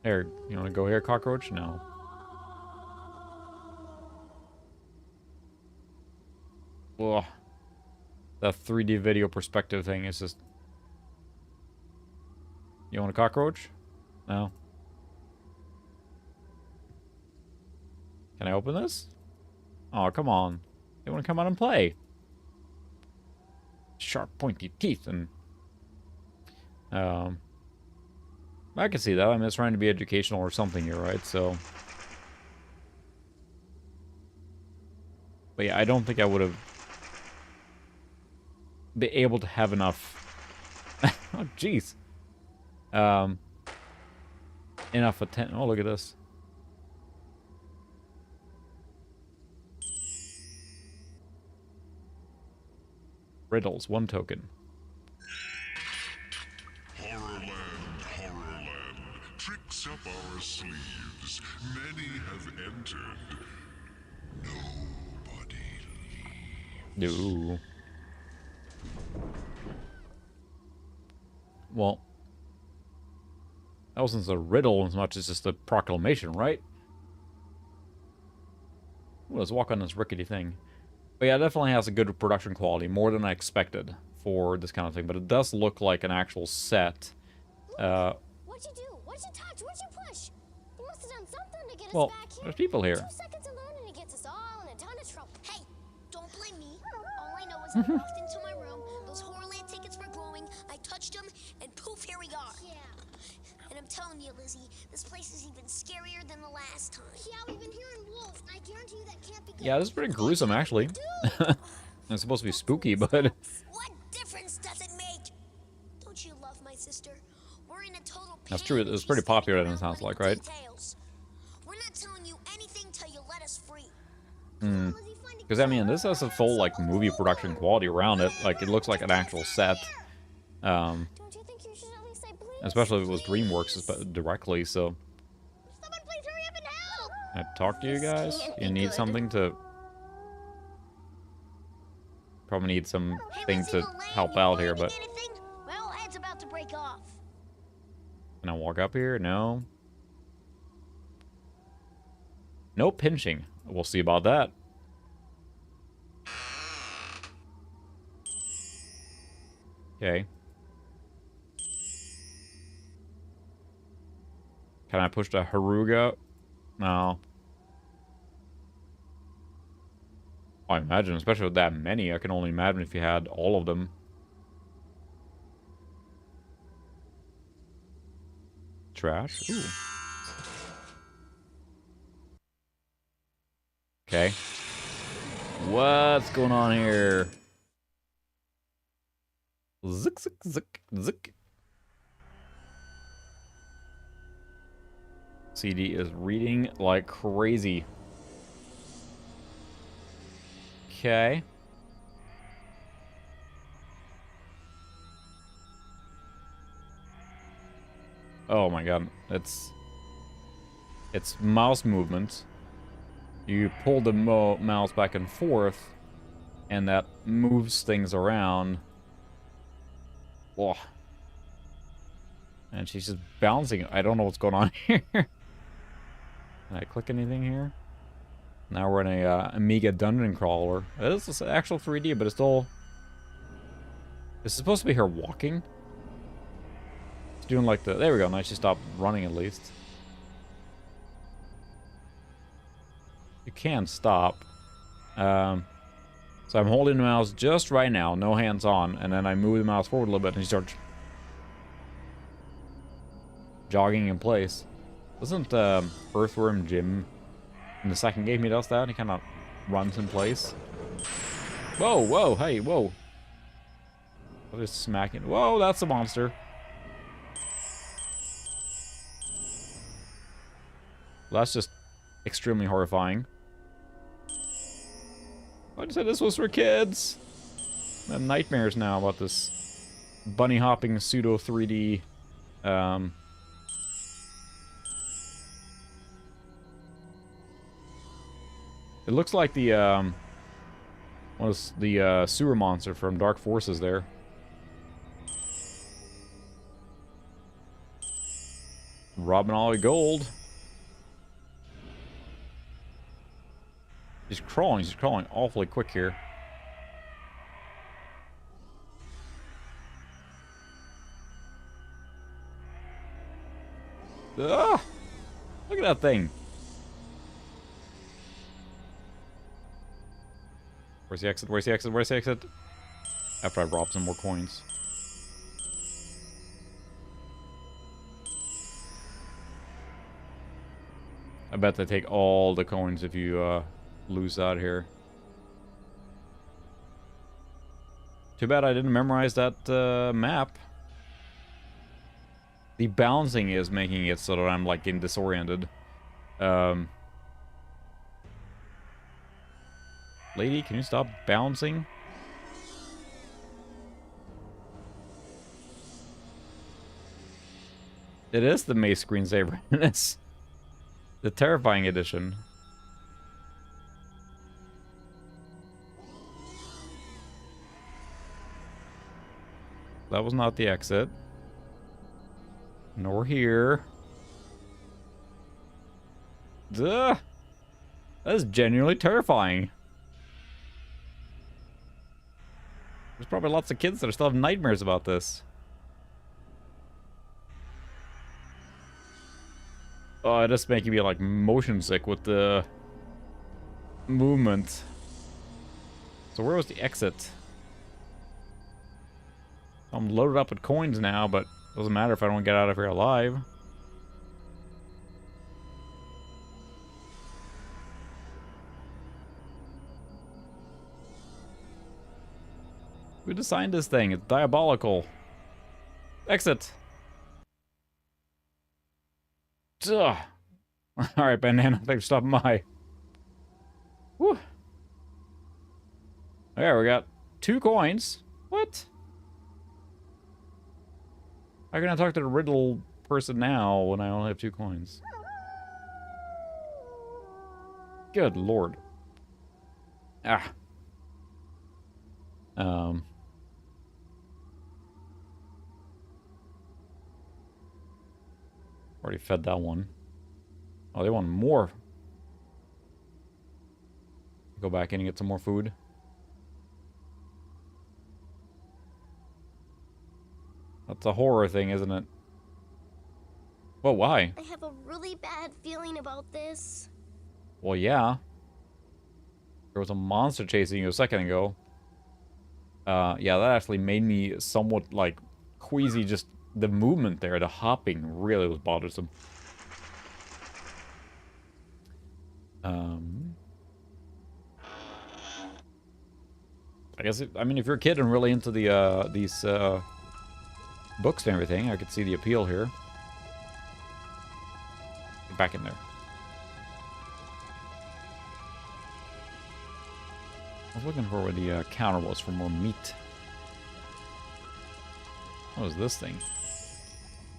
There, you want to go here, cockroach? No. Ugh. The 3D video perspective thing is just... You want a cockroach? No. Can I open this? Oh, come on. They want to come out and play. Sharp, pointy teeth and... I can see that. I mean, it's trying to be educational or something here, right? So... But yeah, I don't think I would have... been able to have enough... Oh, jeez. Enough attention. Oh, look at this. Riddles, 1 token. Horrorland, Horrorland, tricks up our sleeves. Many have entered. Nobody leaves. No. Well, that wasn't a riddle as much as just a proclamation, right? Ooh, let's walk on this rickety thing. But yeah, it definitely has a good production quality, more than I expected for this kind of thing. But it does look like an actual set. What'd you do? What'd you touch? What'd you push? You must have done something to get Well, us back here. there's people here. 2 seconds alone and it gets us all in a ton of trouble. Hey, don't blame me. All I know is I walked into my room, those Horrorland tickets were glowing, I touched them, and poof, here we are. Yeah. And I'm telling you, Lizzie, this place is even scarier than the last time. Yeah, we've been hearing wolves, and I guarantee you that can't be good. Yeah, this is pretty gruesome, actually. It's supposed to be spooky, but... What difference does it make? Don't you love my sister? We're in a total That's true, it was pretty popular, it sounds like, right? We're not telling you anything till you let us free. Because, I mean, this has a full, like, movie production quality around it. Like, it looks like an actual set. Don't you think you should at least say please? Especially if it was DreamWorks directly, so... Someone please hurry up and help! Can I talk to you guys? You need something to... Probably need something to help out here, but... Well, Ed's about to break off. Can I walk up here? No. No pinching. We'll see about that. Okay. Can I push the Haruga? No. I imagine, especially with that many, I can only imagine if you had all of them. Trash? Ooh. Okay. What's going on here? Zick, zick, zick, zick. CD is reading like crazy. Okay. Oh my god, it's mouse movement. You pull the mouse back and forth, and that moves things around. Oh. And she's just bouncing. I don't know what's going on here. Can I click anything here? Now we're in a Amiga dungeon crawler. This is actual 3D, but it's still... This is supposed to be her walking. It's doing like the... There we go. Now she stopped running at least. You can stop. So I'm holding the mouse just right now, no hands on, and then I move the mouse forward a little bit and she starts jogging in place. Doesn't Earthworm Jim in the second game he does that? He kind of runs in place. Whoa, whoa, hey, whoa. I'm just smacking. Whoa, that's a monster. Well, that's just extremely horrifying. I said this was for kids. I have nightmares now about this bunny hopping pseudo 3D. It looks like the was the sewer monster from Dark Forces there. Robbing all the gold. He's crawling awfully quick here. Ah! Look at that thing. Where's the exit? Where's the exit? Where's the exit? After I rob some more coins. I bet they take all the coins if you lose out here. Too bad I didn't memorize that map. The bouncing is making it so that I'm like getting disoriented. Lady, can you stop bouncing? It is the Mace screensaver in this. The terrifying edition. That was not the exit. Nor here. Duh! That is genuinely terrifying. There's probably lots of kids that still have nightmares about this. Oh, it is making me like motion sick with the movement. So where was the exit? I'm loaded up with coins now, but it doesn't matter if I don't get out of here alive. Who designed this thing? It's diabolical. Exit. Ugh. Alright, banana, thanks for stopping by. Whew. Okay, we got 2 coins. What? How can I talk to the riddle person now when I only have 2 coins? Good lord. Ah. Already fed that one. Oh, they want more. Go back in and get some more food. That's a horror thing, isn't it? Well, why? I have a really bad feeling about this. Well, yeah. There was a monster chasing you a second ago. Yeah, that actually made me somewhat, like, queasy. Just the movement there, the hopping really was bothersome. I guess, I mean, if you're a kid and really into the, these, books and everything, I could see the appeal here. Get back in there. I was looking for where the counter was for more meat. What was this thing?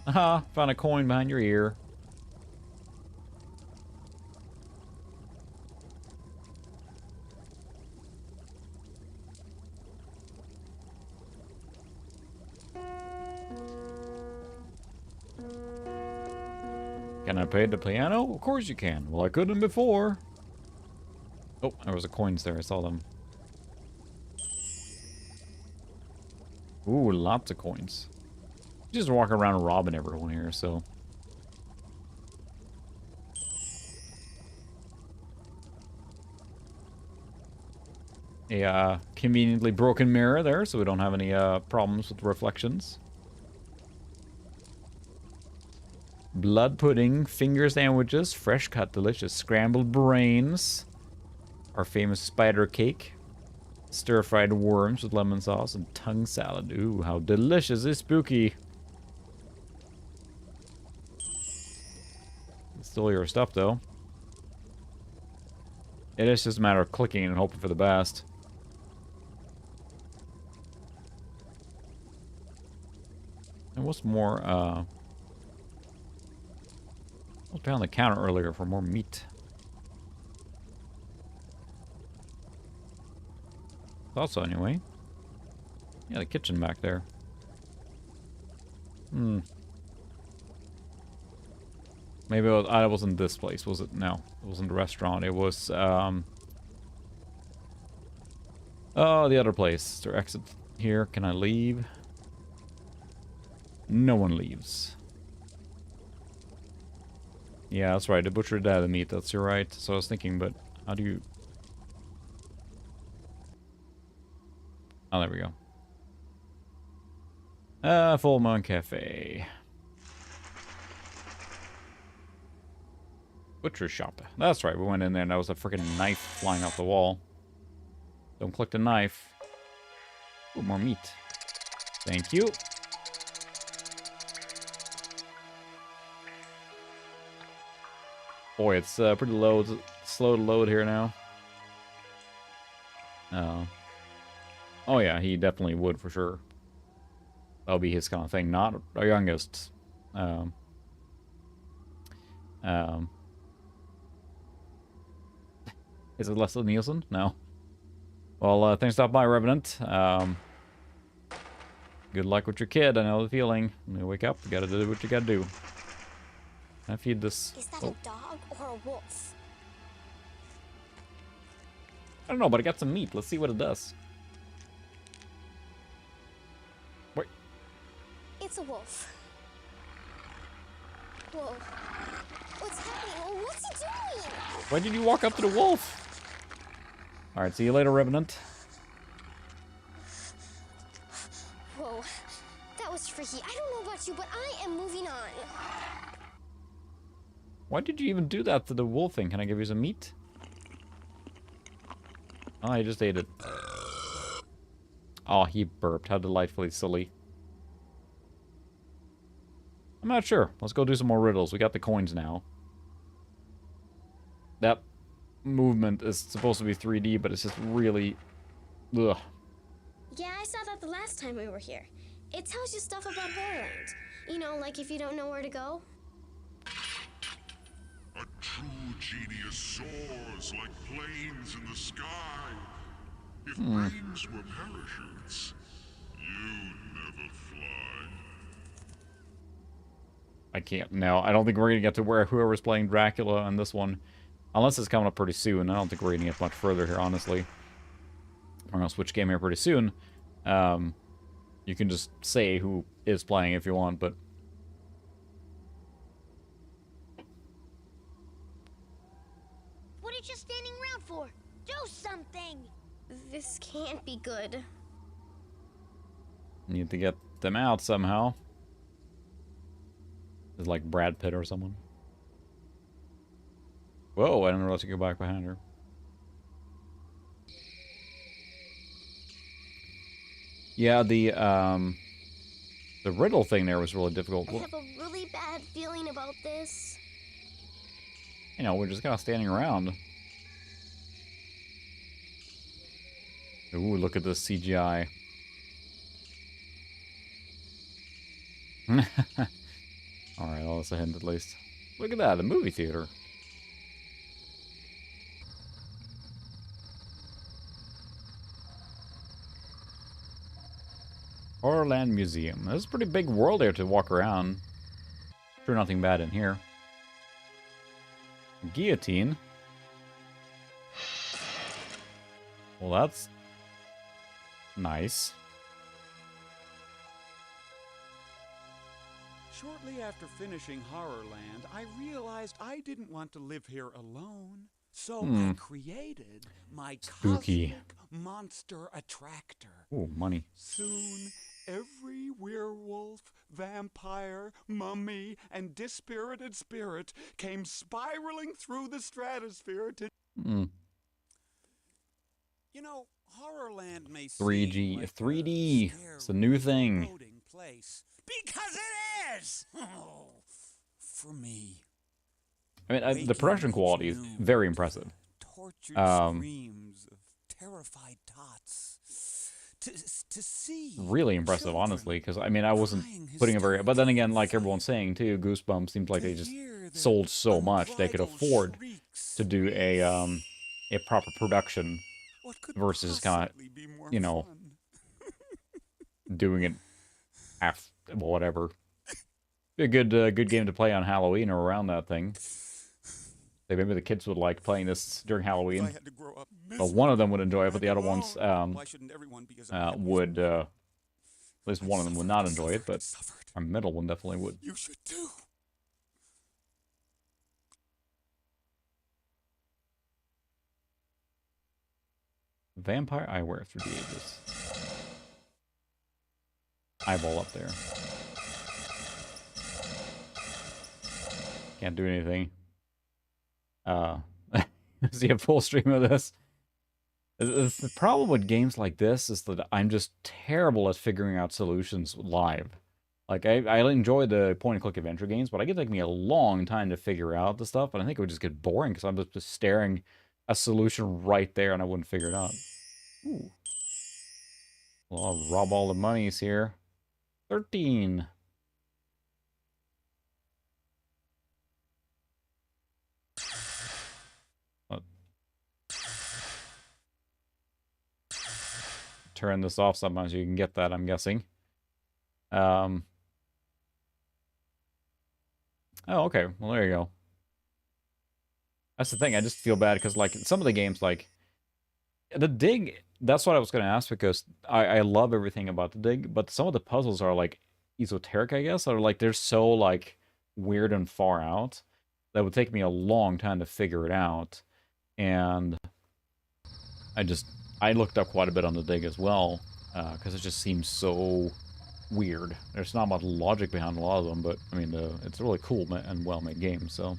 Aha! Found a coin behind your ear. Can I play the piano? Of course you can. Well, I couldn't before. Oh, there was a coins there. I saw them. Ooh, lots of coins. Just walk around robbing everyone here, so. A conveniently broken mirror there, so we don't have any problems with reflections. Blood pudding, finger sandwiches, fresh cut delicious scrambled brains, our famous spider cake, stir-fried worms with lemon sauce, and tongue salad. Ooh, how delicious is spooky. It's still your stuff, though. It is just a matter of clicking and hoping for the best. And what's more, I was behind the counter earlier for more meat. Thought so, anyway. Yeah, the kitchen back there. Hmm. Maybe I wasn't this place, was it? No, it wasn't the restaurant. It was, oh, the other place. Is there exit here? Can I leave? No one leaves. Yeah, that's right. The butcher died the meat. That's right. So I was thinking, but how do you... Oh, there we go. Full Moon Cafe. Butcher shop. That's right. We went in there and that was a freaking knife flying off the wall. Don't click the knife. Ooh, more meat. Thank you. Boy, it's pretty slow to load here now. Oh yeah, he definitely would for sure. That'll be his kind of thing. Not our youngest. Is it Leslie Nielsen? No. Well, thanks for stopping by, Revenant. Good Good luck with your kid. I know the feeling. When you wake up, you gotta do what you gotta do. I feed this. Is that Oh, a dog or a wolf? I don't know, but I got some meat. Let's see what it does. Wait. It's a wolf. Whoa. What's happening? What's he doing? Why did you walk up to the wolf? Alright, see you later, Revenant. Whoa. That was freaky. I don't know about you, but I am moving on. Why did you even do that to the wolf thing? Can I give you some meat? Oh, I just ate it. Oh, he burped. How delightfully silly. I'm not sure. Let's go do some more riddles. We got the coins now. That movement is supposed to be 3D, but it's just really... Ugh. Yeah, I saw that the last time we were here. It tells you stuff about Horrorland. You know, like if you don't know where to go. A true genius soars like planes in the sky. If brains were parachutes, you'd never fly. I can't. No, I don't think we're going to get to where whoever's playing Dracula on this one. Unless it's coming up pretty soon. I don't think we're going to get much further here, honestly. We're going to switch game here pretty soon. You can just say who is playing if you want, but... What are you just standing around for? Do something! This can't be good. Need to get them out somehow. It's like Brad Pitt or someone. Whoa, I didn't realize you could go back behind her. Yeah, the riddle thing there was really difficult. I have a really bad feeling about this. You know, we're just kind of standing around. Ooh, look at this CGI. Alright, well, that's a hint at least. Look at that, the movie theater. Horrorland Museum. There's a pretty big world there to walk around. Sure, nothing bad in here. Guillotine. Well, that's nice. Shortly after finishing Horrorland, I realized I didn't want to live here alone. So I created my Spooky. cosmic monster attractor. Ooh, money. Soon, every werewolf, vampire, mummy, and dispirited spirit came spiraling through the stratosphere to... You know, Horrorland may 3G. seem like 3D. a It's a new scary, thing. foreboding place. Because it is! Oh, for me. I mean, the production quality is very impressive. Tortured screams of terrified tots. To see Really impressive, children honestly, because, I mean, I wasn't crying putting a very... But then again, like hysterically everyone's saying, too, Goosebumps seems like to they just hear their sold so much they could unbridled afford shrieks. to do a proper production What could versus kinda, possibly be more you know, fun? doing it half... Well, whatever. Be a good game to play on Halloween or around that thing. Like maybe the kids would like playing this during If I Halloween. had to grow up Well, one of them would enjoy it, but the other alone, ones why shouldn't everyone be as unhappy as would... me? at least one of them would not enjoy it, but Suffered. our middle one definitely would. You should too. Vampire eyewear through the ages. Eyeball up there. Can't do anything. See a full stream of this. The problem with games like this is that I'm just terrible at figuring out solutions live. Like, I enjoy the point-and-click adventure games, but it could take me a long time to figure out the stuff, and I think it would just get boring because I'm just staring a solution right there and I wouldn't figure it out. Ooh. Well, I'll rob all the monies here. 13. Turn this off somehow so you can get that, I'm guessing. Oh, okay. Well, there you go. That's the thing. I just feel bad because, like, some of the games, like, the Dig, that's what I was going to ask because I love everything about the Dig, but some of the puzzles are, like, esoteric, I guess, or, like, they're so, like, weird and far out that would take me a long time to figure it out. And I looked up quite a bit on the Dig as well because it just seems so weird. There's not much logic behind a lot of them, but, I mean, it's a really cool and well-made game, so...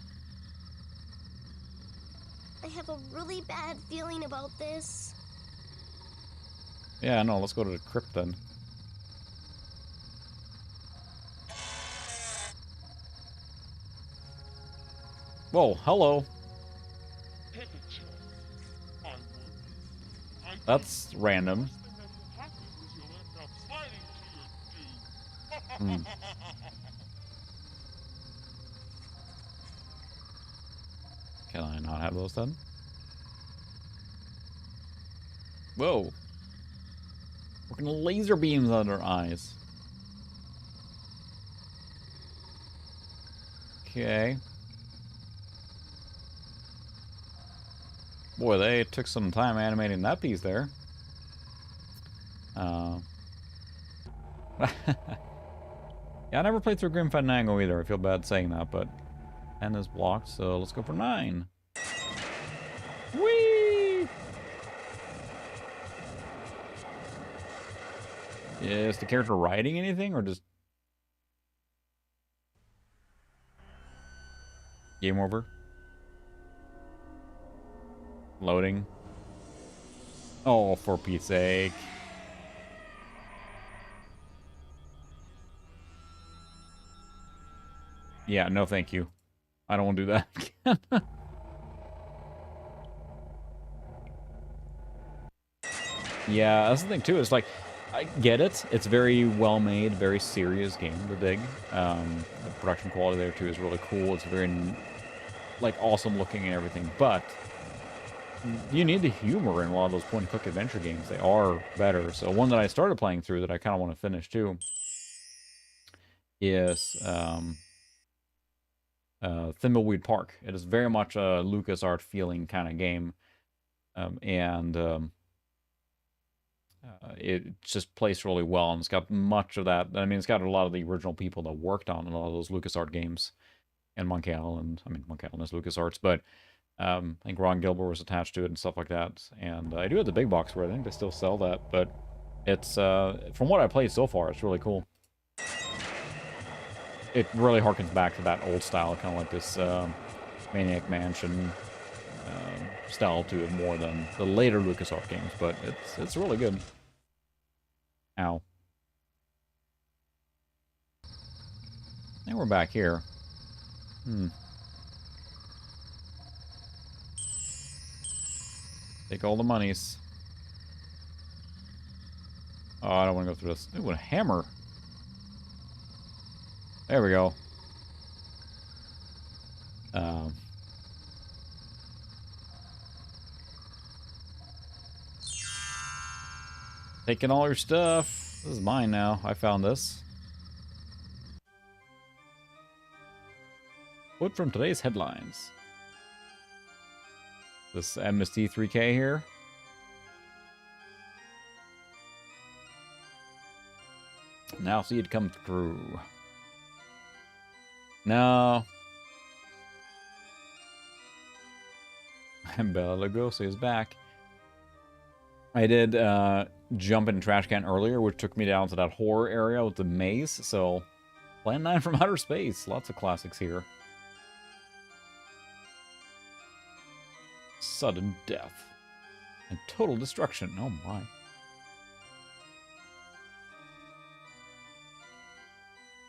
I have a really bad feeling about this. Yeah, no, let's go to the crypt then. Whoa, hello. That's random. Hmm. Can I not have those then? Whoa. Working laser beams on their eyes. Okay. Boy, they took some time animating that piece there. Yeah, I never played through Grim Fandango either. I feel bad saying that, but 10 is blocked, so let's go for 9. Whee! Is the character riding anything, or just... Game over? Loading. Oh, for Pete's sake. Yeah, no thank you. I don't want to do that again. Yeah, that's the thing too. It's like, I get it. It's very well made, very serious game, The Dig. The production quality there too is really cool. It's very, like, awesome looking and everything. But you need the humor in a lot of those point-and-click adventure games. They are better. So one that I started playing through that I kind of want to finish too is Thimbleweed Park. It is very much a LucasArts feeling kind of game, it just plays really well, and it's got much of that. I mean, it's got a lot of the original people that worked on a lot of those LucasArts games, and Monkey Island. I mean, Monkey Island is LucasArts, but I think Ron Gilbert was attached to it and stuff like that. And I do have the big box where I think they still sell that, but it's from what I played so far, it's really cool. It really harkens back to that old style, kind of like this Maniac Mansion style to it more than the later LucasArts games, but it's really good. Ow. And we're back here. Take all the monies. Oh, I don't want to go through this. Ooh, a hammer. There we go. Taking all your stuff. This is mine now. I found this. Quote from today's headlines. This MST 3K here. Now see it come through. No. Bela Lugosi is back. I did jump in trash can earlier, which took me down to that horror area with the maze. So, Plan 9 from Outer Space. Lots of classics here. Sudden death. And total destruction. Oh my.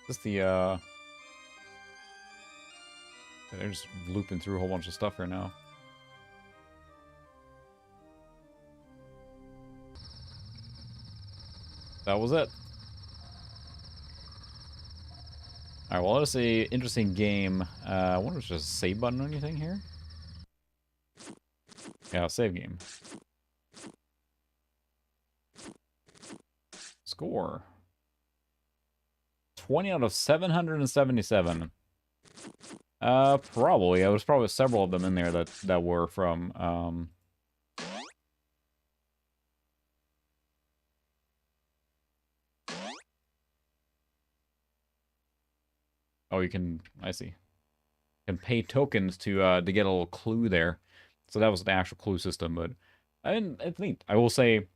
Is this the, they're just looping through a whole bunch of stuff here now. That was it. Alright, well, let's see. Interesting game. I wonder if there's a save button or anything here. Yeah, save game. Score. 20 out of 777. Probably. There was probably several of them in there that were from, Oh, you can, I see. You can pay tokens to get a little clue there. So that was the actual clue system, but it's neat. I will say,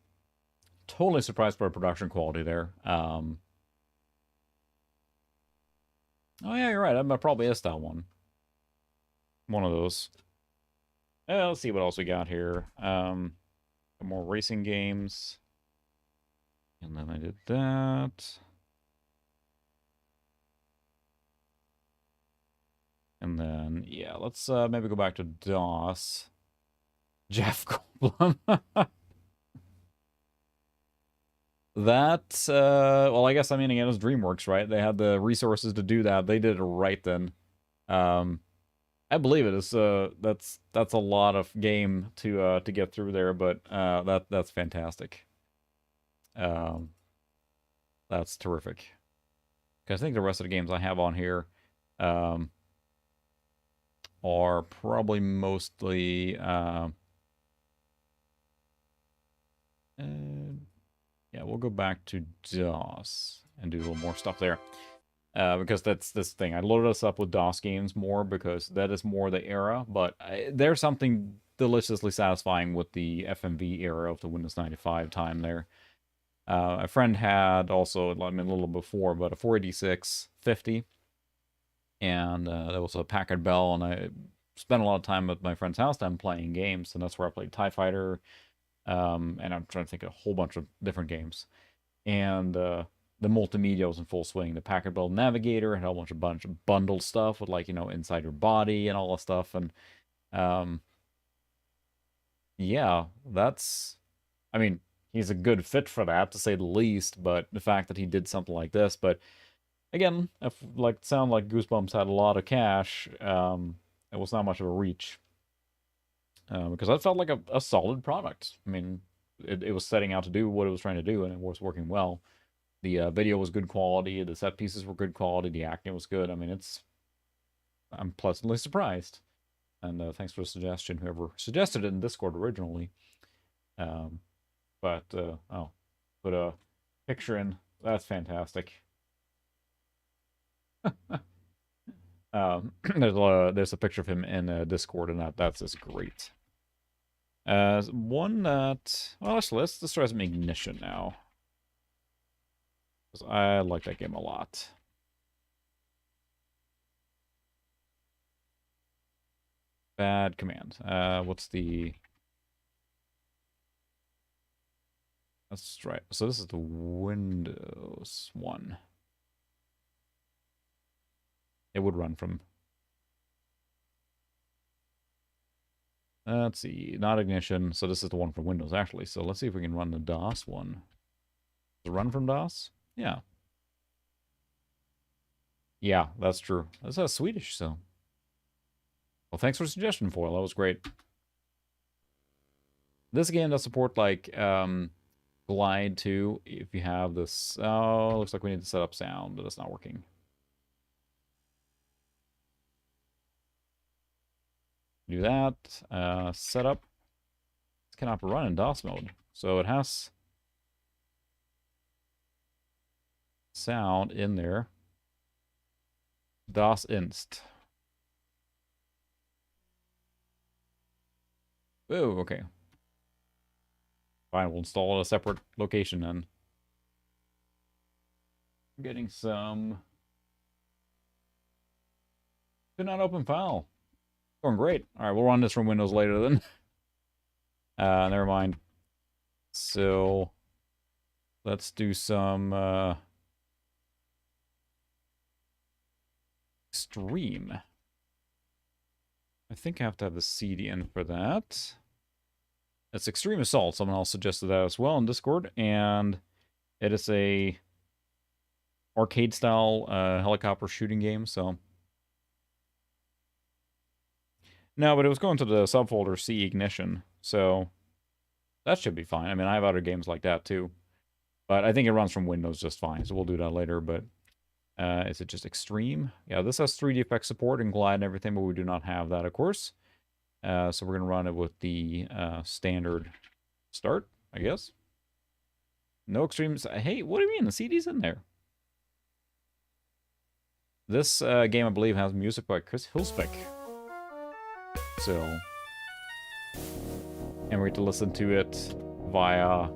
totally surprised by production quality there. Oh yeah, you're right. I probably is that one. One of those. Let's see what else we got here. More racing games. And then I did that. And then, yeah, let's maybe go back to DOS. Jeff Goldblum. That, well, I guess, I mean, again, it was DreamWorks, right? They had the resources to do that. They did it right then. I believe it is, that's a lot of game to get through there, but that's fantastic. That's terrific. Because I think the rest of the games I have on here are probably mostly yeah, we'll go back to DOS and do a little more stuff there. Because that's this thing. I loaded us up with DOS games more because that is more the era, but there's something deliciously satisfying with the FMV era of the Windows 95 time there. A friend had also, I mean, a little before, but a 486 50. And there was a Packard Bell, and I spent a lot of time at my friend's house then playing games, and that's where I played TIE Fighter, and I'm trying to think of a whole bunch of different games. And the multimedia was in full swing. The Packard Bell Navigator had a bunch of bundled stuff with, like, you know, inside your body and all that stuff. And yeah, that's, I mean, he's a good fit for that, to say the least, but the fact that he did something like this, but again, if, like, it sounded like Goosebumps had a lot of cash, it was not much of a reach. Because that felt like a solid product. I mean, it was setting out to do what it was trying to do, and it was working well. The video was good quality, the set pieces were good quality, the acting was good. I mean, I'm pleasantly surprised. And thanks for the suggestion, whoever suggested it in Discord originally. But, oh, put a picture in. That's fantastic. There's a picture of him in Discord, and that's just great. One that, well, let's try some Ignition now, because I like that game a lot. Bad command. What's the? That's right. So this is the Windows one. It would run from. Let's see, not Ignition. So this is the one for Windows, actually. So let's see if we can run the DOS one. Does it run from DOS? Yeah. Yeah, that's true. That's Swedish, so. Well, thanks for the suggestion, Foil. That was great. This game does support, like, Glide 2, if you have this. Oh, looks like we need to set up sound, but it's not working. Do that. Setup. This cannot run in DOS mode. So it has sound in there. DOS inst. Oh, okay. Fine, we'll install a separate location then. I'm getting some. Could not open file. Going great. All right, we'll run this from Windows later then. Never mind. So let's do some stream. I think I have to have the CD in for that. It's Extreme Assault. Someone else suggested that as well in Discord, and it is a arcade-style helicopter shooting game. So. No, but it was going to the subfolder C Ignition, so that should be fine. I mean, I have other games like that too, but I think it runs from Windows just fine, so we'll do that later. But Is it just extreme? Yeah, this has 3D effect support and glide and everything, but we do not have that, of course. So we're going to run it with the standard start, I guess. No extremes. Hey, what do you mean? The CD's in there. This game, I believe, has music by Chris Hilsbeck. So, and we get to listen to it via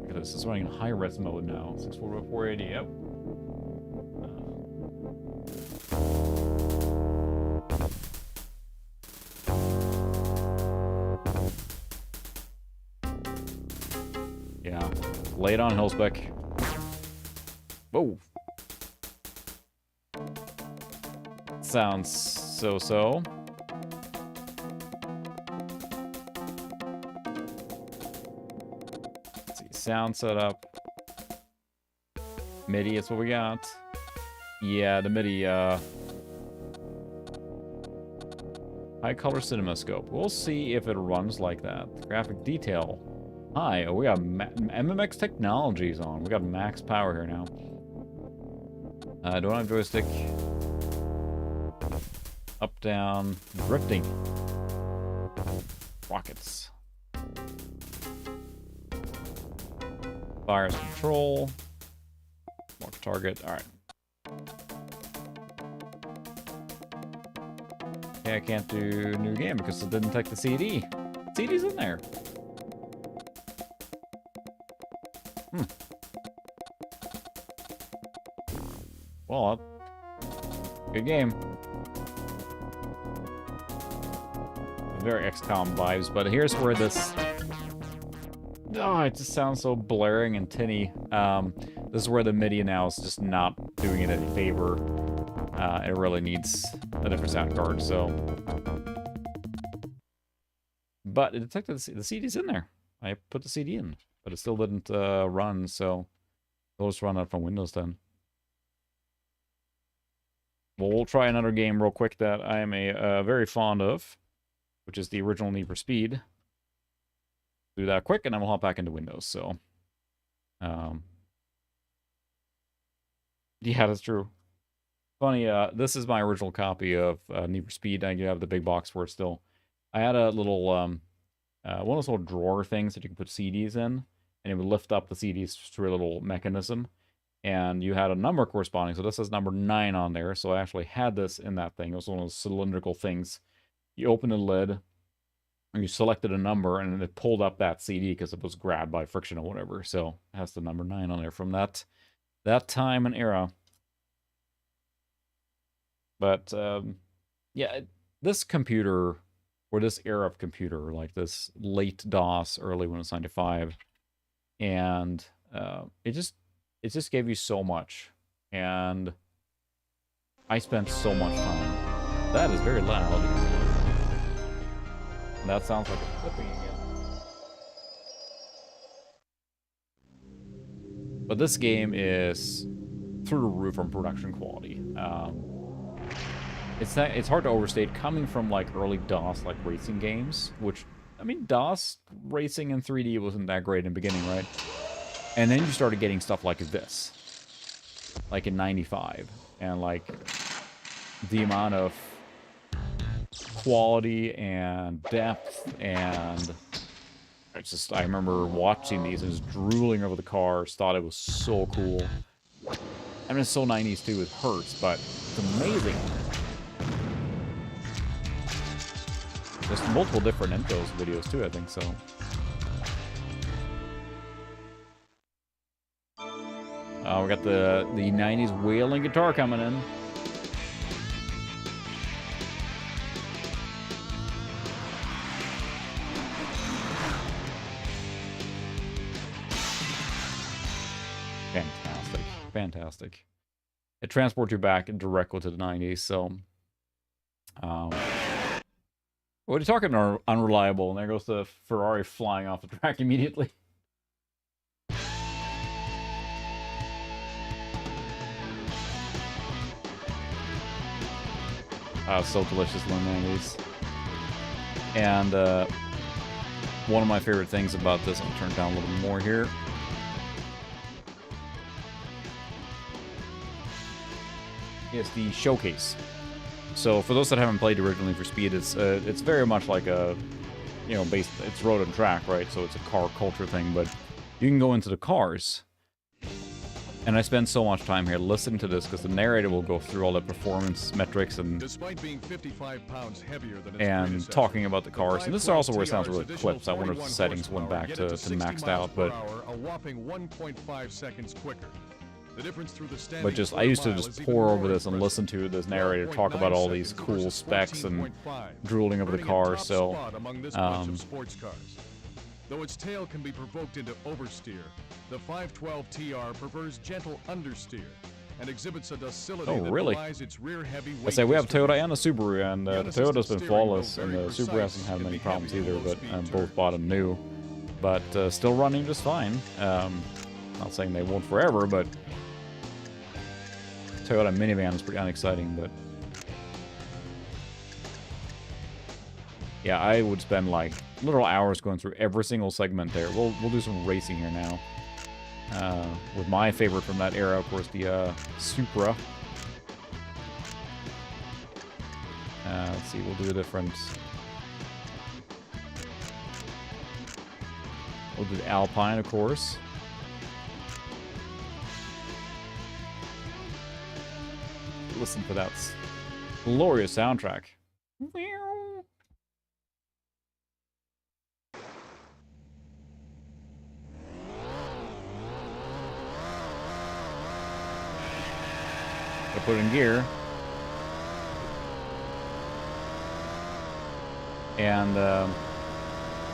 look at this. It's running in high-res mode now. 640 by 480. Yep. Yeah. Lay it on, Hilsbeck. Whoa. Sounds so-so. Let's see. Sound setup. MIDI is what we got. Yeah, the MIDI, high color cinemascope. We'll see if it runs like that. Graphic detail. Hi, oh, we got MMX Technologies on. We got max power here now. Don't have joystick. Up, down, drifting. Rockets. Fires control. Mark target. Alright. Okay, I can't do new game because it didn't take the CD. CD's in there. Well, good game. Very XCOM vibes, but here's where this... Oh, it just sounds so blaring and tinny. This is where the MIDI now is just not doing it any favor. It really needs a different sound card, so... But it detected the CD's in there. I put the CD in, but it still didn't run, so... We'll just run that from Windows then. Well, we'll try another game real quick that I am very fond of, which is the original Need for Speed. Do that quick, and then we'll hop back into Windows, so... Yeah, that's true. Funny, this is my original copy of Need for Speed. I have the big box for it still. I had a little, one of those little drawer things that you can put CDs in, and it would lift up the CDs through a little mechanism. And you had a number corresponding, so this says number 9 on there. So I actually had this in that thing. It was one of those cylindrical things. You open the lid, and you selected a number, and it pulled up that CD because it was grabbed by friction or whatever. So it has the number 9 on there from that time and era. But yeah, this computer, or this era of computer, like this late DOS, early Windows 95, and it just gave you so much, and I spent so much time. That is very loud. That sounds like a clipping again. But this game is through the roof on production quality. It's hard to overstate coming from like early DOS like racing games, which, I mean, DOS racing in 3D wasn't that great in the beginning, right? And then you started getting stuff like this, like in 95, and like the amount of quality and depth, and it's just, I remember watching these and just drooling over the cars, thought it was so cool. I mean, it's so 90s too, it hurts, but it's amazing. There's multiple different intros videos too, I think, so. We got the 90s wailing guitar coming in. Fantastic. Fantastic. It transports you back directly to the 90s, so... what are you talking about? Unreliable, and there goes the Ferrari flying off the track immediately. So delicious in the 90s. And one of my favorite things about this, I'll turn it down a little more here, is the showcase. So for those that haven't played originally for Speed, it's very much like a, you know, it's road and track, right? So it's a car culture thing, but you can go into the cars. And I spend so much time here listening to this because the narrator will go through all the performance metrics and Despite being 55 pounds heavier than its and predecessor, talking about the cars. And this is also where it sounds really TR's clipped. I wonder if the additional settings 41 went back horsepower to get it maxed 60 out, but miles per hour, a whopping 1.5 seconds quicker. The difference through the standing but just I quarter used to mile just is even pour more over this and impressive. listen to this narrator talk about all these 12.9 cool seconds specs and versus 14.5, drooling over the earning a cars. top So spot among this bunch of sports cars. Though its tail can be provoked into oversteer, the 512 TR prefers gentle understeer and exhibits a docility Oh, that really? belies its rear heavy I weight say we have Toyota distribution. and a Subaru, and the unassisted Toyota's been steering, flawless, though and the very Subaru precise, hasn't had can many be problems heavy in either. But low-speed both turns. bought them new, but still running just fine. Not saying they won't forever, but Toyota minivan is pretty unexciting. But yeah, I would spend like literal hours going through every single segment there. We'll do some racing here now. With my favorite from that era, of course, the Supra. Let's see, we'll do a different. We'll do the Alpine, of course. Listen to that glorious soundtrack. I put it in gear. And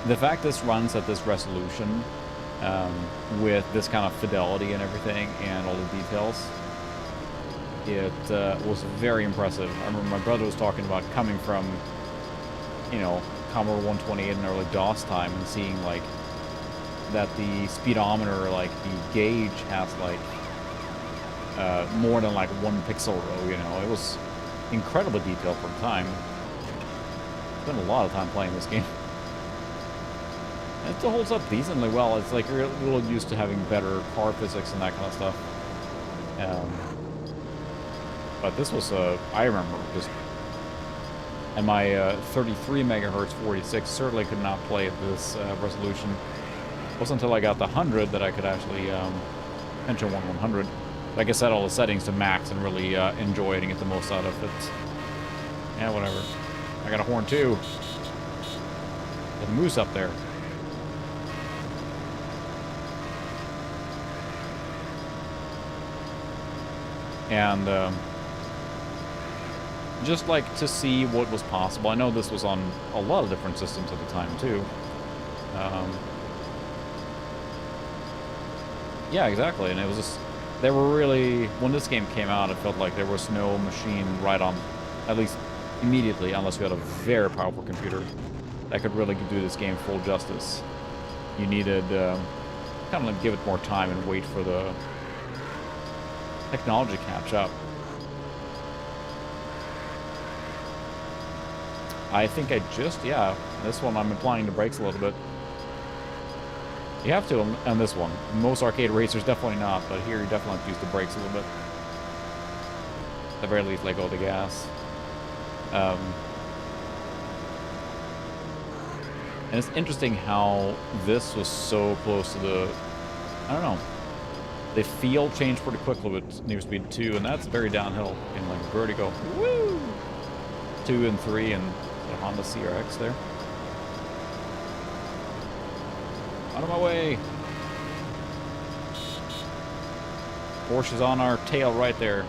the fact this runs at this resolution, with this kind of fidelity and everything, and all the details, it was very impressive. I remember my brother was talking about coming from, you know, Commodore 128 in early DOS time and seeing, like, that the speedometer, like, the gauge has, like, more than, like, 1 pixel row, you know. It was incredibly detailed for the time. Spent a lot of time playing this game. It still holds up decently well. It's like you're a little used to having better car physics and that kind of stuff. But this was, I remember, just... And my 33 megahertz 46 certainly could not play at this resolution. It wasn't until I got the 100 that I could actually enter 100. Like I set all the settings to max and really enjoy it and get the most out of it. Yeah, whatever. I got a horn too. There's a moose up there. And just like to see what was possible. I know this was on a lot of different systems at the time too. Yeah, exactly. And it was just, they were really, when this game came out, it felt like there was no machine right on, at least immediately, unless you had a very powerful computer that could really do this game full justice. You needed kind of give it more time and wait for the technology to catch up. I think I just, yeah, this one I'm applying the brakes a little bit. You have to on this one. Most arcade racers definitely not, but here you definitely have to use the brakes a little bit. At the very least, let go of the gas. And it's interesting how this was so close to the, I don't know, the feel changed pretty quickly with Need for Speed 2, and that's very downhill in like vertigo. Woo! 2 and 3 and the Honda CRX there. Out of my way. Porsche's on our tail right there.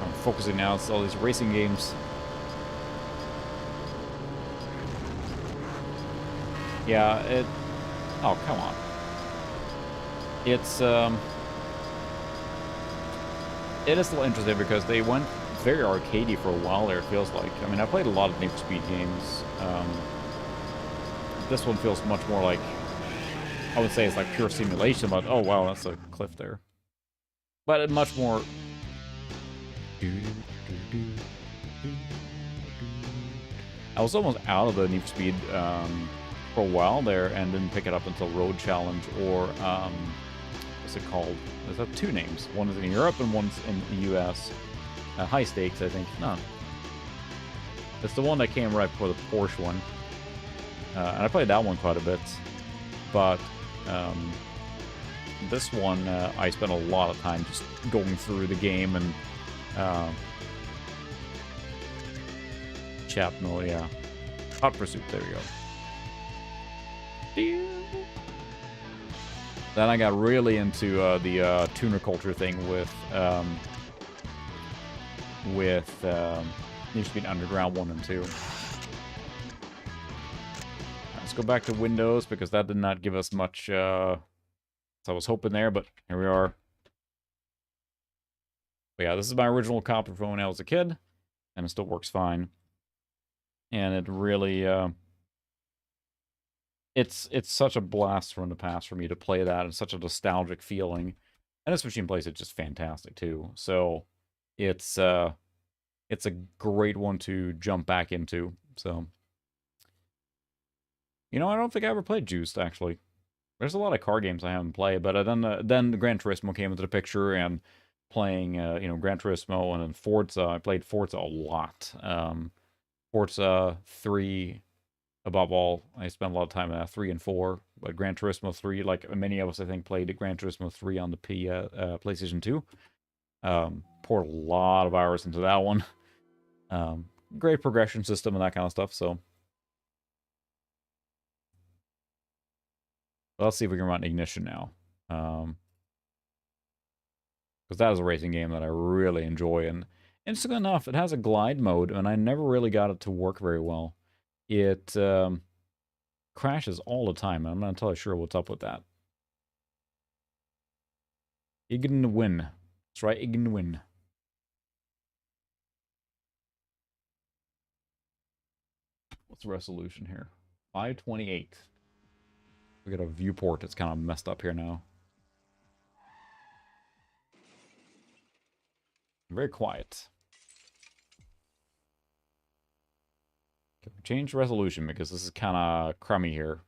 I'm focusing now on all these racing games. Yeah, it... Oh, come on. It's, it is a little interesting because they went very arcadey for a while there, it feels like. I mean, I played a lot of Need for Speed games. This one feels much more like, I would say it's like pure simulation, but oh wow, that's a cliff there. But it much more... I was almost out of the Need for Speed for a while there and didn't pick it up until Road Challenge or what's it called? There's two names. One is in Europe and one's in the US. High Stakes, I think. No. It's the one that came right before the Porsche one. And I played that one quite a bit. But this one, I spent a lot of time just going through the game and chat mode, yeah. Hot Pursuit, there we go. Then I got really into the tuner culture thing with Need for Speed Underground 1 and 2. Let's go back to Windows because that did not give us much as I was hoping there, but here we are. But yeah, this is my original copy from when I was a kid, and it still works fine. And it really it's such a blast from the past for me to play that. It's such a nostalgic feeling. And this machine plays it just fantastic too. So it's a great one to jump back into. So you know, I don't think I ever played Juiced actually. There's a lot of car games I haven't played, but then Gran Turismo came into the picture and playing you know, Gran Turismo and then Forza. I played Forza a lot. Forza 3 above all. I spent a lot of time in 3 and 4, but Gran Turismo 3, like many of us, I think, played Gran Turismo 3 on the PlayStation 2. Poured a lot of hours into that one. Great progression system and that kind of stuff, so. Let's see if we can run Ignition now. Because that is a racing game that I really enjoy, and interestingly enough, it has a glide mode, and I never really got it to work very well. It crashes all the time, and I'm not entirely sure what's up with that. Ign win. That's right, Ign win. What's the resolution here? 528. We got a viewport that's kind of messed up here now. Very quiet. Can we change resolution because this is kind of crummy here.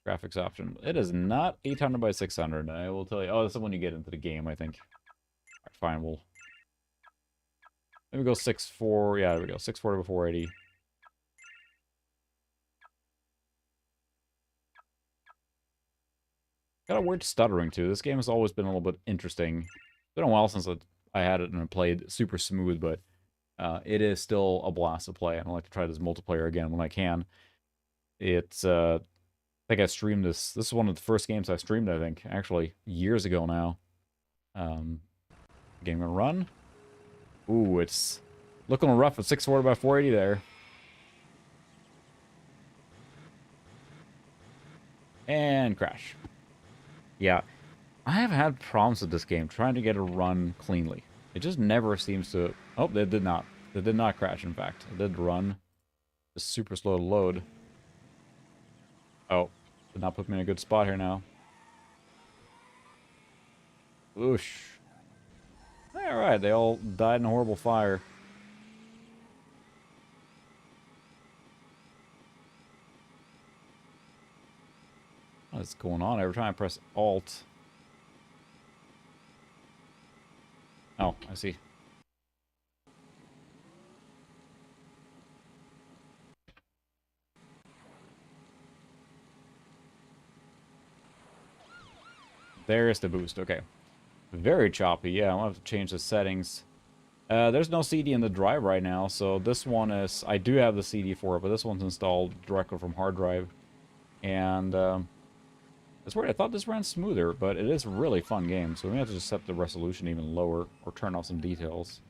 Graphics option. It is not 800 by 600. I will tell you. Oh, that's the one you get into the game, I think. All right, fine. We'll maybe go 640. Yeah, there we go. 640 by 480. Got a weird stuttering too. This game has always been a little bit interesting. It's been a while since I had it and I played super smooth, but it is still a blast to play. And I'd like to try this multiplayer again when I can. It's I think I streamed this. This is one of the first games I streamed, I think, actually, years ago now. Game gonna run. Ooh, it's looking rough at 640 by 480 there. And crash. Yeah, I have had problems with this game trying to get it run cleanly. It just never seems to... Oh, it did not. It did not crash, in fact. It did run. It's super slow to load. Oh, did not put me in a good spot here now. Oosh. Alright, they all died in a horrible fire. What's going on? Every time I press Alt. Oh, I see. There's the boost. Okay. Very choppy. Yeah, I'll have to change the settings. There's no CD in the drive right now, so this one is... I do have the CD for it, but this one's installed directly from hard drive. And, it's weird. I thought this ran smoother, but it is a really fun game, so we have to just set the resolution even lower or turn off some details.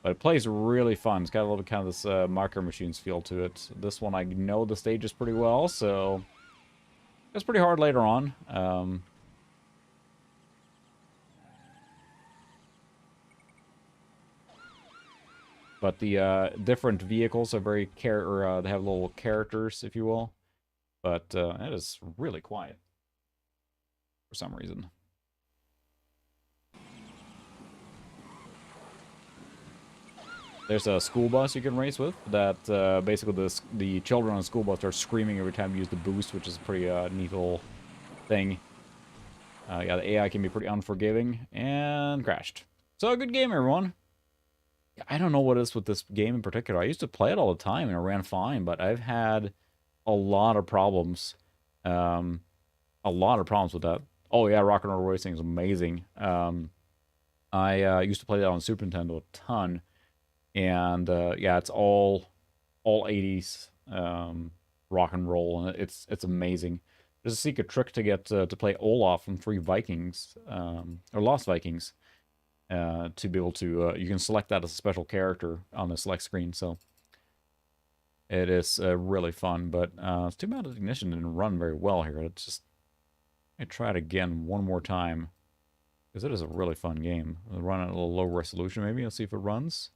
But it plays really fun. It's got a little bit kind of this Micro Machines feel to it. This one, I know the stages pretty well, so it's pretty hard later on. But the different vehicles are very they have little characters, if you will. But it is really quiet for some reason. There's a school bus you can race with that basically the children on the school bus start screaming every time you use the boost, which is a pretty neat little thing. Yeah, the AI can be pretty unforgiving, and crashed. So, a good game, everyone. I don't know what it is with this game in particular. I used to play it all the time, and it ran fine, but I've had a lot of problems. A lot of problems with that. Oh, yeah, Rock and Roll Racing is amazing. I used to play that on Super Nintendo a ton, and yeah, it's all 80s rock and roll, and it's amazing. There's a secret trick to get to play Olaf from Three Vikings, or Lost Vikings, to be able to, you can select that as a special character on the select screen, so it is really fun, but it's too bad the Ignition didn't run very well here. It's just, I try it again one more time, because it is a really fun game. I'll run at a little low resolution maybe, let's see if it runs.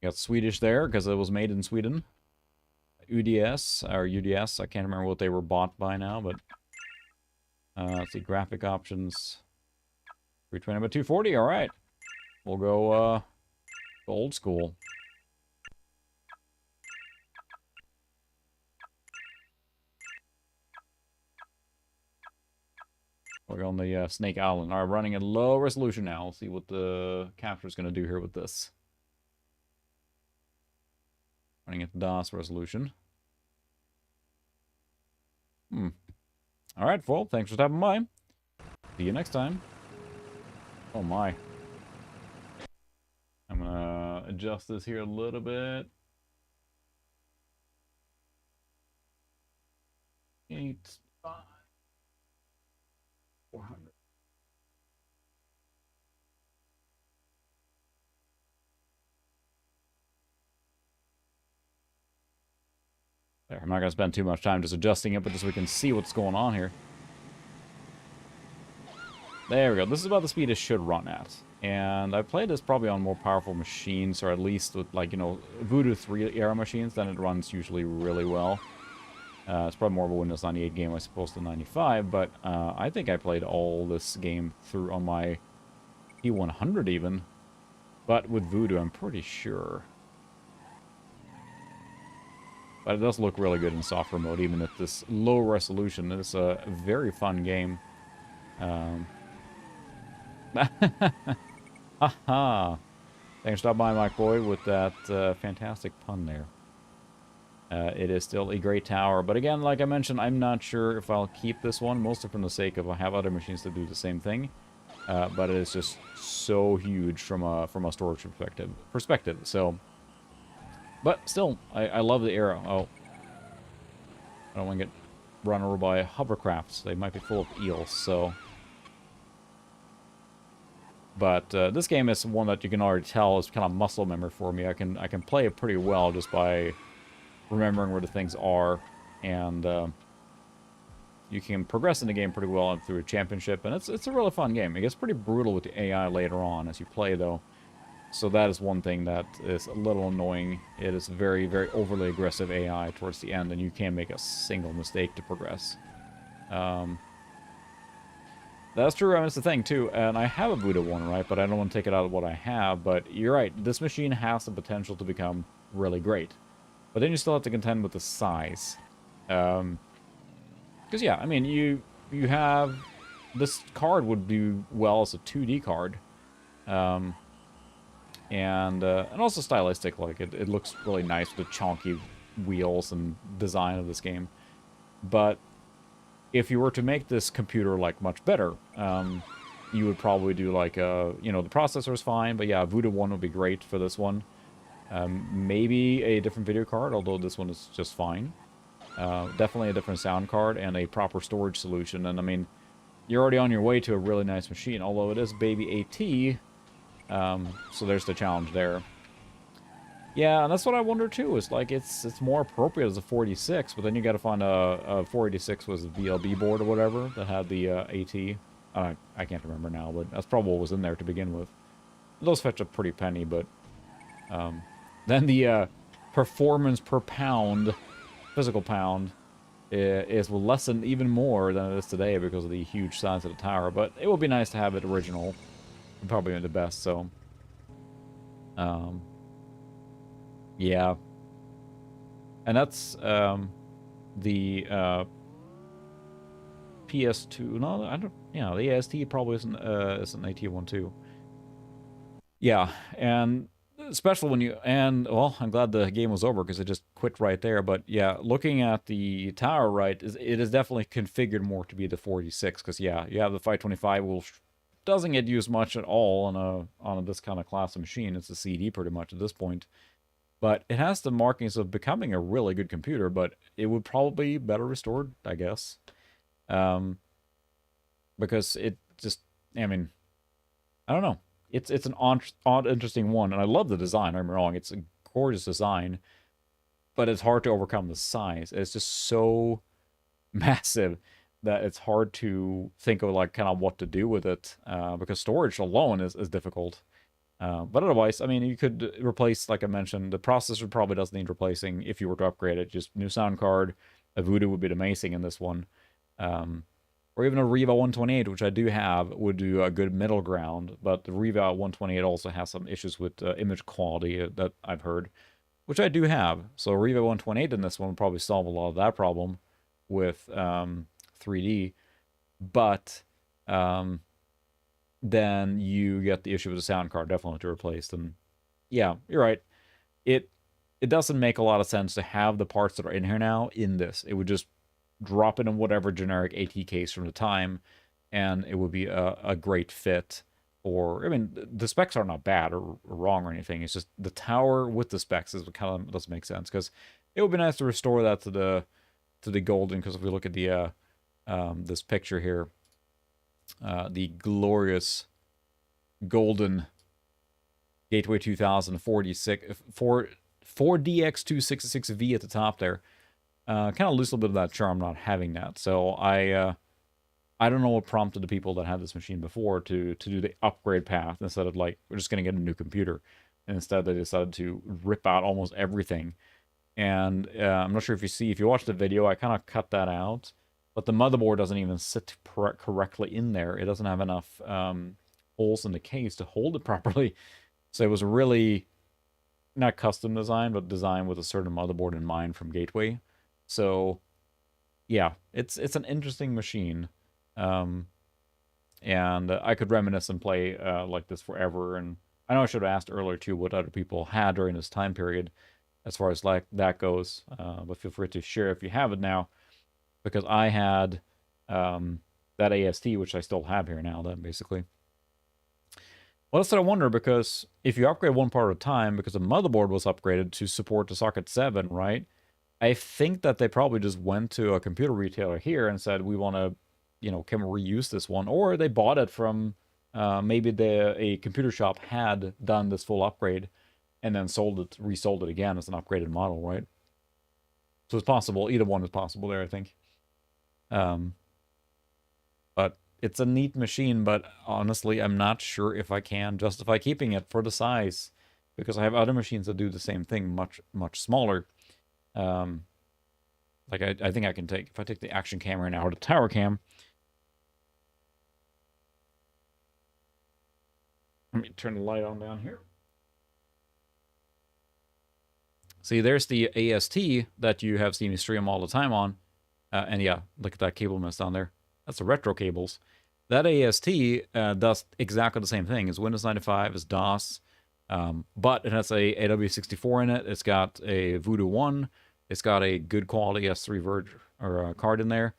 Got Swedish there, because it was made in Sweden. UDS, or UDS, I can't remember what they were bought by now, but... let's see, graphic options. 320 by 240, alright. We'll go, old school. We're on the Snake Island. Alright, running at low resolution now. We'll see what the capture's going to do here with this. Running at DOS resolution. Alright, well, thanks for stopping by. See you next time. Oh my. I'm gonna adjust this here a little bit. 8, 5, 400. There, I'm not going to spend too much time just adjusting it, but just so we can see what's going on here. There we go. This is about the speed it should run at. And I played this probably on more powerful machines, or at least with, like, you know, Voodoo 3 era machines, then it runs usually really well. It's probably more of a Windows 98 game, I suppose, than 95, but I think I played all this game through on my P100 even. But with Voodoo, I'm pretty sure. But it does look really good in software mode, even at this low resolution. It's a very fun game. Haha! Thanks for stopping by, Mike Boy, with that fantastic pun there. It is still a great tower, but again, like I mentioned, I'm not sure if I'll keep this one, mostly from the sake of I have other machines that do the same thing. But it is just so huge from a storage perspective. So. But still, I love the era. Oh. I don't want to get run over by hovercrafts. They might be full of eels, so... But this game is one that you can already tell is kind of muscle memory for me. I can play it pretty well just by remembering where the things are. And you can progress in the game pretty well through a championship. And it's a really fun game. It gets pretty brutal with the AI later on as you play, though. So that is one thing that is a little annoying. It is very, very overly aggressive AI towards the end, and you can't make a single mistake to progress. That's true, and it's the thing, too. And I have a Voodoo one, right? But I don't want to take it out of what I have. But you're right, this machine has the potential to become really great. But then you still have to contend with the size. Because, yeah, I mean, you have... This card would do well as a 2D card. And also stylistic, like it looks really nice with the chonky wheels and design of this game. But if you were to make this computer like much better, you would probably do like you know, the processor is fine, but yeah, Voodoo 1 would be great for this one. Maybe a different video card, although this one is just fine. Definitely a different sound card and a proper storage solution. And I mean, you're already on your way to a really nice machine, although it is baby AT. So there's the challenge there. Yeah, and that's what I wonder too, is like it's more appropriate as a 486, but then you gotta find a 486 was a VLB board or whatever that had the AT. I can't remember now, but that's probably what was in there to begin with. Those fetch a pretty penny, but then the performance per pound, physical pound, is lessened even more than it is today because of the huge size of the tower. But it would be nice to have it original. Probably the best, so... yeah. And that's, the, PS2... No, I don't... Yeah, the AST probably is an AT one, too. Yeah, and... especially when you... And, well, I'm glad the game was over, because it just quit right there. But, yeah, looking at the tower, right, it is definitely configured more to be the 46, because, yeah, you have the 525, which doesn't get used much at all on this kind of class of machine. It's a CD, pretty much, at this point. But it has the markings of becoming a really good computer, but it would probably be better restored, I guess. Because it just... I mean... I don't know. It's an odd, interesting one, and I love the design, don't get me wrong. It's a gorgeous design, but it's hard to overcome the size. It's just so massive that it's hard to think of, like, kind of what to do with it, because storage alone is difficult. But otherwise, I mean, you could replace, like I mentioned, the processor probably doesn't need replacing if you were to upgrade it. Just new sound card. A Voodoo would be amazing in this one. Or even a Riva 128, which I do have, would do a good middle ground. But the Riva 128 also has some issues with image quality that I've heard, which I do have. So Riva 128 in this one would probably solve a lot of that problem with 3D. But then you get the issue with the sound card definitely to replace. And yeah, you're right. It doesn't make a lot of sense to have the parts that are in here now in this. It would just drop it in whatever generic AT case from the time, and it would be a great fit. Or, I mean, the specs are not bad or wrong or anything. It's just the tower with the specs is what kind of doesn't make sense. Because it would be nice to restore that to the golden. Because if we look at the this picture here, the glorious golden Gateway 2046 4DX266V at the top there. Kind of lose a little bit of that charm not having that. So I don't know what prompted the people that had this machine before to do the upgrade path instead of, like, we're just going to get a new computer. And instead they decided to rip out almost everything. And I'm not sure if you watch the video, I kind of cut that out. But the motherboard doesn't even sit correctly in there. It doesn't have enough holes in the case to hold it properly. So it was really not custom design, but designed with a certain motherboard in mind from Gateway. So, yeah, it's an interesting machine, and I could reminisce and play like this forever. And I know I should have asked earlier too what other people had during this time period, as far as like that goes. But feel free to share if you have it now, because I had that AST, which I still have here now. Then basically, well, that's what I wonder, because if you upgrade one part at a time, because the motherboard was upgraded to support the socket 7, right? I think that they probably just went to a computer retailer here and said, we want to, can we reuse this one? Or they bought it from, maybe a computer shop had done this full upgrade and then resold it again as an upgraded model, right? So it's possible. Either one is possible there, I think. But it's a neat machine, but honestly, I'm not sure if I can justify keeping it for the size, because I have other machines that do the same thing, much, much smaller. Like I think I can take, if I take the action camera now, or the tower cam. Let me turn the light on down here. See, there's the AST that you have seen me stream all the time on. And yeah, look at that cable mess down there. That's the retro cables. That AST does exactly the same thing as Windows 95, as DOS. But it has a AW64 in it. It's got a Voodoo 1. It's got a good quality S3 card in there,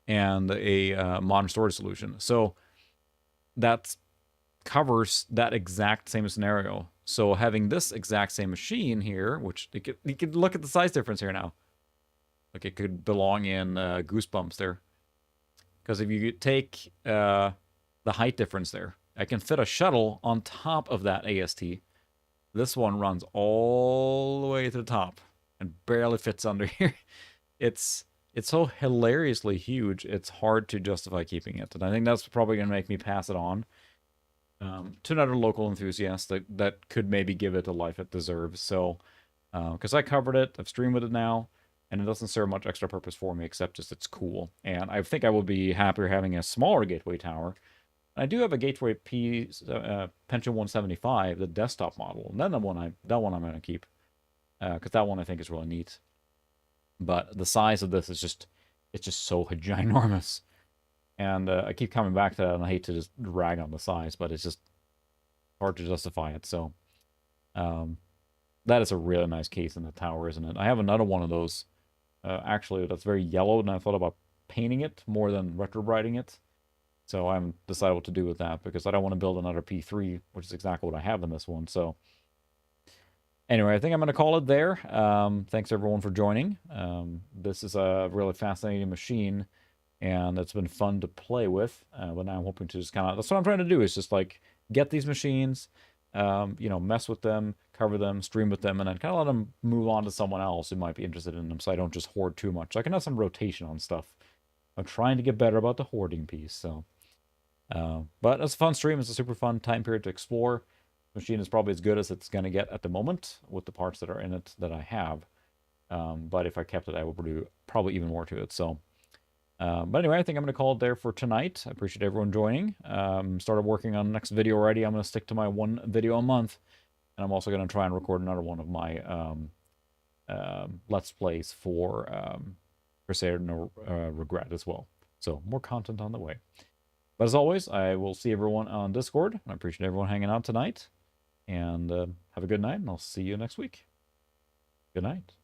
and a modern storage solution. So that covers that exact same scenario. So having this exact same machine here, which you could look at the size difference here now. Like it could belong in Goosebumps there. Because if you take the height difference there, I can fit a shuttle on top of that AST. This one runs all the way to the top and barely fits under here. It's so hilariously huge, it's hard to justify keeping it. And I think that's probably going to make me pass it on to another local enthusiast that could maybe give it the life it deserves. So, because I covered it, I've streamed with it now. and it doesn't serve much extra purpose for me except just it's cool. And I think I would be happier having a smaller gateway tower. I do have a Gateway Pension 175, the desktop model, and then that one I'm going to keep, because that one I think is really neat. But the size of this is just, it's just so ginormous. And I keep coming back to that, and I hate to just rag on the size, but it's just hard to justify it. So that is a really nice case in the tower, isn't it? I have another one of those, actually, that's very yellow, and I thought about painting it more than retrobrighting it. So I haven't decided what to do with that, because I don't want to build another P3, which is exactly what I have in this one. So anyway, I think I'm going to call it there. Thanks, everyone, for joining. This is a really fascinating machine, and it's been fun to play with. But now I'm hoping to just kind of... That's what I'm trying to do, is just, like, get these machines, you know, mess with them, cover them, stream with them, and then kind of let them move on to someone else who might be interested in them, so I don't just hoard too much. So I can have some rotation on stuff. I'm trying to get better about the hoarding piece, so... but it's a fun stream. It's a super fun time period to explore. The machine is probably as good as it's going to get at the moment with the parts that are in it that I have. But if I kept it, I would do probably even more to it. So, but anyway, I think I'm going to call it there for tonight. I appreciate everyone joining. Started working on the next video already. I'm going to stick to my one video a month. And I'm also going to try and record another one of my Let's Plays for Crusader No Regret as well. So more content on the way. But as always, I will see everyone on Discord. I appreciate everyone hanging out tonight. And have a good night, and I'll see you next week. Good night.